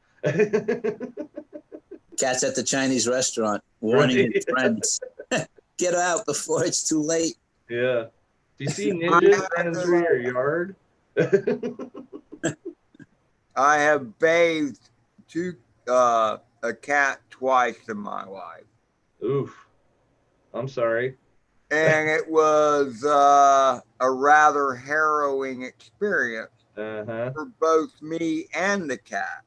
Cat's at the Chinese restaurant, warning Right. his friends. Get out before it's too late. Yeah. Do you see ninjas running through your yard? I have bathed a cat twice in my life, Oof. I'm sorry. and it was a rather harrowing experience Uh-huh. for both me and the cat.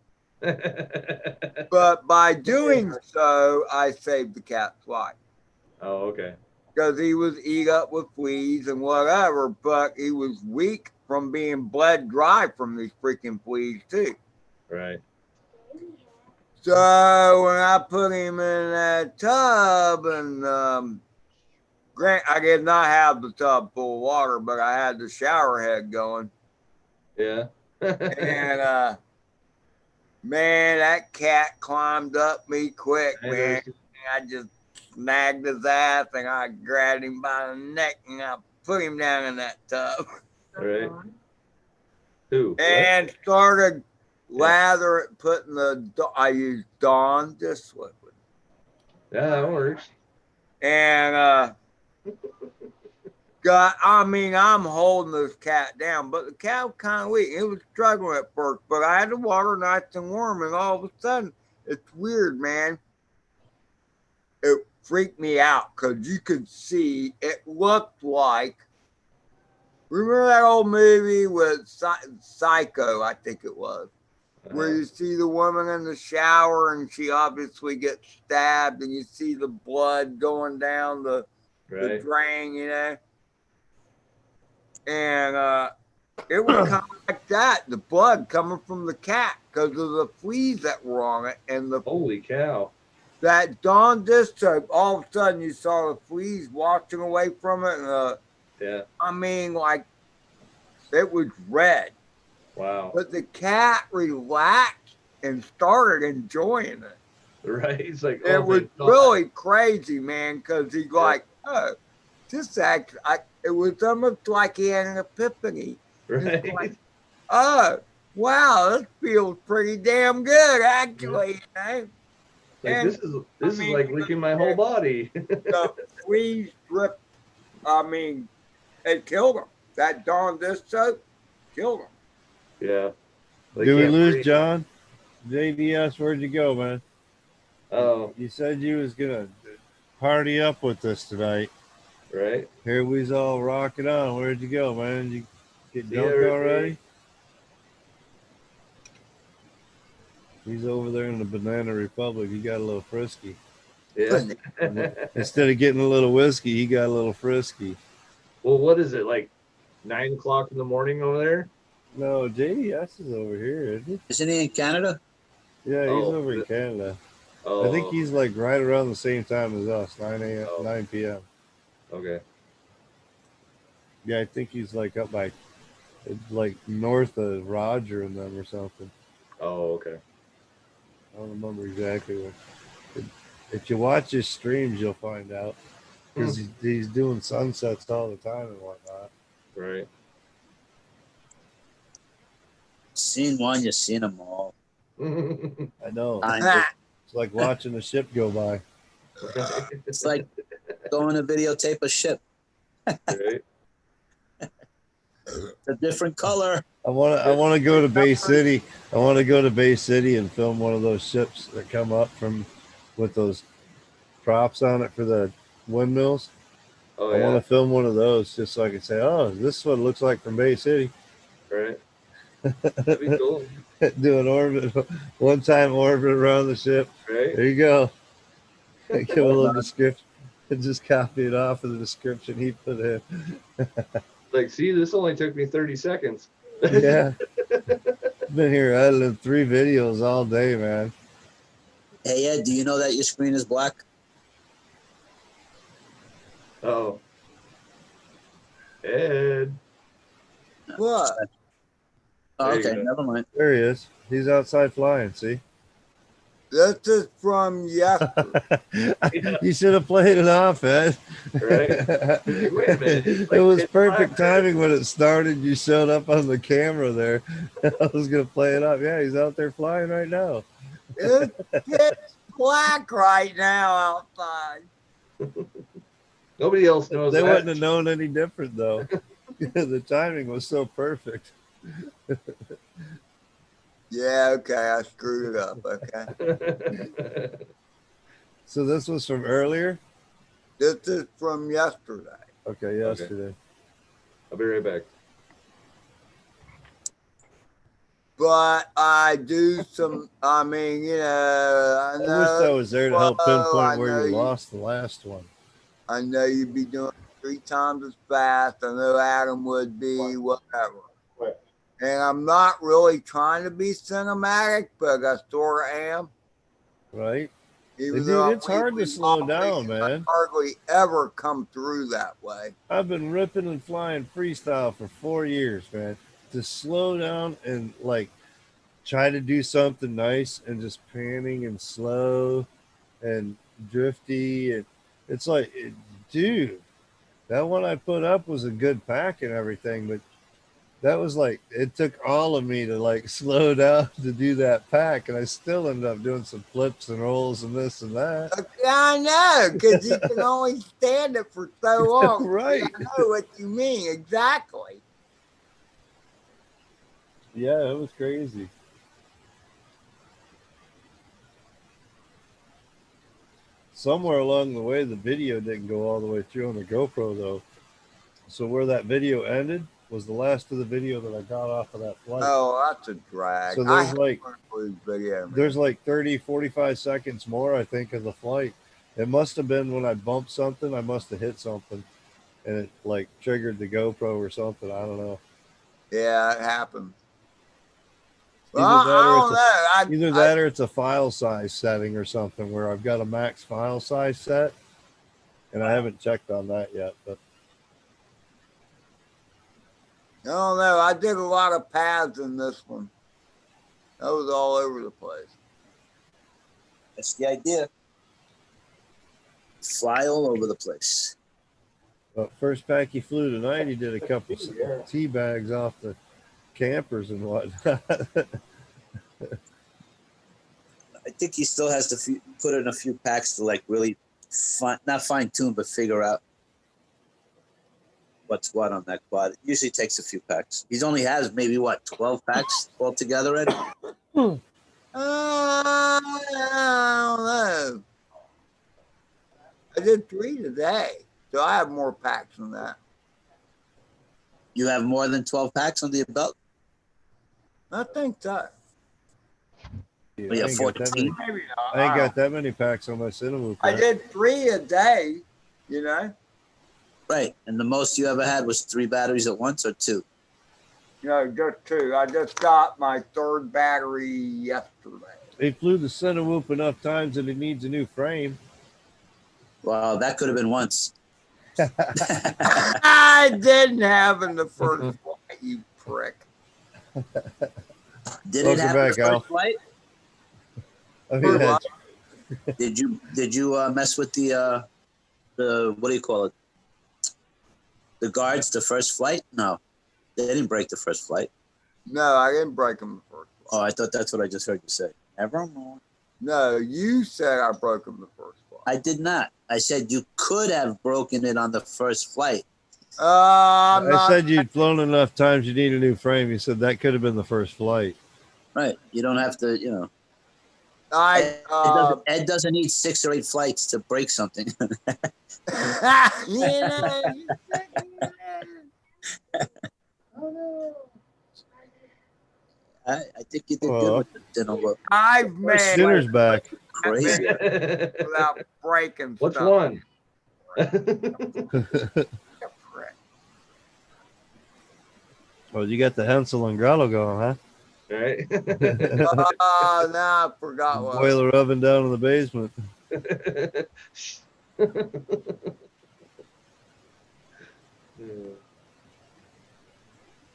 But by doing so, I saved the cat's life Oh, okay. because he was eat up with fleas and whatever, but he was weak from being bled dry from these freaking fleas too. Right. So when I put him in that tub, and I did not have the tub full of water, but I had the shower head going, Yeah. and man, that cat climbed up me quick, I man. know. I just snagged his ass and I grabbed him by the neck and I put him down in that tub Right. Who? What? and started putting I used Dawn dish liquid. Yeah, that works. And I'm holding this cat down, but the cat was kind of weak. It was struggling at first, but I had the water nice and warm, and all of a sudden, it's weird, man. It freaked me out because you could see it looked like. Remember that old movie with Psycho? I think it was. Where you see the woman in the shower and she obviously gets stabbed and you see the blood going down the drain, you know? And it was kind of like that, the blood coming from the cat because of the fleas that were on it. And the Holy cow. that Dawn dish soap, all of a sudden you saw the fleas washing away from it. And, Yeah. I mean, like, it was red. Wow. But the cat relaxed and started enjoying it. Right. He's like, It was really crazy, man, because he's like, oh, this actually, it was almost like he had an epiphany. Right. Like, oh, wow, this feels pretty damn good, actually, you know? Like, And, this is I mean, like licking my whole body. The fleas drip, it killed him. That Dawn dish soap killed him. Yeah. They Do we can't lose breathe. John? JDS, where'd you go, man? Oh, You said you was gonna party up with us tonight. right. Here we's all rocking on. Where'd you go, man? You get See ya, dunked Ricky. already? He's over there in the Banana Republic. He got a little frisky. Yeah. Instead of getting a little whiskey, he got a little frisky. Well, what is it, like 9 o'clock in the morning over there? No, JDS is over here, isn't he? Isn't he in Canada? Yeah, he's Oh, over in Canada. Oh, I think he's like right around the same time as us, 9 a.m., Oh. 9 p.m. okay. Yeah, I think he's like up by, like north of Roger and them or something. Oh, okay. I don't remember exactly what. If you watch his streams, you'll find out because he's doing sunsets all the time and whatnot. Right. Seen one, you've seen them all. I know. It's like watching a ship go by. It's like going to videotape a ship. Right. It's a different color. I want to go to Bay City. I want to go to Bay City and film one of those ships that come up from with those props on it for the windmills. Oh, I yeah. want to film one of those just so I can say, "Oh, this is what it looks like from Bay City." Right. That'd be cool. Do an orbit, one-time orbit around the ship. Right. There you go. Give a little description and just copy it off of the description he put in. Like, see, this only took me 30 seconds. Yeah. Been here editing 3 videos all day, man. Hey, Ed, do you know that your screen is black? Oh. Ed. What? Oh, There you okay, go. never mind. There he is. He's outside flying, see? This is from yesterday. You should have played it off, Ed. Right? Wait a minute. It's It like was pitch perfect black. timing when it started. You showed up on the camera there. I was going to play it off. Yeah, he's out there flying right now. It's pitch black right now outside. Nobody else knows They that. wouldn't have known any different, though. The timing was so perfect. Yeah, okay, I screwed it up. Okay. So this was from earlier? This is from yesterday. Okay, yesterday. I'll be right back. But I do some, I mean, you know, I wish I was there to help I pinpoint where know you you- lost the last one. I know you'd be doing 3 times as fast. I know Adam would be, whatever. What? And I'm not really trying to be cinematic, but I sort of am. Right? Even Dude, though it's hard to slow down, man. I hardly ever come through that way. I've been ripping and flying freestyle for 4 years, man. To slow down and like try to do something nice and just panning and slow and drifty, and it's like, dude, that one I put up was a good pack and everything, but that was like, it took all of me to like slow down to do that pack, and I still ended up doing some flips and rolls and this and that. Yeah, I know, because you can only stand it for so long. Right. I know what you mean, exactly. Yeah, it was crazy. Somewhere along the way, the video didn't go all the way through on the GoPro, though. So where that video ended was the last of the video that I got off of that flight. Oh, that's a drag. So I there's have like one of those video, man. there's like 30, 45 seconds more, I think, of the flight. It must have been when I bumped something. I must have hit something, and it like triggered the GoPro or something. I don't know. Yeah, it happened. Either Well, that I or don't know. Either that or it's a file size setting or something where I've got a max file size set, and I haven't checked on that yet. But I don't know. I did a lot of paths in this one. That was all over the place. That's the idea. Fly all over the place. first pack he flew tonight, he did a couple tea bags off the campers and whatnot. I think he still has to put in a few packs to like really not fine tune, but figure out what's what on that quad. It usually takes a few packs. He only has maybe what 12 packs altogether. Ed? I don't know. I did 3 today, so I have more packs than that. You have more than 12 packs under your belt? I think so. Yeah, We I have ain't got that 14. many- Maybe not. I ain't got that many packs on my cinema. I pack. did 3 a day, you know? Right. And the most you ever had was 3 batteries at once or 2? No, just 2. I just got my 3rd battery yesterday. He flew the center whoop enough times that he needs a new frame. Well, that could have been once. I didn't have in the first flight, you prick. Did Welcome it happen back, the Al. first flight? I mean, that's, Did you mess with the what do you call it? The guards the first flight? No, they didn't break the first flight. No, I didn't break them the first flight. Oh, I thought that's what I just heard you say. Nevermore. No, you said I broke them the first flight. I did not. I said you could have broken it on the first flight. I said you'd flown enough times you need a new frame. You said that could have been the first flight. Right. You don't have to, you know. I Ed doesn't need 6 or 8 flights to break something. you know, I think you did Well, good with the dinner work. I've made Dinner's back. Crazy. without breaking Which stuff. one? Well, you got the Hansel and Gretel going, huh? Right? Oh, now I forgot what. Boiler oven down in the basement.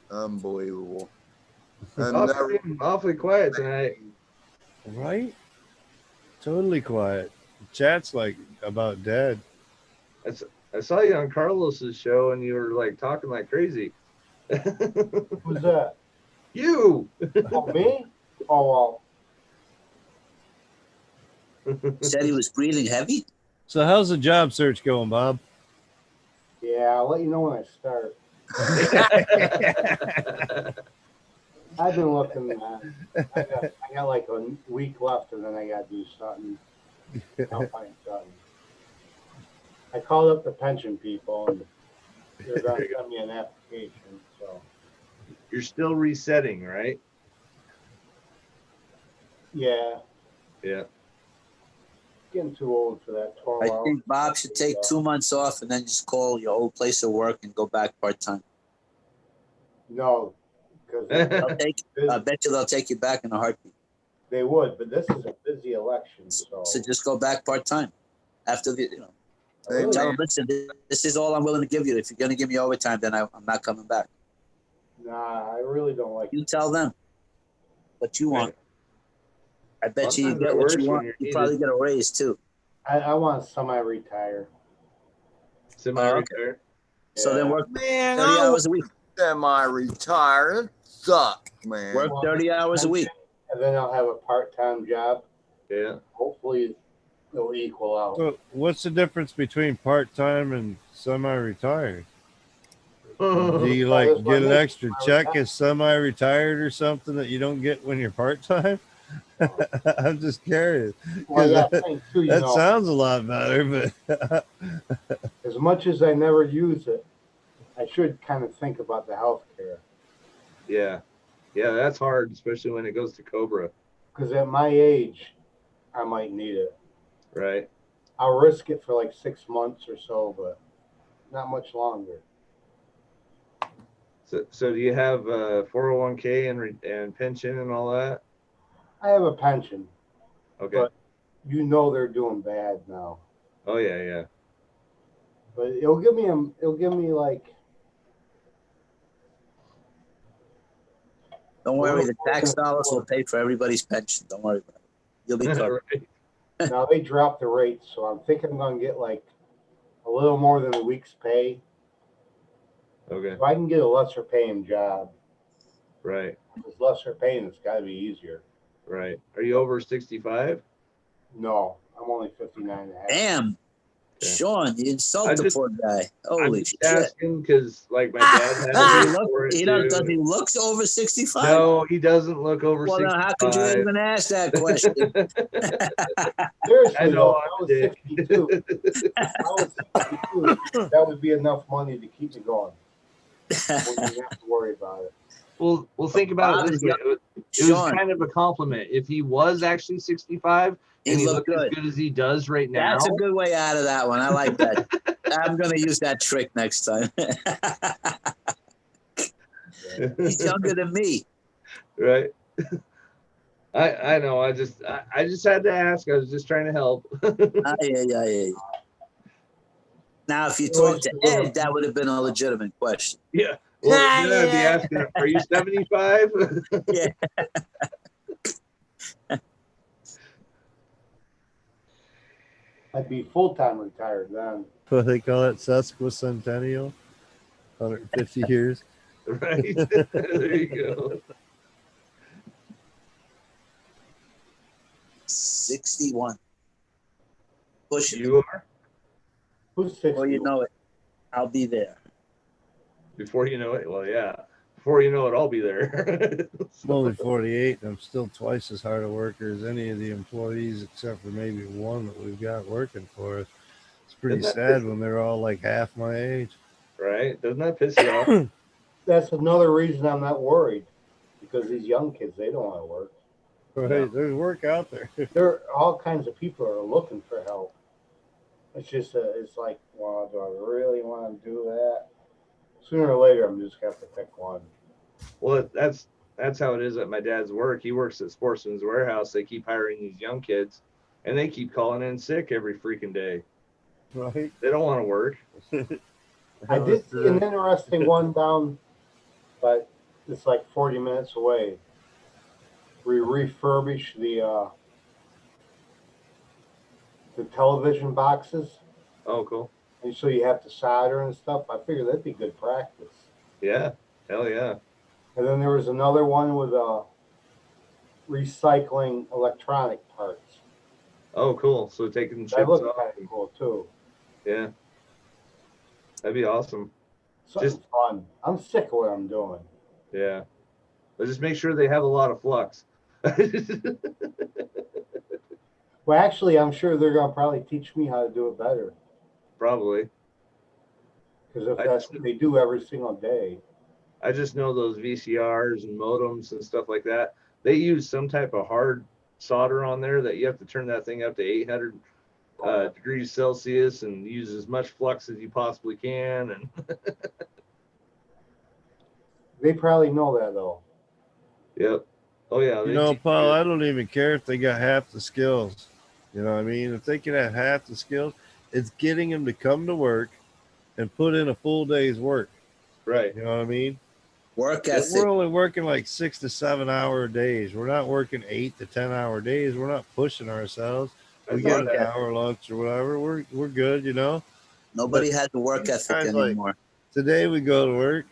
Unbelievable. And Awfully quiet tonight. Right? Totally quiet. Chat's like about dead. I saw you on Carlos's show and you were like talking like crazy. Who's that? You. Oh, me? Oh, Said he was breathing heavy. So how's the job search going, Bob? yeah, I'll let you know when I start. I've been looking, I got like a week left and then I got to do something. I'll find something. I called up the pension people and they're going to send me an application, so. You're still resetting, right? Yeah, Yeah. getting too old for that 12 I hours. think Bob should take 2 months off and then just call your old place of work and go back part-time. No, because I bet you they'll take you back in a heartbeat. they would, but this is a busy election, so. So just go back part-time after the, you know. Hey, Tell man. them, listen, this is all I'm willing to give you. If you're going to give me overtime, then I'm not coming back. Nah, I really don't like You tell them what you want. I bet you Sometimes get it what works you when want. you're You probably needed. get a raise too. I want semi-retire. Semi-retired. So then work Man, 30 hours a week. Semi-retired. It sucks, man. Work 30 hours a week. And then I'll have a part-time job. Yeah. Hopefully it'll equal out. So what's the difference between part-time and semi-retired? Do you like that's what get an I mean. extra check as semi-retired or something that you don't get when you're part-time? I'm just curious. Well, yeah, that thing too, you that know, sounds a lot better, but as much as I never use it, I should kind of think about the health care. Yeah. Yeah, that's hard, especially when it goes to Cobra. Because at my age, I might need it. Right. I'll risk it for like 6 months or so, but not much longer. So do you have 401k and pension and all that? I have a pension, Okay. but you know they're doing bad now. Oh yeah, yeah. But it'll give me like. Don't worry, the tax dollars will pay for everybody's pension. Don't worry about it. You'll be covered. Right. Now they dropped the rates, so I'm thinking I'm gonna get like a little more than a week's pay. Okay. So I can get a lesser paying job. Right. If it's lesser paying, it's gotta be easier. Right. Are you over 65? No, I'm only 59 and a half. Damn. Okay. Sean, you insult I the just- poor guy. I'm Holy just shit. asking because, like, my dad had Does to he pay look, for it does too. he look over 65? No, he doesn't look over Well, 65. then how could you even ask that question? Seriously, I know though, I'm if I was a dick. 62, if I was 62, that would be enough money to keep me going. Wouldn't have to worry about it. Well, think about Bob it is this way. It was Sean, kind of a compliment. If he was actually 65 he and he looked looked as good. good as he does right now, That's a good way out of that one. I like that. I'm going to use that trick next time. He's younger than me. Right. I know. I just had to ask. I was just trying to help. Yeah. Now, if you talk to Ed, that would have been a legitimate question. Yeah. Well, then I'd be asking, are you 75? Yeah. I'd be full-time retired then. What they call it, sesquicentennial, 150 years. Right. There you go. 61. Push it. You are? Who's 60? Before you know it, I'll be there. Before you know it, well, yeah. Before you know it, I'll be there. I'm only 48, and I'm still twice as hard a worker as any of the employees, except for maybe one that we've got working for us. It's pretty sad when they're all like half my age. Right? Doesn't that piss you off? That's another reason I'm not worried, because these young kids, they don't want to work. Right? No. There's work out there. There are all kinds of people are looking for help. It's just, it's like, well, do I really want to do that? Sooner or later, I'm just going to have to pick one. Well, that's how it is at my dad's work. He works at Sportsman's Warehouse. They keep hiring these young kids, and they keep calling in sick every freaking day. Right? They don't want to work. I did see an interesting one down, but it's like 40 minutes away. We refurbished the television boxes, Oh, cool. and so you have to solder and stuff. I figured that'd be good practice. Yeah. Hell yeah. And then there was another one with recycling electronic parts. Oh, cool. So taking That chips looked off. kind of cool too. Yeah. That'd be awesome. Something fun. I'm sick of what I'm doing. Yeah. But just make sure they have a lot of flux. Well, actually, I'm sure they're gonna probably teach me how to do it better. Probably. Because if that's what they do every single day. I just know those VCRs and modems and stuff like that. They use some type of hard solder on there that you have to turn that thing up to 800 degrees Celsius and use as much flux as you possibly can. And They probably know that though. yep. Oh yeah. You know, Paul, I don't even care if they got half the skills. You know what I mean? If they can have half the skills, it's getting them to come to work and put in a full day's work. Right. You know what I mean? Work ethic. We're only working like 6 to 7 hour days. We're not working 8 to 10 hour days. We're not pushing ourselves. We get an hour lunch or whatever. We're good, you know. Nobody had the work ethic anymore. Like, today we go to work,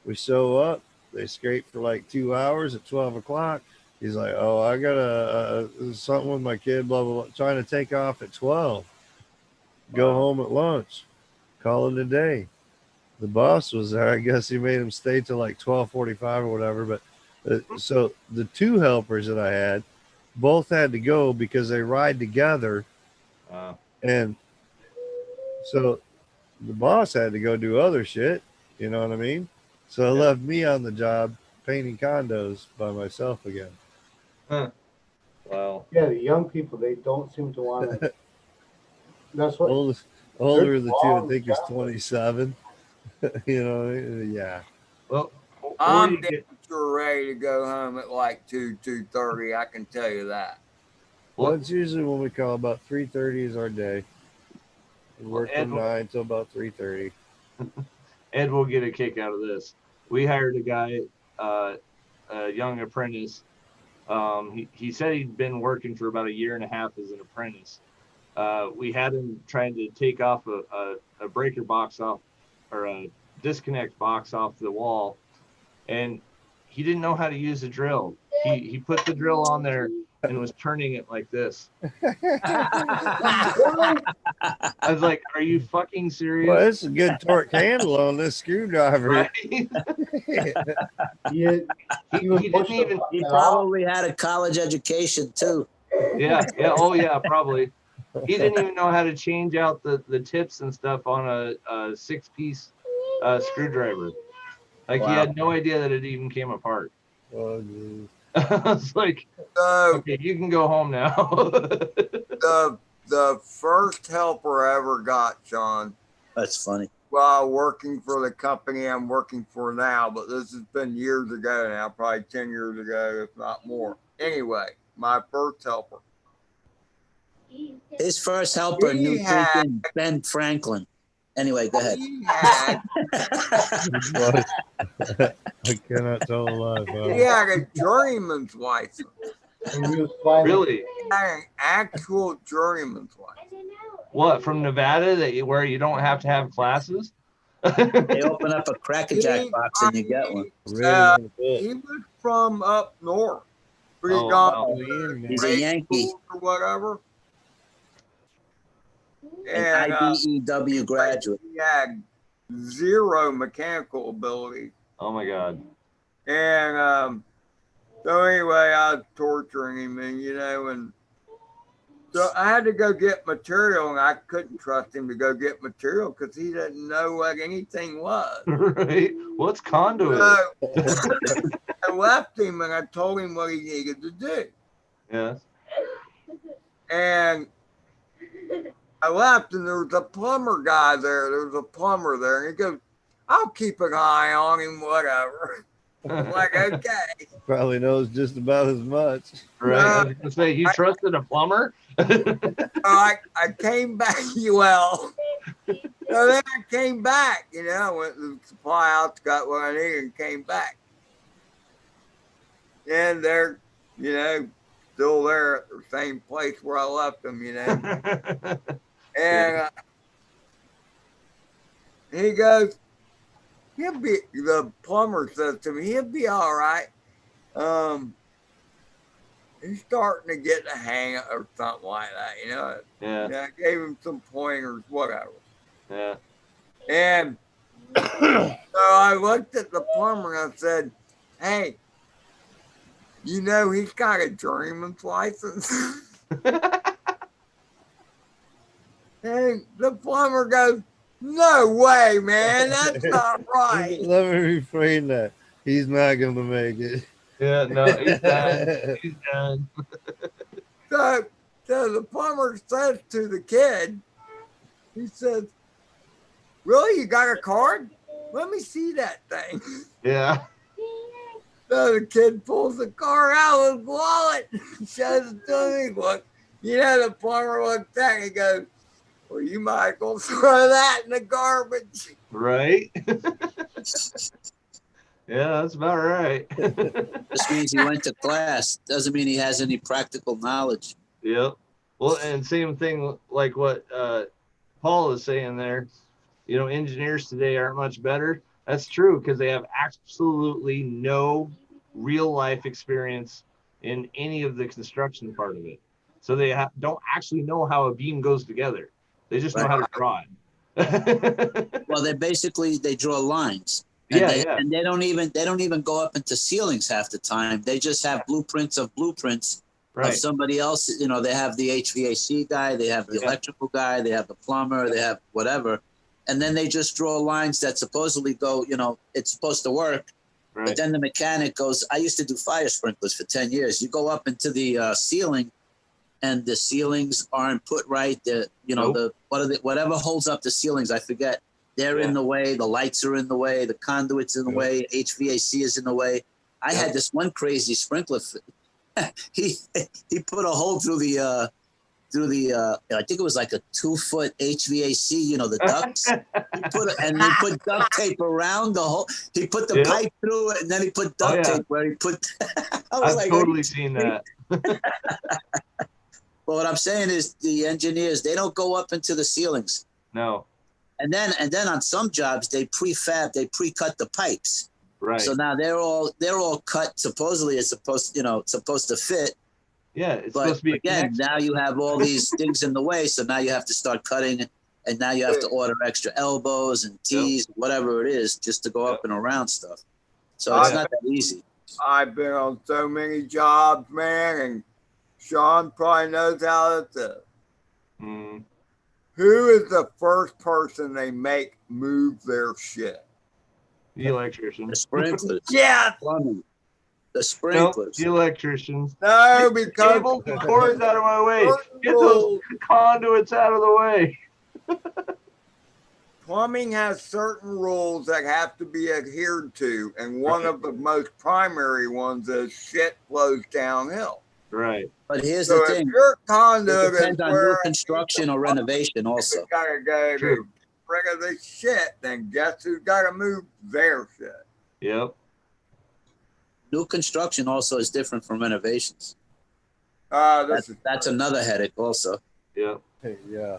we show up, they scrape for like 2 hours at 12 o'clock. He's like, oh, I got something with my kid, blah, blah, blah, trying to take off at 12. Go home at lunch. Call it a day. The boss was there. I guess he made him stay till like 12:45 or whatever. But so the two helpers that I had both had to go because they ride together. And so the boss had to go do other shit. You know what I mean? So it left me on the job painting condos by myself again. Huh. Wow. Yeah, the young people, they don't seem to want to. That's what. Older of the two, I think, is 27. You know, yeah. Well, I'm damn sure ready to go home at like 2:30. I can tell you that. Well, it's usually when we call about 3:30 is our day. We work from 9 till about 3:30. Ed will get a kick out of this. We hired a guy, a young apprentice. He said he'd been working for about 1.5 years as an apprentice. We had him trying to take off a breaker box off, or a disconnect box off the wall, and he didn't know how to use a drill. He put the drill on there and was turning it like this. I was like, are you fucking serious? Well, it's a good torque handle on this screwdriver. Right? He probably had a college education too. Yeah. Oh yeah, probably. He didn't even know how to change out the tips and stuff on a 6-piece screwdriver. Like, wow. He had no idea that it even came apart. Oh, geez. I was like, okay, you can go home now. The first helper I ever got, Sean. That's funny. while working for the company I'm working for now, but this has been years ago now, probably 10 years ago, if not more. Anyway, my first helper. His first helper knew freaking Ben Franklin. Anyway, go ahead. He had, I cannot tell a lie. he had a journeyman's license. And he was flying. Really? He had an actual journeyman's license. What, from Nevada, where you don't have to have classes? They open up a Cracker Jack box and you get one. Really He was from up north. But he Oh, got wow. He's a grade Yankee. school or whatever. An And IBEW graduate. he had zero mechanical ability. Oh my God. And so anyway, I was torturing him, and and so I had to go get material, and I couldn't trust him to go get material because he didn't know what anything was. Right? What's conduit? So I left him, and I told him what he needed to do. Yes. And I left, and there was a plumber guy there. There was a plumber there, and he goes, "I'll keep an eye on him, whatever." I'm like, okay. Probably knows just about as much. Right. I was gonna say, you trusted a plumber? I came back, well. So then I came back, I went to the supply house, got what I needed, and came back. And they're, still there at the same place where I left them, And he goes, the plumber says to me, he'll be all right. He's starting to get the hang of or something like that, Yeah. I gave him some pointers, whatever. Yeah. And so I looked at the plumber and I said, "Hey, he's got a journeyman's license." And the plumber goes, "No way, man, that's not right." Let me refrain that. He's not going to make it. Yeah, no, he's done. He's done. So the plumber says to the kid, he says, "Really, you got a card? Let me see that thing." Yeah. So the kid pulls the card out of his wallet, shows it to me. Look, the plumber looks at it and he goes, "Well, you might go throw that in the garbage." Right? Yeah, that's about right. This means he went to class. Doesn't mean he has any practical knowledge. Yep. Well, and same thing like what Paul is saying there. Engineers today aren't much better. That's true because they have absolutely no real life experience in any of the construction part of it. So they don't actually know how a beam goes together. They just know how to draw it. Well, they draw lines. And they don't even go up into ceilings half the time. They just have blueprints of somebody else. They have the HVAC guy, they have the electrical guy, they have the plumber, they have whatever. And then they just draw lines that supposedly go, it's supposed to work. Right. But then the mechanic goes, I used to do fire sprinklers for 10 years. You go up into the ceiling and the ceilings aren't put right. Whatever holds up the ceilings, I forget. They're in the way. The lights are in the way. The conduit's in the way. HVAC is in the way. I had this one crazy sprinkler. He put a hole through the I think it was like a 2-foot HVAC. The ducts. He put duct tape around the hole. He put the pipe through it, and then he put duct tape where he put. I've totally seen that. Well, what I'm saying is the engineers, they don't go up into the ceilings. No. And then on some jobs they pre-cut the pipes. Right. So now they're all cut. Supposedly it's supposed to fit. Yeah, it's supposed to be again. Now you have all these things in the way, so now you have to start cutting, and now you have to order extra elbows and tees, whatever it is, just to go up and around stuff. So it's not that easy. I've been on so many jobs, man, and Sean probably knows how it's Mm. Who is the first person they make move their shit? The electrician. The sprinklers. Yeah. The sprinklers. Nope, the electricians. No, because cables and cords out of my way. Get those conduits out of the way. plumbing has certain rules that have to be adhered to, and one of the most primary ones is shit flows downhill. Right. But here's So the if thing: your it conduit is depends on new where construction or renovation. Also, it's gotta go True. to rid of this shit, then guess who's gotta move their shit? Yep. new construction also is different from renovations. That's Another headache also. Yep. Hey, yeah.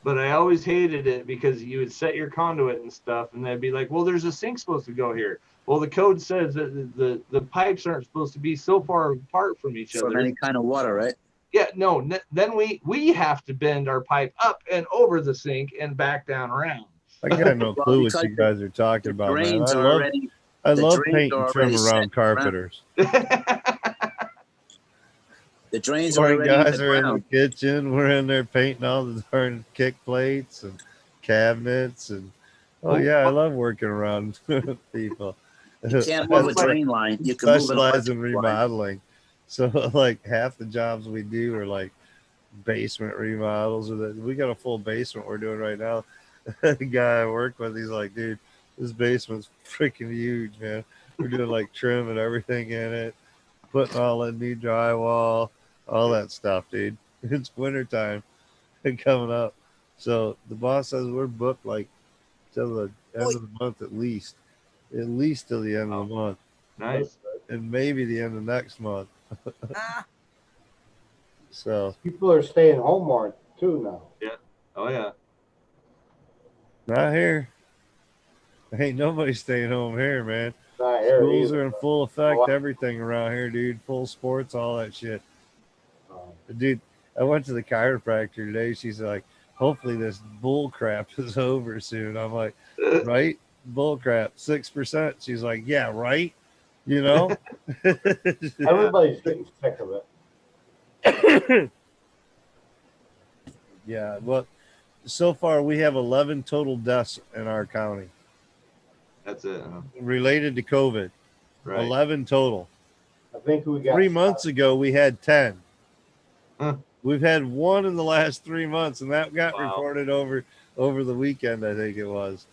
But I always hated it because you would set your conduit and stuff, and they'd be like, "Well, there's a sink supposed to go here." Well, the code says that the pipes aren't supposed to be so far apart from each From other. any kind of water, right? Yeah, no. Then we have to bend our pipe up and over the sink and back down around. I got no Well, clue what because you guys are talking about, man. drains I are love already I the love drains paint are and trim already set around in the carpenters. the drains are Morning already in guys the are in the ground. kitchen. We're in there painting all the darn kick plates and cabinets and yeah, I love working around people. You can't move a drain line. You can move an Specialize in electrical line. remodeling. So like half the jobs we do are like basement remodels, or we got a full basement we're doing right now. The guy I work with, he's like, dude, this basement's freaking huge, man. We're doing like trim and everything in it, putting all in new drywall, all that stuff, dude. It's wintertime coming up. So the boss says we're booked like till the end of the month at least till the end of the month. Nice. And maybe the end of next month. So People are staying home more too now. Yeah. Oh yeah. not here. Ain't nobody staying home here, man. Not here Schools either. are in full effect. Well, Everything around here, dude. Full sports, all that shit. um, Dude, I went to the chiropractor today. She's like, hopefully this bull crap is over soon. I'm like, right? Bull crap, 6%. She's like, yeah, right. You know? everybody's getting sick of it. Yeah. Well, so far we have 11 total deaths in our county That's it. Huh? related to COVID. Right. 11 total. I think we got 3 months ago we had 10. Huh. We've had one in the last 3 months, and that got Wow. reported over the weekend, I think it was.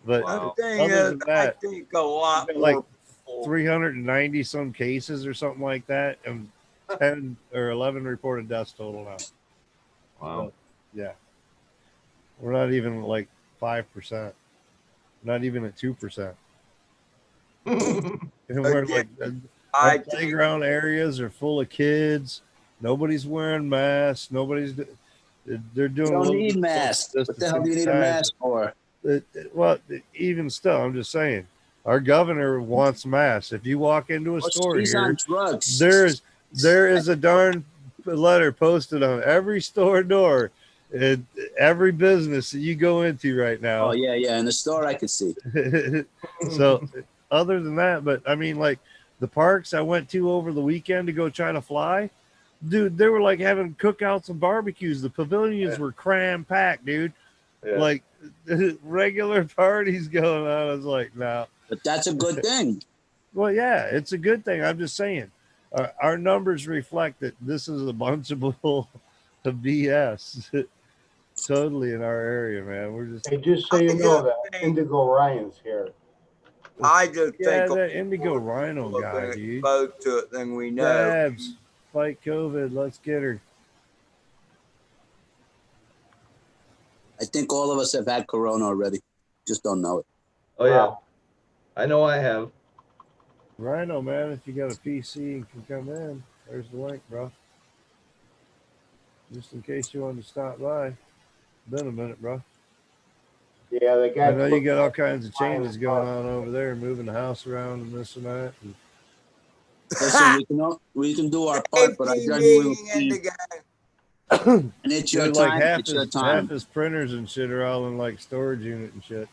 But Wow. The thing other is, than that, I think a lot we've got more like people. 390 some cases or something like that, and 10 or 11 reported deaths total now. Wow. So, yeah, we're not even like 5%, not even at 2%. And we're like, our I think playground areas are full of kids. Nobody's wearing masks. They're doing You a don't little need bit of masks. social What the hell do you need a distancing. mask for? Well, even still, I'm just saying, our governor wants masks. If you walk into a store He's here, on drugs. there is a darn letter posted on every store door, and every business that you go into right now. Oh yeah. In the store, I could see. So, other than that, but I mean, like the parks I went to over the weekend to go try to fly, dude, they were like having cookouts and barbecues. The pavilions were cram packed, dude. Yeah. Like regular parties going on. I was like, no. But that's a good thing. Well, yeah, it's a good thing. I'm just saying, our numbers reflect that this is a bunch of bull of BS. Totally in our area, man. We're just Hey, just so you know that Indigo Ryan's here. I just yeah, think that Indigo more Rhino people have guy, been dude. exposed to it than we know. Dabs, fight COVID. Let's get her. I think all of us have had corona already. Just don't know it. Oh yeah. I know I have. Rhino, man, if you got a PC and can come in, there's the link, bro. Just in case you wanted to stop by. Been a minute, bro. Yeah, the guy. I know you got all kinds of changes going on over there, moving the house around and this and that. And Listen, we can do our part, but I genuinely Meeting in the and it's your dude, like time. It's your time. half his printers and shit are all in like storage unit and shit.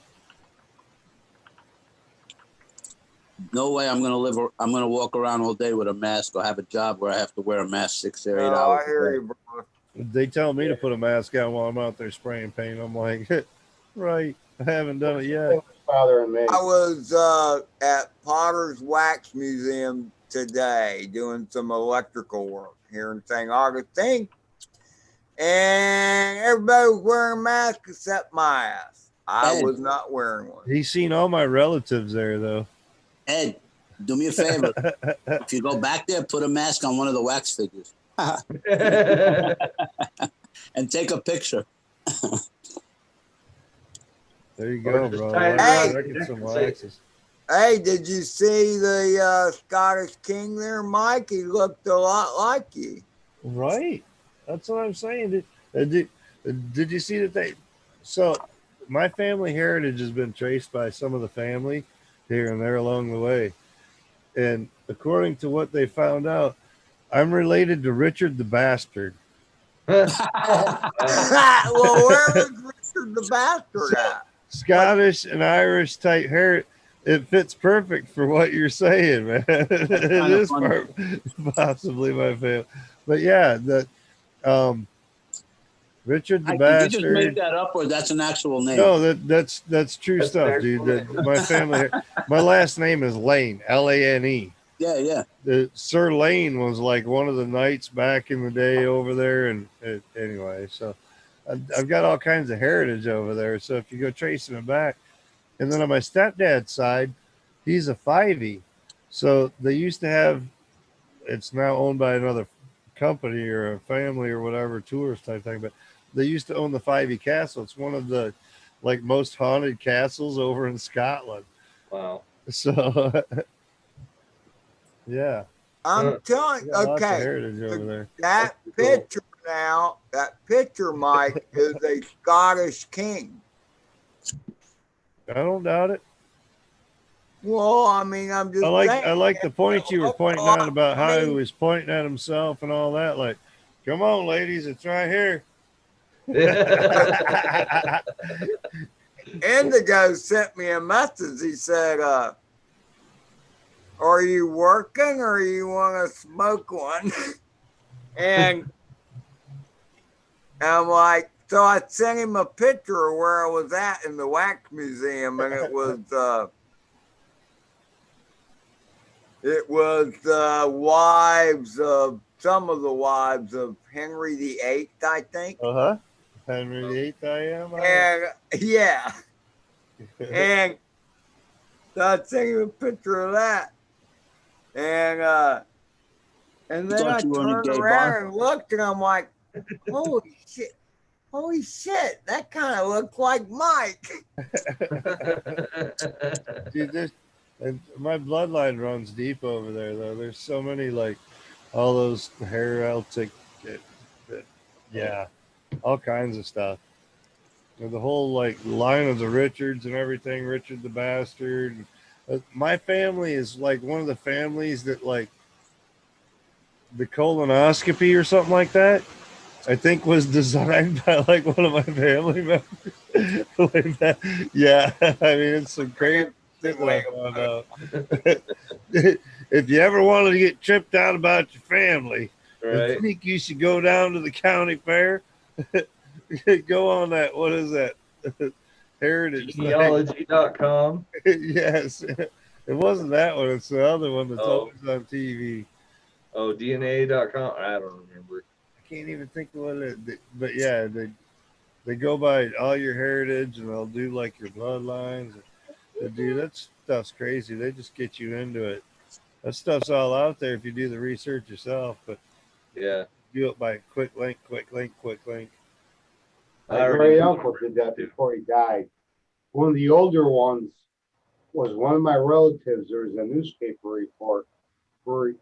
No way I'm gonna walk around all day with a mask or have a job where I have to wear a mask 6 or 8 No, hours. I hear you, bro. They tell me to put a mask on while I'm out there spraying paint. I'm like, right, I haven't done it yet. Father and me. I was at Potter's Wax Museum today doing some electrical work here in St. Augustine. And everybody was wearing masks except my ass. I Ed. was not wearing one. He's seen all my relatives there, though. Ed, do me a favor. If you go back there, put a mask on one of the wax figures and take a picture. There you go, bro. Hey. Get some waxes. Hey, did you see the Scottish King there, Mike? He looked a lot like you. Right. That's what I'm saying. Did you see that they? So, my family heritage has been traced by some of the family here and there along the way, and according to what they found out, I'm related to Richard the Bastard. Well, where was Richard the Bastard at? Scottish and Irish type hair. It fits perfect for what you're saying, man. It is possibly my family, but yeah, Richard the Bastard. Did you just make that up, or that's an actual name? No, that's true stuff, dude. My family, my last name is Lane, Lane. Yeah. Sir Lane was like one of the knights back in the day over there, and anyway, so I've got all kinds of heritage over there. So if you go tracing it back, and then on my stepdad's side, he's a 5e. So they used to have. It's now owned by another company or a family or whatever, tourist type thing, but they used to own the 5e Castle. It's one of the most haunted castles over in Scotland. Wow. So yeah. I'm telling you, Lots of okay. heritage over there. That picture, Mike, is a Scottish king. I don't doubt it. Well, I mean, I'm just saying. I like the point you were pointing out about how he was pointing at himself and all that. Like, come on, ladies, it's right here. Indigo sent me a message. He said, are you working or you want to smoke one? And I'm like, so I sent him a picture of where I was at in the wax museum, and it was wives of some of the wives of Henry VIII, I think. Henry VIII, I am. And yeah, and so I sent him a picture of that, and then I turned around and looked, and I'm like, holy shit, that kind of looks like Mike. Dude, and my bloodline runs deep over there, though. There's so many, all those heraldic, yeah, all kinds of stuff. And the whole, line of the Richards and everything, Richard the Bastard. My family is, one of the families that, the colonoscopy or something like that, I think was designed by, one of my family members. Yeah, I mean, it's some crazy. If you ever wanted to get tripped out about your family, right, I think you should go down to the county fair. Go on that. What is that? Heritage. Genealogy.com. Yes. It wasn't that one. It's the other one that's always on TV. Oh, DNA.com. I don't remember. I can't even think of what it is. But yeah, they go by all your heritage, and they'll do your bloodlines. Dude, that stuff's crazy. They just get you into it. That stuff's all out there if you do the research yourself. But yeah, do it by quick link. My great uncle did that before he died. One of the older ones was one of my relatives. There was a newspaper report where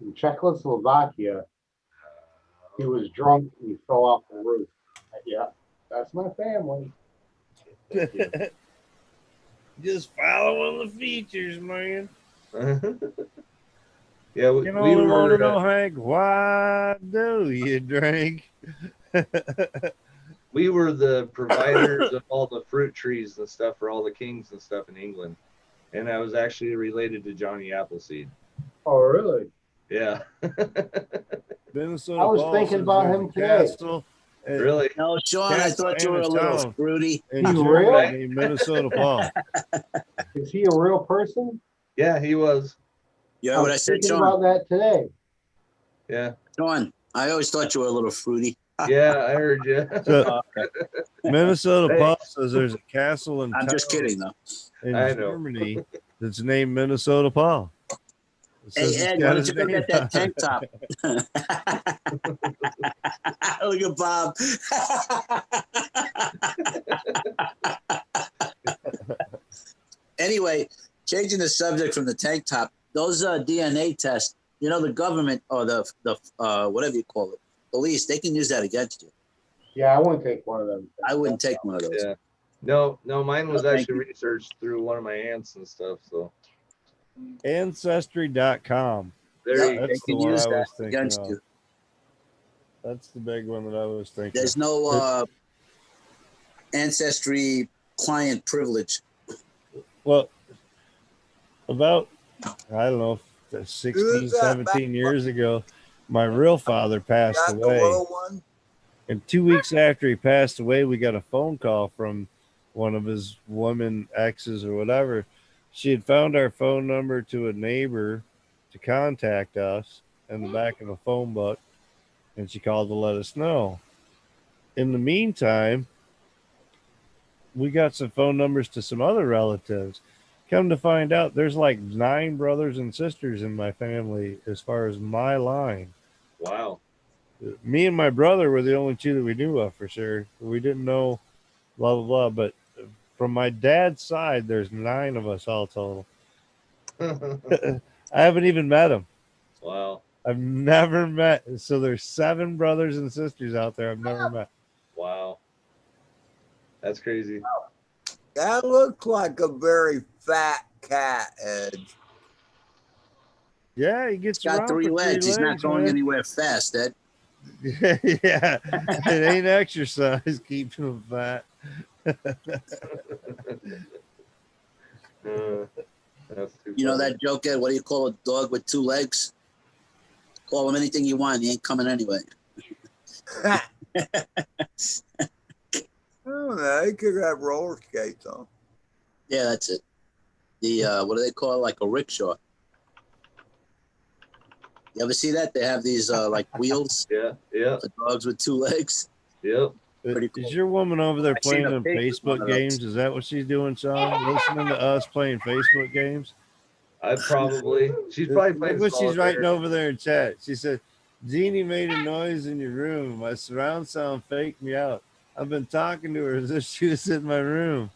in Czechoslovakia, he was drunk and he fell off the roof. Yeah, that's my family. Just following the features, man. Yeah, we were. Want to know, Hank, why do you drink? We were the providers of all the fruit trees and stuff for all the kings and stuff in England, and I was actually related to Johnny Appleseed. Oh, really? Yeah. Minnesota I was thinking about him today. Really? No, Sean, I thought you were a little fruity. Minnesota Paul. Is he a real person? Yeah, he was. You heard what I said, thinking Sean? about that today. Yeah. Sean, I always thought you were a little fruity. Yeah, I heard you. So Okay. Minnesota Hey. Paul says there's a castle in I'm just kidding, though. I in know. Germany that's named Minnesota Paul. It Hey, says it's Ed, got why don't his you go name get that on tank it. top? Look at Bob. Anyway, changing the subject from the tank top, those DNA tests, you know, the government or the whatever you call it, police, they can use that against you. Yeah, I wouldn't take one of them. I wouldn't take one of those. Yeah. No, mine was No, thank actually you. researched through one of my aunts and stuff. So Ancestry.com. there Yep, you they That's the can one use I that was thinking against of. you. That's the big one that I was thinking There's of. no ancestry client privilege. Well, about, I don't know, 16, Who's that 17 years ago, my real father passed Got the away. little one? And 2 weeks after he passed away, we got a phone call from one of his woman exes or whatever. She had found our phone number to a neighbor to contact us in the back of a phone book, and she called to let us know. In the meantime, we got some phone numbers to some other relatives. Come to find out, there's like 9 brothers and sisters in my family as far as my line. Wow. Me and my brother were the only 2 that we knew of for sure. We didn't know blah, blah, blah. But from my dad's side, there's 9 of us all total. I haven't even met them. Wow. I've never met. So there's 7 brothers and sisters out there I've never met. Wow. That's crazy. That looks like a very fat cat, Ed. Yeah, he gets He's got around 3 for 3 legs. He's not legs, going man. anywhere fast, Ed. Yeah, it ain't exercise keeping him fat. That's too You know funny. that joke, Ed? What do you call a dog with 2 legs? Call him anything you want. He ain't coming anyway. I don't know. He could have roller skates on. Yeah, that's it. The what do they call it? Like a rickshaw. You ever see that? They have these like wheels Yeah. Yeah. for dogs with 2 legs. Yep. Pretty cool. Is your woman over there I seen playing a them pig with one Facebook of those. games? Is that what she's doing, Sean? Listening to us playing Facebook games? She's probably Look playing what she's writing solitaire. over there in chat. She said, Jeannie made a noise in your room. My surround sound faked me out. I've been talking to her as if she was in my room.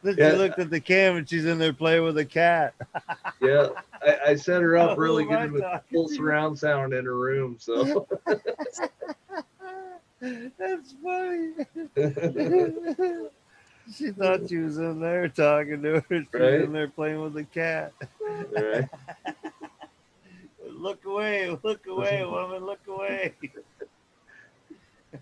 Then Yeah. she looked at the cam and she's in there playing with a cat. Yeah, I set her up really Who am I good with talking full to? surround sound in her room. So That's funny. She thought she was in there talking to her. She was Right. in there playing with the cat. right. Look away, woman, look away.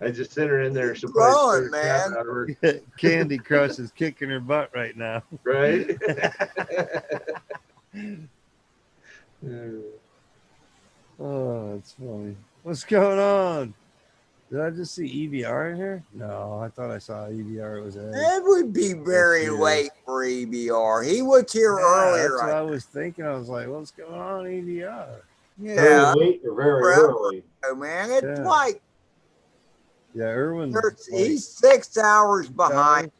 I just sent her in there. She'll Growing, probably scare the crap man. out of her. Candy Crush is kicking her butt right now. Right. Oh, that's funny. What's going on? Did I just see EBR in here? No, I thought I saw EBR. It was Ed. It would be very weird. late for EBR. He was here Yeah, earlier. that's what I I was thinking. I was like, what's going on, EBR? Very Yeah, late or very forever early. ago, man. It's Yeah. like Yeah, Irwin's he's 6 hours behind.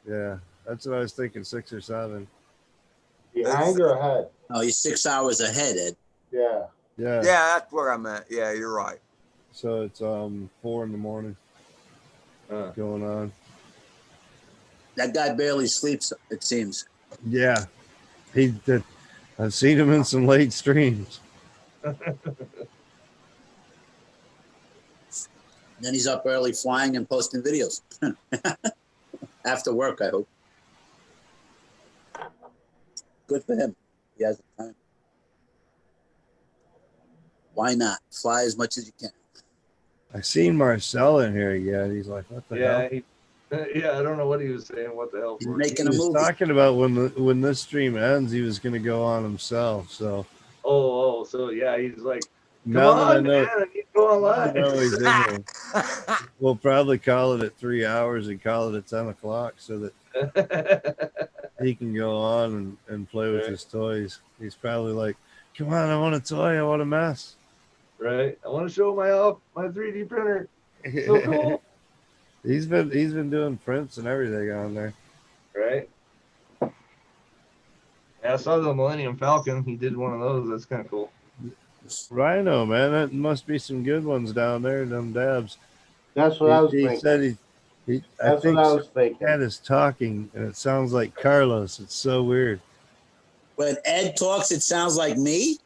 Yeah, that's what I was thinking, 6 or 7. Behind or ahead? No, he's 6 hours ahead, Ed. Yeah. Yeah. Yeah, that's what I meant. Yeah, you're right. So it's 4 in the morning going on. That guy barely sleeps, it seems. Yeah. I've seen him in some late streams. Then he's up early flying and posting videos. After work, I hope. Good for him. He has the time. Why not? Fly as much as you can. I seen Marcel in here again. He's like, what the hell? Yeah, I don't know what he was saying. What the hell? He's For? making He a was movie. talking about when this stream ends, he was going to go on himself. So So yeah, he's like, come now that I on, know, man, I need to go online. I know he's in here, we'll probably call it at 3 hours and call it at 10 o'clock so that he can go on and play with his toys. He's probably like, come on, I want a toy. I want a mess. Right. I want to show my 3D printer. So cool. He's been doing prints and everything on there. Right. Yeah, I saw the Millennium Falcon. He did one of those. That's kind of cool. Rhino, man, that must be some good ones down there. Them dabs. That's what I was He thinking. said he. I That's think what I was thinking. Cat is talking, and it sounds like Carlos. It's so weird. When Ed talks, it sounds like me.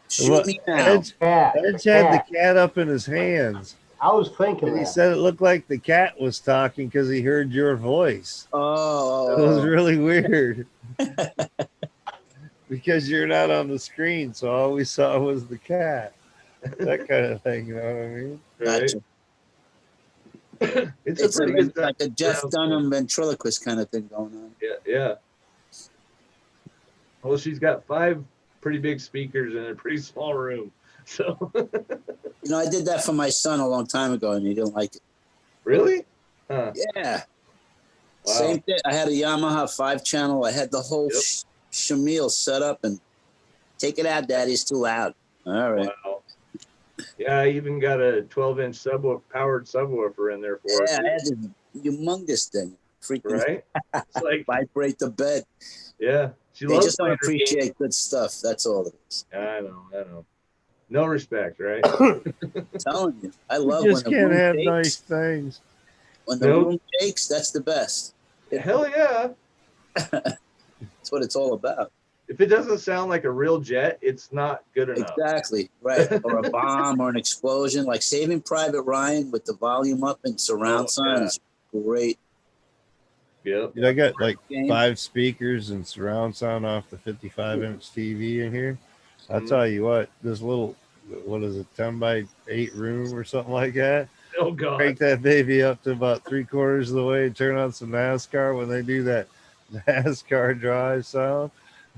Shoot Well, me now. Edge Cat. had the cat up in his hands. I was thinking And he that. said it looked like the cat was talking because he heard your voice. Oh, It was really weird. Because you're not on the screen, so all we saw was the cat. That kind of thing, you know what I mean? gotcha. It's It's a pretty good like a Jeff sound. Dunham ventriloquist kind of thing going on. Yeah. Well, she's got 5 pretty big speakers in a pretty small room. So You know, I did that for my son a long time ago, and he didn't like it. really? Huh. Yeah. Wow. Same thing. I had a Yamaha 5-channel. I had the whole shamil set up, and take it out, Daddy. It's too loud. All right. Wow. Yeah, I even got a 12-inch powered subwoofer in there for Yeah, it. I had this humongous thing. Freaking Right? It's like, vibrate the bed. yeah. She They loves just don't playing her games. appreciate good stuff. That's all it is. I know. No respect, right? I'm telling you. I love You just when the can't room have shakes. nice things. When the Nope. room shakes, that's the best. Hell yeah. That's what it's all about. If it doesn't sound like a real jet, it's not good enough. Exactly. Right. Or a bomb or an explosion. Like Saving Private Ryan with the volume up and surround sound is great. Yep. I got like Game. 5 speakers and surround sound off the 55-inch TV in here. I'll Mhm. tell you what, this little, what is it, 10 by 8 room or something like that? Oh, God. Crank that baby up to about 3/4 of the way and turn on some NASCAR when they do that NASCAR drive sound.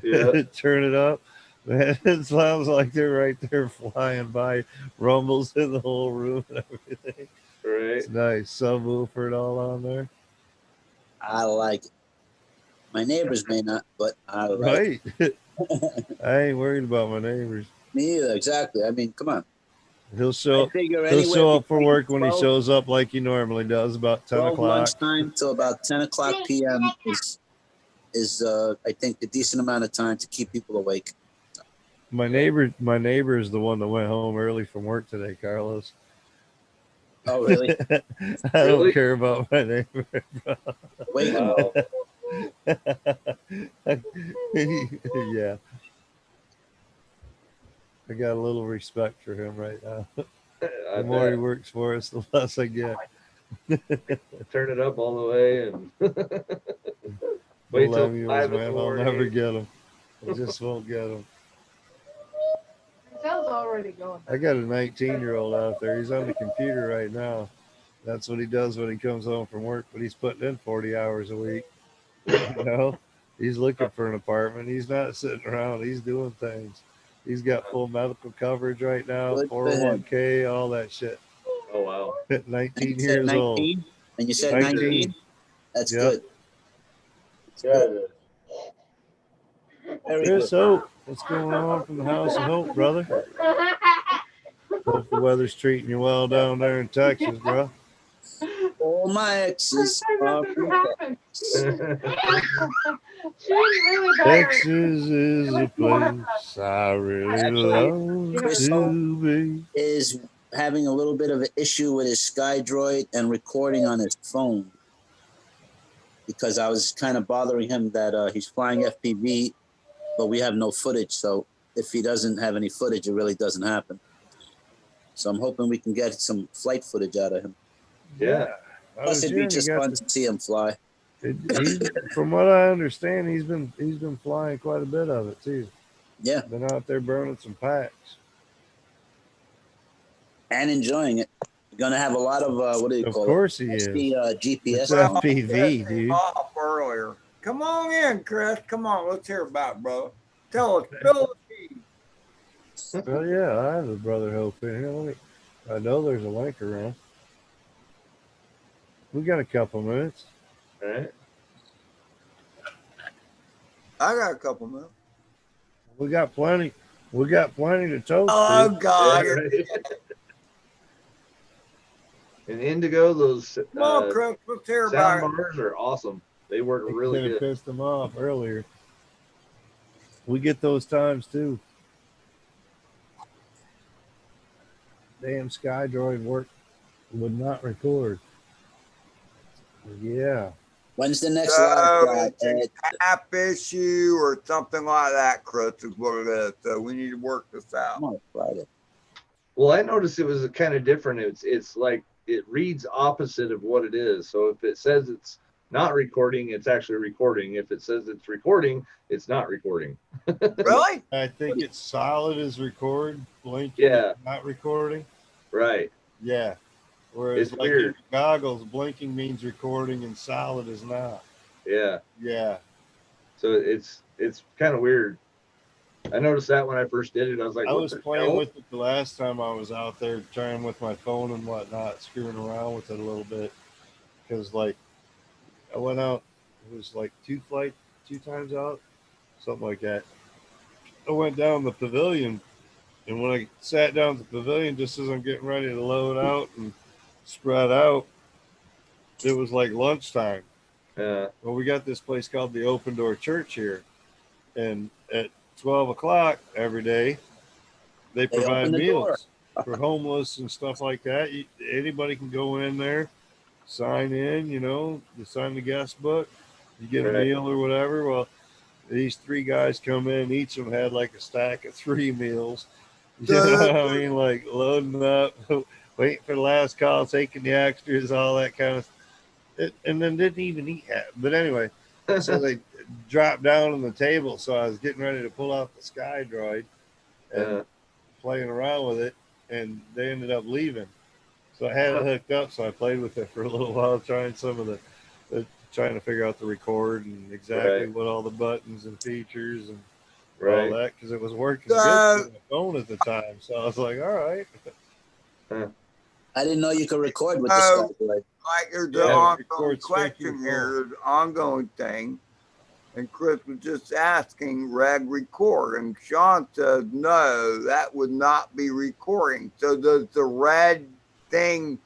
Yeah. Turn it up. Man, it sounds like they're right there flying by, rumbles in the whole room and everything. Right. It's nice. Subwoofer and all on there. I like it. My neighbors may not, but I like Right. I ain't worried about my neighbors. it. Me either. Exactly. I mean, come on. He'll show I figure he'll anywhere show up for between work when he 12 shows up like he normally does, about 10 12 o'clock. lunchtime till about 10 o'clock p.m. is I think a decent amount of time to keep people awake. My neighbor is the one that went home early from work today, Carlos. Oh, really? I don't Really? care about my neighbor. Wait. Wow. Yeah. I got a little respect for him right now. I The more he bet. works for us, the less I get. Turn it up all the way and wait till Millennials, 5 in the man, I'll morning. never get them. I just won't get them. Cell's already going. I got a 19-year-old out there. He's on the computer right now. That's what he does when he comes home from work, but he's putting in 40 hours a week. You know, he's looking for an apartment. He's not sitting around. He's doing things. He's got full medical coverage right now, Good for him. 401k, all that shit. Oh, wow. And 19 you said years old. 19? And you said 19. 19? That's Yep. good. Yeah, it is. Very Chris good. Hope, what's going on from the House of Hope, brother? Hope the weather's treating you well down there in Texas, bro. All my exes are from She's really bad. Texas is a place I really love Chris to Hope be. is having a little bit of an issue with his SkyDroid and recording on his phone because I was kind of bothering him that he's flying FPV, but we have no footage. So if he doesn't have any footage, it really doesn't happen. So I'm hoping we can get some flight footage out of him. Yeah. I Plus, was it'd be hearing he just got fun the- to see him fly. from what I understand, he's been flying quite a bit of it too. Yeah, Been out there burning some packs. and enjoying it. You're gonna have a lot of what do you Of call course he it? is. The GPS. It's Well, FPV, dude. Off earlier. Come on in, Chris. Come on, let's hear about it, brother. Tell us, spill the tea. Well, yeah, I have a brother Hope in here. I know there's a link around. We got a couple minutes. All right. I got a couple minutes. We got plenty. We got plenty to toast. Oh Dude. God! Yeah, right. And Indigo, those Come on, Chris. Let's hear about sound it. bars are awesome. They work It really could have good. pissed them off earlier. We get those times too. Damn SkyDroid would not record. Yeah. When's the next So live it's an shot? app issue or something like that, Chris, is what it is. So we need to work this out. Come on, Friday. Well, I noticed it was kind of different. It's like it reads opposite of what it is. So if it says it's not recording, it's actually recording. If it says it's recording, it's not recording. Really? I think it's solid as record, blinking, Yeah. not recording. Right. Yeah. Whereas It's like in weird. your goggles, blinking means recording and solid is not. Yeah. Yeah. So it's kind of weird. I noticed that when I first did it. I was like, I what was the playing hell? with it the last time I was out there trying with my phone and whatnot, screwing around with it a little bit. Because like I went out, it was like two times out, something like that. I went down the pavilion, and when I sat down at the pavilion, just as I'm getting ready to load out and spread out, it was like lunchtime. Yeah. Well, we got this place called the Open Door Church here, and at 12 o'clock every day, they provide open the door. meals for homeless and stuff like that. Anybody can go in there, sign in, you sign the guest book, you get a Right. meal or whatever. Well, these three guys come in, each of them had like a stack of 3 meals. You know what I mean? Like loading up, waiting for the last call, taking the extras, all that kind of stuff. And then didn't even eat half. But anyway, so they dropped down on the table. So I was getting ready to pull out the SkyDroid and playing around with it, and they ended up leaving. So I had it hooked up, so I played with it for a little while, trying some of the trying to figure out the record and exactly what all the buttons and features and all that, because it was working good with my phone at the time. So I was like, all right. I didn't know you could record with the SkyDroid. Like there's an ongoing question here, there's an ongoing thing. And Chris was just asking reg record. And Sean says, no, that would not be recording. So does the red thing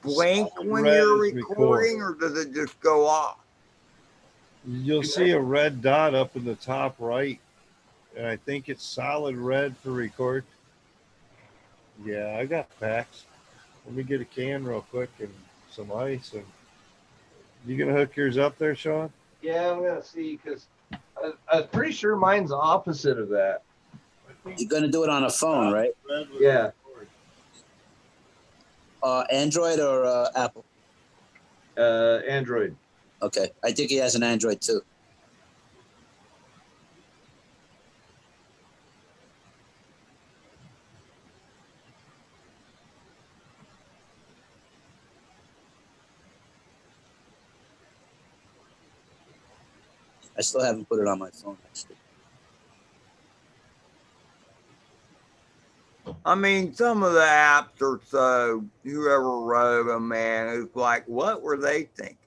blink when you're recording, or does it just go off? You'll see a red dot up in the top right, and I think it's solid red for record. Yeah, I got packs. Let me get a can real quick and some ice. And you gonna hook yours up there, Sean? Yeah, I'm gonna see, because I was pretty sure mine's opposite of that. You're gonna do it on a phone, right? Yeah. Android or Apple? Android. Okay, I think he has an Android too. I still haven't put it on my phone, actually. I mean, some of the apps are so, whoever wrote them, man, it's like, what were they thinking?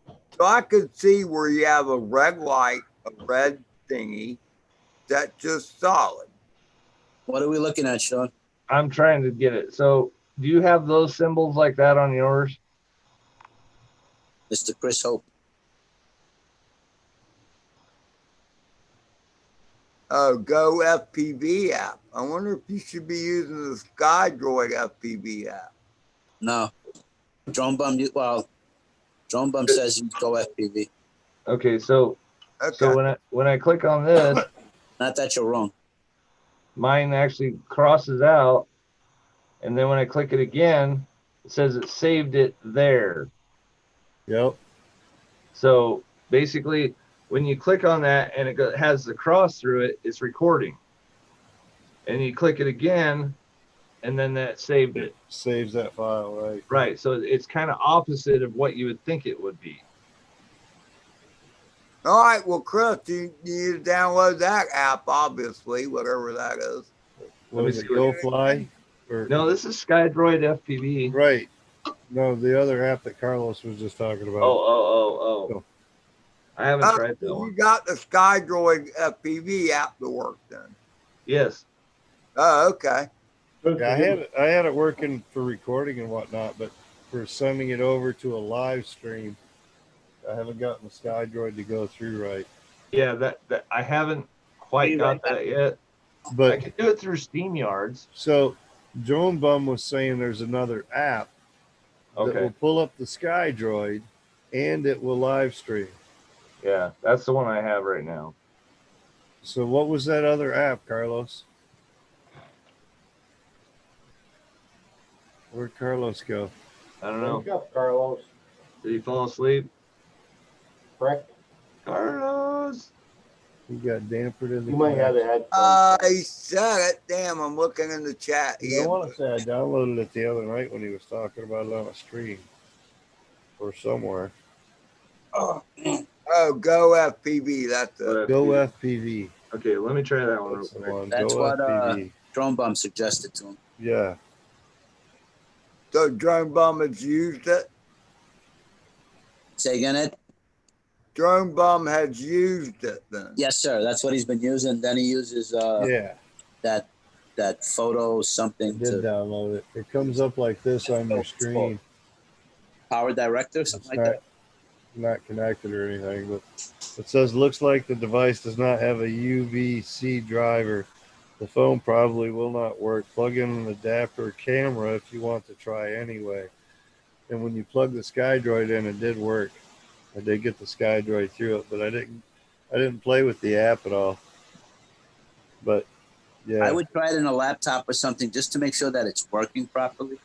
So I could see where you have a red light, a red thingy, that's just solid. What are we looking at, Sean? I'm trying to get it. So do you have those symbols like that on yours? Mr. Chris Hope. Oh, Go FPV app. I wonder if you should be using the SkyDroid FPV app. No. Drone Bum says you go FPV. Okay, so when I click on this, not that you're wrong. Mine actually crosses out, and then when I click it again, it says it saved it there. Yep. So basically, when you click on that and it has the cross through it, it's recording. And you click it again, and then that saved it. Saves that file, right? Right. So it's kind of opposite of what you would think it would be. All right. Well, Chris, you need to download that app, obviously, whatever that is. What is it, GoFly? No, this is SkyDroid FPV. Right. No, the other app that Carlos was just talking about. Oh. I haven't tried that one. You got the SkyDroid FPV app to work then. Yes. Oh, okay. Good Yeah, for you. I had it working for recording and whatnot, but for sending it over to a live stream, I haven't gotten the SkyDroid to go through right. Yeah, that I haven't quite got that yet. I But can do it through SteamYards. so Drone Bum was saying there's another app that Okay. will pull up the SkyDroid and it will live stream. Yeah, that's the one I have right now. So what was that other app, Carlos? Where'd Carlos go? I don't know. Wake up, Carlos. Did he fall asleep? Correct? Carlos. He got dampened in the You might have a headphone. I said it. Damn, I'm looking in the chat. I want to say I downloaded it the other night when he was talking about it on a stream or somewhere. Oh, Go FPV. That's it. Go FPV. Okay, let me try that one real That's the quick. one. That's Go what FPV. Drone Bum suggested to him. Yeah. So Drone Bum has used it. Say again, Ed? Drone Bum has used it then. Yes, sir. That's what he's been using. Then he uses Yeah. that photo I something did to download it. It comes up like this on your screen. Power Director, something like that. Not connected or anything, but it says looks like the device does not have a UVC driver. The phone probably will not work. Plug in an adapter camera if you want to try anyway. And when you plug the SkyDroid in, it did work. I did get the SkyDroid through it, but I didn't play with the app at all. But yeah, I would try it in a laptop or something just to make sure that it's working properly.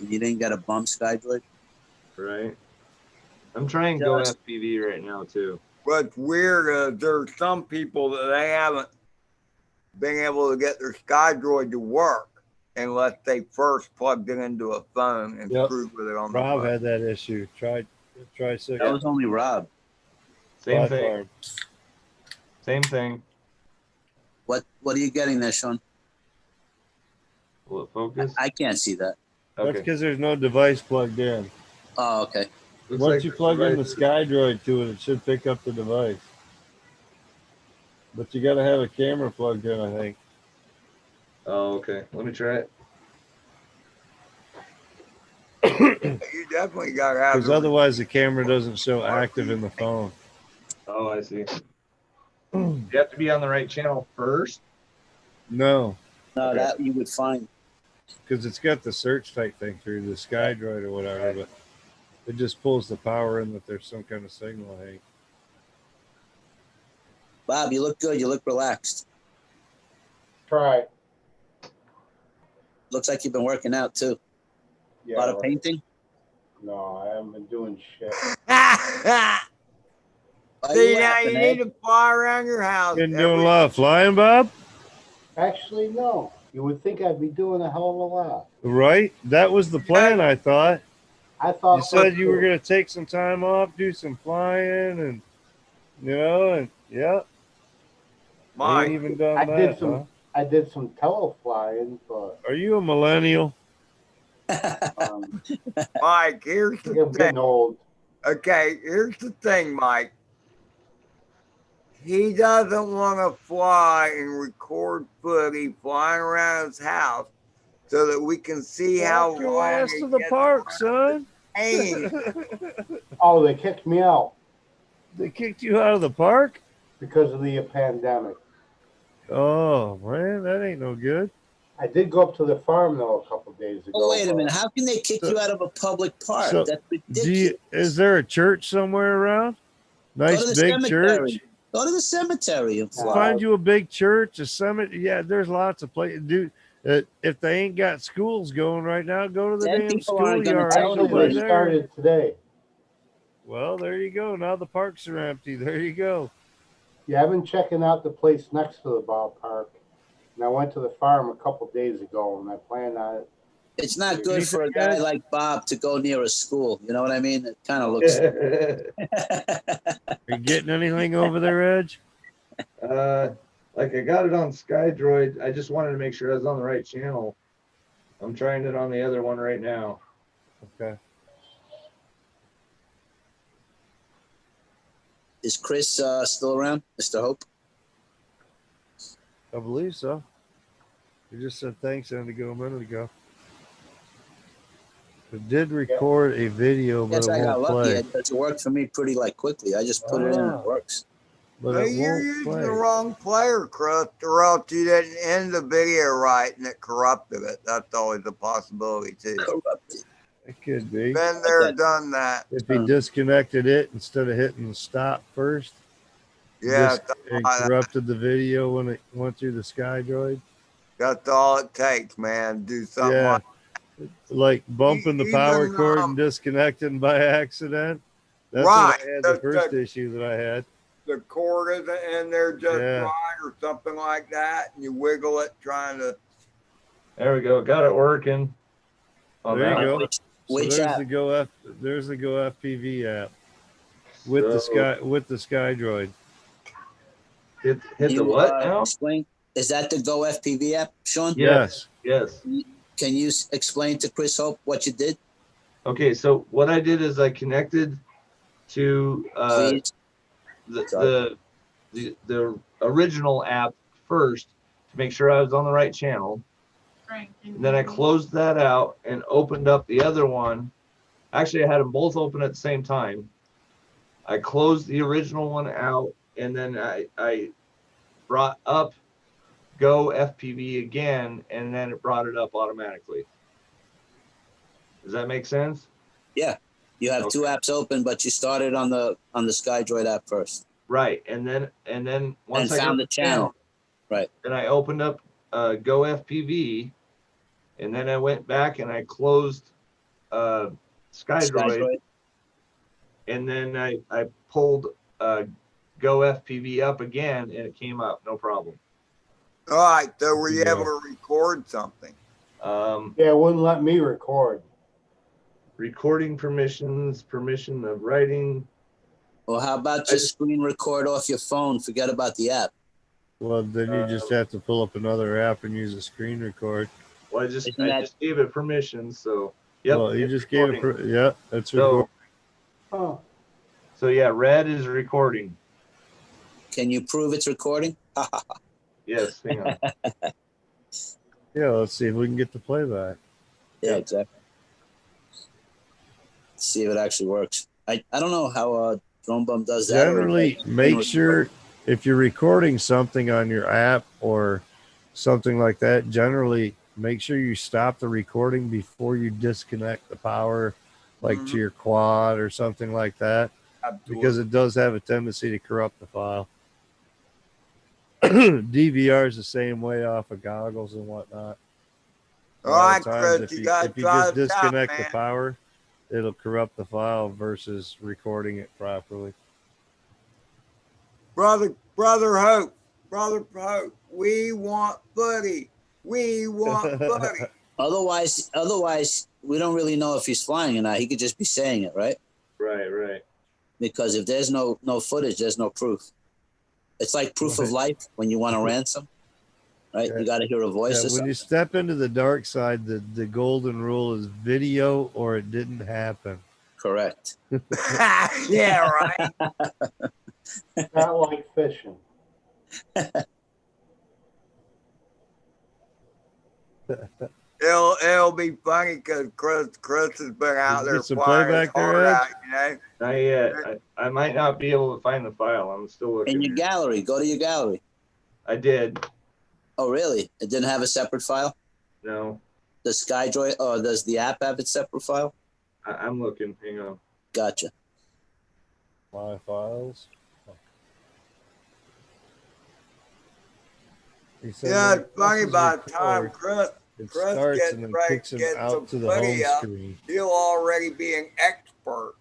And you didn't get a bum SkyDroid. Right. I'm trying Go FPV right now too. What's weird, there's some people that they haven't been able to get their SkyDroid to work unless they first plugged it into a phone and screwed with it on the Rob phone. had that issue. Try 6. That was only Rob. Same thing. Same thing. What are you getting there, Sean? Will it focus? I can't see that. That's because there's no device plugged in. Oh, okay. Looks Once like you the plug in the device- SkyDroid to it, it should pick up the device. But you got to have a camera plugged in, I think. Oh, okay. Let me try it. You definitely got to have Because otherwise the camera doesn't show active in the phone. Oh, I see. You have to be on the right channel first. No, No, Okay. that you would find. because it's got the search type thing through the SkyDroid or whatever, but it just pulls the power in that there's some kind of signal, I think. Bob, you look good. You look relaxed. Try. Looks like you've been working out too. Yeah, A lot of right. painting. No, I haven't been doing shit. Why are See, you now laughing, you Ed? need to fly around your house. Been doing a lot of flying, Bob? Actually, no. You would think I'd be doing a hell of a lot. Right? That was the plan, I thought. I thought You said so, you were too. going to take some time off, do some flying, and, and yeah. I ain't Mike, even done I that, did some huh? I did some teleflying, but Are you a millennial? Mike, here's the I'm thing. getting old. Okay, here's the thing, Mike. He doesn't want to fly and record footage flying around his house so that we can see how Walk your long ass he to the gets park, son. paid. Oh, they kicked me out They kicked you out of the park? because of the pandemic. Oh, man, that ain't no good. I did go up to the farm though a couple days ago. Oh, wait a minute. How can they kick you out of a public park? So, That's ridiculous. is there a church somewhere around? Nice Go to the big cemetery. church? Go to the cemetery and fly. Find you a big church, a cemetery. Yeah, there's lots of places. Dude, if they ain't got schools going right now, go to the Then damn people aren't gonna schoolyard. tell Ain't Actually, nobody they there. started today. Well, there you go. Now the parks are empty. There you go. Yeah, I've been checking out the place next to the ballpark. And I went to the farm a couple days ago, and I plan on it. It's not good for a Anything guy good? like Bob to go near a school. You know what I mean? It kind of looks. Are you getting anything over there, Edge? Like I got it on SkyDroid. I just wanted to make sure I was on the right channel. I'm trying it on the other one right now. Okay. Is Chris still around, Mr. Hope? I believe so. You just said thanks a minute ago. It did record a video, but Yes, it I got won't lucky play. because it worked for me pretty like quickly. I just put it in and it works. But Hey, it you're won't using play. the wrong player, Crust, or else you didn't end the video right and it corrupted it. That's always a possibility too. Corrupted. It could be. Been there, done that. If he disconnected it instead of hitting stop first, Yeah, and corrupted the video when it went through the SkyDroid. that's all it takes, man. Do something like bumping the power even, cord and disconnecting by accident. That's right. what I had the first issue that I had. The cord isn't in there just right or something like that, and you wiggle it trying to. There we go. Got it working. There you go. Which so app? There's the Go FPV app with the SkyDroid. Hit the what now? Explain. Is that the Go FPV app, Sean? Yes. Yes. Can you explain to Chris Hope what you did? Okay, so what I did is I connected to the original app first to make sure I was on the right channel. Right. And then I closed that out and opened up the other one. Actually, I had them both open at the same time. I closed the original one out, and then I brought up Go FPV again, and then it brought it up automatically. Does that make sense? Yeah. You have two apps open, but you started on the SkyDroid app first. Right, and then once I found the channel. Right. Then I opened up Go FPV, and then I went back and I closed SkyDroid, and then I pulled Go FPV up again, and it came up, no problem. All right, so were you able to record something? Yeah, it wouldn't let me record. Recording permissions, permission of writing. Well, how about just screen record off your phone? Forget about the app. Well, then you just have to pull up another app and use a screen record. Well, I just gave it permission, so yep. Well, you just gave it. Yeah, that's recording. Oh. So yeah, red is recording. Can you prove it's recording? Yes, hang on. Yeah, let's see if we can get the playback. Yeah, exactly. See if it actually works. I don't know how Drone Bum does that. Generally, make sure if you're recording something on your app or something like that, generally make sure you stop the recording before you disconnect the power, like to your quad or something like that, because it does have a tendency to corrupt the file. DVR is the same way off of goggles and whatnot. All right, Chris, you got to just disconnect the power, it'll corrupt the file versus recording it properly. Brother Hope, we want Buddy. We want Buddy. Otherwise, we don't really know if he's flying or not. He could just be saying it, right? Right. Because if there's no footage, there's no proof. It's like proof of life when you want a ransom, right? You got to hear a voice. When you step into the dark side, the golden rule is video or it didn't happen. Correct. Yeah, right. Not like fishing. It'll be funny because Chris has been out there firing his heart out, you know. Not yet. I might not be able to find the file. I'm still looking. In your gallery, go to your gallery. I did. Oh, really? It didn't have a separate file? No. Does SkyDroid or does the app have its separate file? I'm looking. Hang on. Gotcha. My files. Yeah, it's funny by the time Chris starts and then kicks him out to the home screen. He'll already be an expert.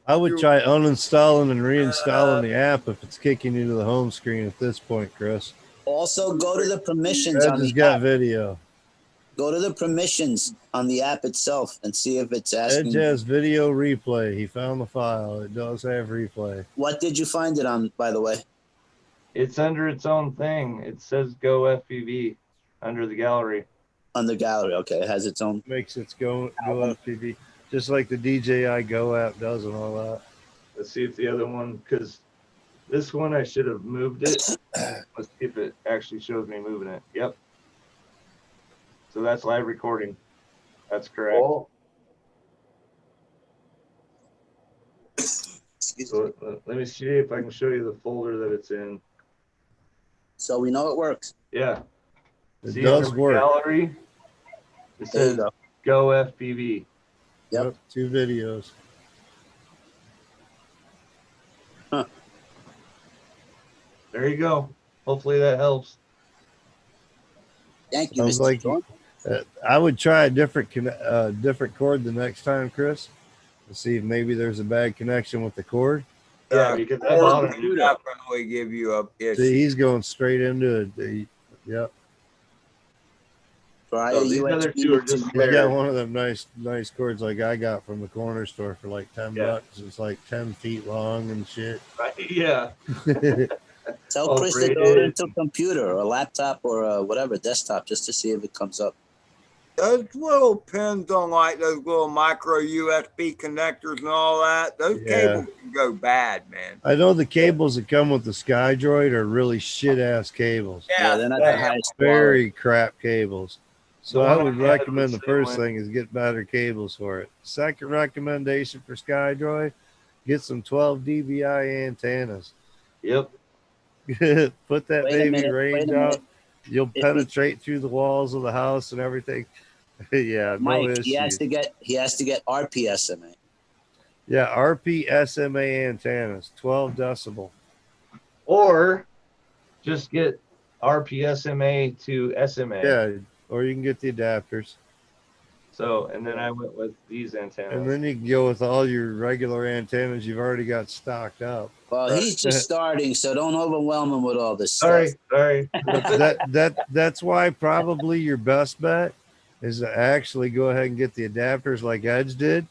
I would try uninstalling and reinstalling the app if it's kicking you to the home screen at this point, Chris. Also, go to the permissions on the got app. video. Go to the permissions on the app itself and see if it's asking. Edge has video replay. He found the file. It does have replay. What did you find it on, by the way? It's under its own thing. It says Go FPV under the gallery. On the gallery, okay. It has its own. Makes its Go FPV. Just like the DJI Go app does and all that. Let's see if the other one, because This one I should have moved it. Let's see if it actually shows me moving it. Yep. So that's live recording. That's correct. Oh, So let me see if I can show you the folder that it's in. So we know it works. Yeah. It See does under work. Gallery, it There you says go. Go FPV. Yep. 2 videos. There you go. Hopefully that helps. Thank you, Sounds Mr. like John. I would try a different cord the next time, Chris, to see if maybe there's a bad connection with the cord. Yeah, because that Or bothered can me. definitely give you a See, issue. he's going straight into it. Yep. Try So a these other USB two are to just He's There. got one of them nice cords like I got from the corner store for like $10. Yeah. It's like 10 feet long and shit. Right, yeah. tell Oh, Chris to great. throw it into a computer or a laptop or whatever desktop just to see if it comes up. Those little pins on like those little micro USB connectors and all that, those Yeah. cables can go bad, man. I know the cables that come with the SkyDroid are really shit ass cables. Yeah, they're not they the are. highest quality. Very crap cables. So The I one would I had recommend the was first similar. thing is get better cables for it. Second recommendation for SkyDroid, get some 12 dBi antennas. Yep. Put that Wait a baby minute, range wait a out. minute. You'll If we- penetrate through the walls of the house and everything. Yeah, no Mike, issues. he has to get RPSMA. Yeah, RPSMA antennas, 12 decibel. Or just get RPSMA to SMA. Yeah, or you can get the adapters. So, and then I went with these antennas. And then you can go with all your regular antennas you've already got stocked up. Well, Right. he's just starting, so don't overwhelm him with all this Sorry, stuff. sorry. That's why probably your best bet is to actually go ahead and get the adapters like Edge did.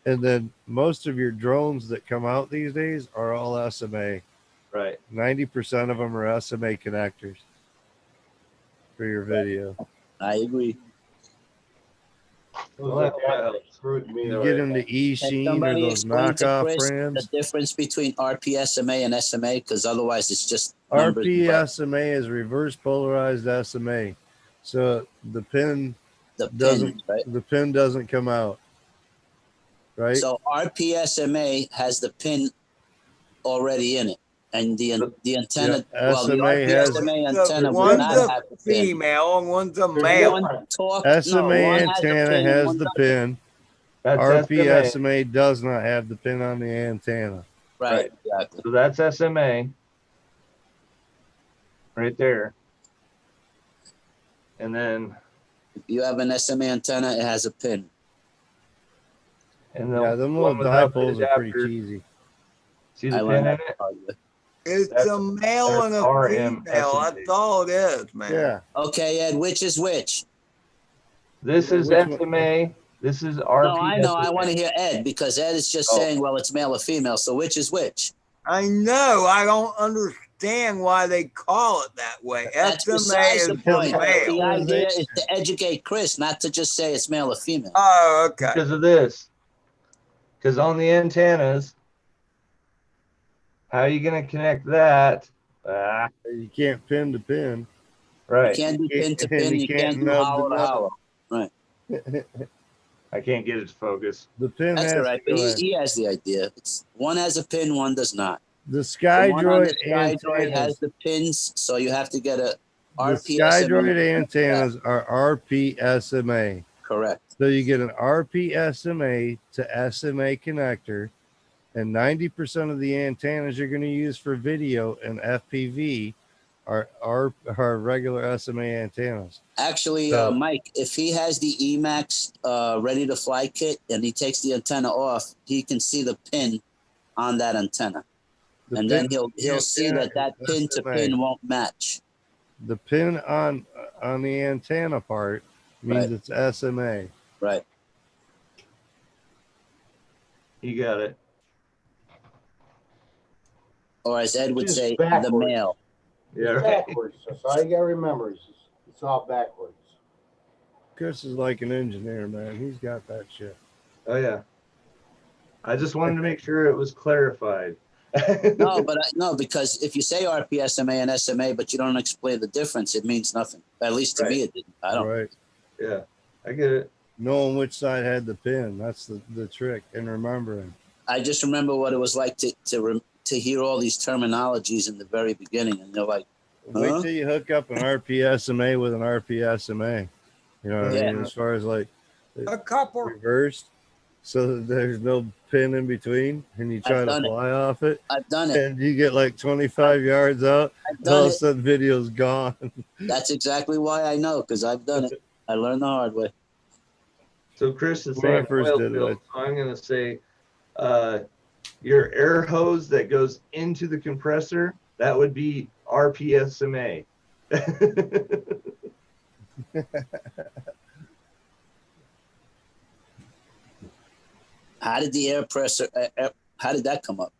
And then most of your drones that come out these days are all SMA. Right. 90% of them are SMA connectors for your video. I agree. those Well, that adapters helps. screwed me. You right get into back. Can E-Sheen or somebody those explain to knockoff Chris brands. the difference between RPSMA and SMA? Because otherwise it's just numbers. and buttons. RPSMA is reverse polarized SMA. So the pin The doesn't pins, right? the pin doesn't come out. Right? So RPSMA has the pin already in it, and the antenna. Yeah, well, the SMA has- RPSMA antenna will One's not a have the pin. female and one's a They're male. One talk, SMA no, one antenna has has one the doesn't. pin. That's SMA. RPSMA does not have the pin on the antenna. Right, exactly. So that's SMA. Right there. And then, If you have an SMA antenna, it has a pin. and Yeah, the them one little without the dipoles are pretty adapter, cheesy. see the I pin learned in that it? part of it. It's That's- a male and that's a RM female. SMA. That's all it is, man. Yeah. Okay, Ed, which is which? This is Which one? SMA. This is RP. No, I know. I want to hear Ed because Ed is just Oh. saying, well, it's male or female. So which is which? I know. I don't understand why they call it that way. That's SMA besides is the for point. The male. idea is to educate Chris, not to just say it's male or female. Oh, okay. Because of this. Because on the antennas, how are you going to connect that? Ah, You can't pin to pin. You right. can't do pin to And pin. you You can't can't do nub to hollow to nub. hollow. I can't get it to focus. The pin That's has all right. to But go in. he has the idea. It's one has a pin, one does not. The The one on the SkyDroid SkyDroid has antennas. the pins, so you have to get a The RPSMA. SkyDroid antennas are RPSMA. Correct. So you get an RPSMA to SMA connector, and 90% of the antennas you're going to use for video and FPV are regular SMA antennas. Actually, So- Mike, if he has the Emax ready to fly kit and he takes the antenna off, he can see the pin on that antenna, The and pin then he'll see antenna that is pin to SMA. pin won't match. The pin on the antenna part means Right. it's SMA. Right. You got it. Or as Ed would Just say, the backwards. male. Yeah, It's right. backwards. That's all you gotta remember. It's all backwards. Chris is like an engineer, man. He's got that shit. Oh, yeah. I just wanted to make sure it was clarified. No, because if you say RPSMA and SMA, but you don't explain the difference, it means nothing. At least to me, it didn't. I don't. Right. Yeah, I get it. Knowing which side had the pin, that's the trick, and remembering. I just remember what it was like to hear all these terminologies in the very beginning, and they're like, wait till you hook up an RPSMA with an RPSMA. You know what I mean? As far as like A couple. reversed, so that there's no pin in between, and you try to fly off it. I've done it. And you get like 25 yards out, all of a sudden video's gone. That's exactly why I know, because I've done it. I learned the hard way. So Chris is When I saying, first did it, I'm going to say, your air hose that goes into the compressor, that would be RPSMA. How did the air pressure? How did that come up?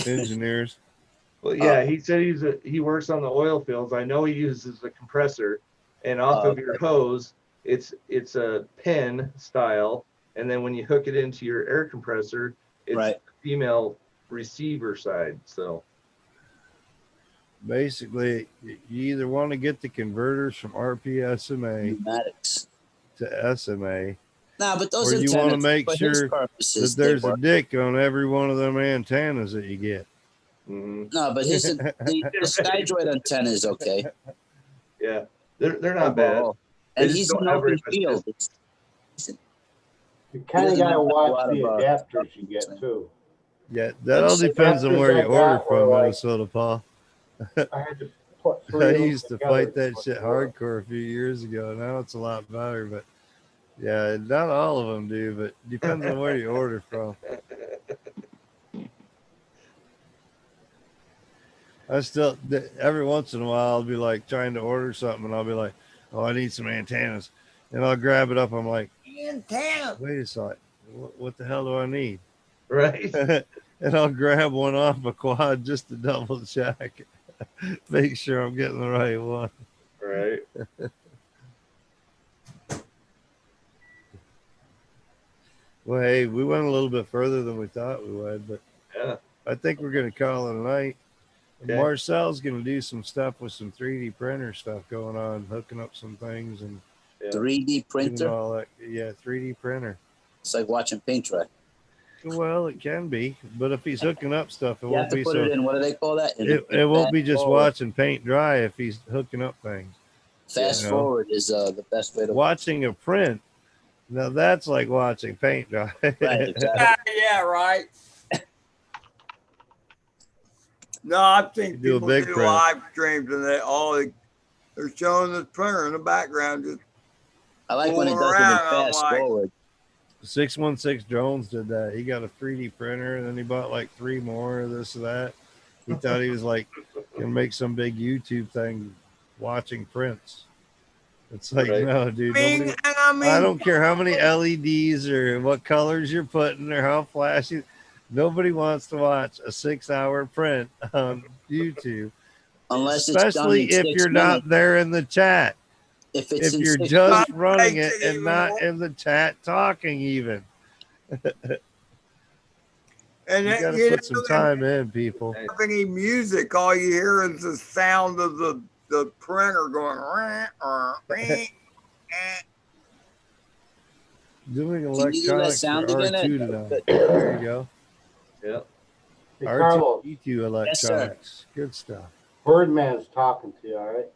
Engineers. Well, yeah, he said he works on the oil fields. I know he uses a compressor, and off of your hose, it's a pin style, and then when you hook it into your air compressor, it's the female receiver side. So basically, you either want to get the converters from RPSMA pneumatics to SMA. No, but those or you want to make sure purposes, that there's a dick on every one of them antennas that you get. Mm-hmm. No, but the Skydroid antenna is okay. Yeah, they're not bad. And he's an open field. You kind of got to watch the adapters you get too. Yeah, that all depends on where you order from, Minnesota, Paul. I had to put I used to fight that shit hardcore a few years ago. Now it's a lot better, but yeah, not all of them do, but depends on where you order from. I still, every once in a while, I'll be like trying to order something and I'll be like, oh, I need some antennas. And I'll grab it up. I'm like, antenna. Wait a second. What the hell do I need? Right. And I'll grab one off a quad just to double check. Make sure I'm getting the right one. Right. Well, hey, we went a little bit further than we thought we would, but yeah, I think we're going to call it a night. Okay. Marcel's going to do some stuff with some 3D printer stuff going on, hooking up some things and 3D printer. All that. Yeah, 3D printer. It's like watching paint dry. Well, it can be, but if he's hooking up stuff, it won't be put so. It in. What do they call that? It won't be just watching paint dry if he's hooking up things. Fast forward is the best way to watching a print. Now that's like watching paint dry. Right, exactly. Yeah, right. No, I think people do live streams and they're showing the printer in the background. Just I like when it does it in fast forward. 616 Drones did that. He got a 3D printer and then he bought like 3 more of this or that. He thought he was like gonna make some big YouTube thing watching prints. It's like, no, dude. I don't care how many LEDs or what colors you're putting or how flashy. Nobody wants to watch a 6-hour print on YouTube, especially if you're not there in the chat. If you're just running it and not in the chat talking even. And you got to put some time in, people. Have any music? All you hear is the sound of the printer going. Doing electronics for R2 tonight. There you go. Yeah. Hey, R2D2 electronics. Good stuff. Birdman's talking to you, all right?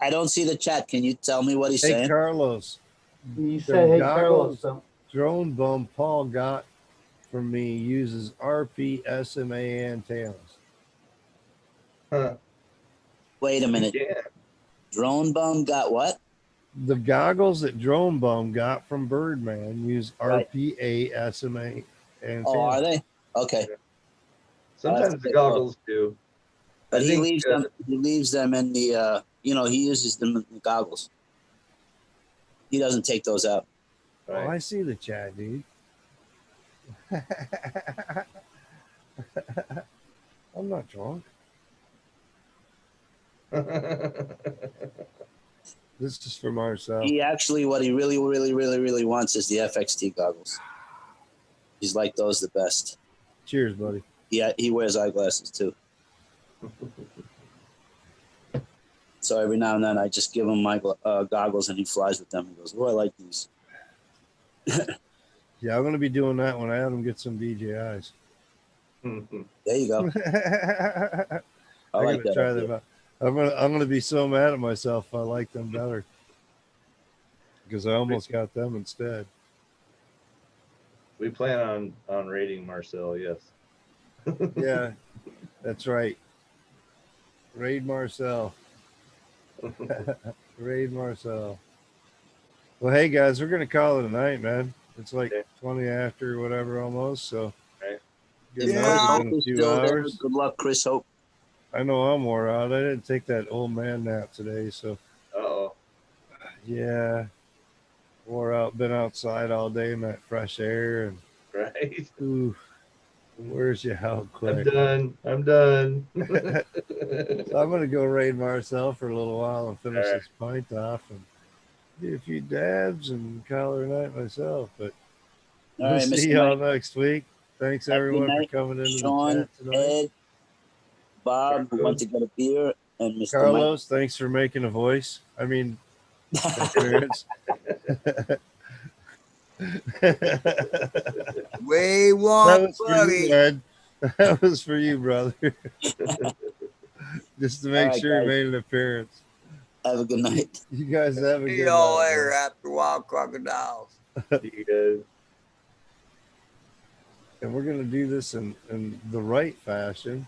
I don't see the chat. Can you tell me what he's saying? Hey, Carlos. You said, hey, Carlos. Drone bum Paul got from me uses RPSMA antennas. Huh. Wait a minute. Yeah. Drone bum got what? The goggles that Drone Bum got from Birdman use RPA-SMA antennas. Oh, are they? Okay. Sometimes the goggles do. But he leaves them. He leaves them in the. He uses them in the goggles. He doesn't take those out. Right. Oh, I see the chat, dude. I'm not drunk. This is for Marcel. He actually, what he really, really, really, really wants is the FXT goggles. He's like those the best. Cheers, buddy. he wears eyeglasses too. So every now and then I just give him my goggles and he flies with them. He goes, "Oh, I like these." Yeah, I'm gonna be doing that when Adam gets some DJIs. There you go. I I'm like gonna that. try them out. I'm gonna be so mad at myself if I like them better because I almost got them instead. We plan on raiding Marcel. Yes. Yeah, that's right. Raid Marcel. Raid Marcel. Well, hey guys, we're gonna call it a night, man. It's like 20 after whatever almost. So Right. good Yeah. night. It's been a Hope is few still there. hours. Good luck, Chris Hope. I know I'm wore out. I didn't take that old man nap today, so Uh-oh. yeah, wore out. Been outside all day in that fresh air, and Right. ooh, where's you out I'm quick? done. I'm done. So I'm gonna go raid Marcel for a little while and finish All right. this pint off and do a few dabs and call it a night myself. But All we'll right, see Mr. y'all Mike. next week. Thanks Have a good everyone for night. coming into Sean, the chat tonight. Ed, Bob, who went to get a beer, and Mr. Carlos, thanks for making a voice. I mean, appearance. We That want was for you, buddy. Ed. That was for you, brother. Just to make right, sure he guys. made an appearance. Have a good night. You guys have a See good y'all night. later Man. after Wild Crocodiles. See you guys. And we're gonna do this in the right fashion.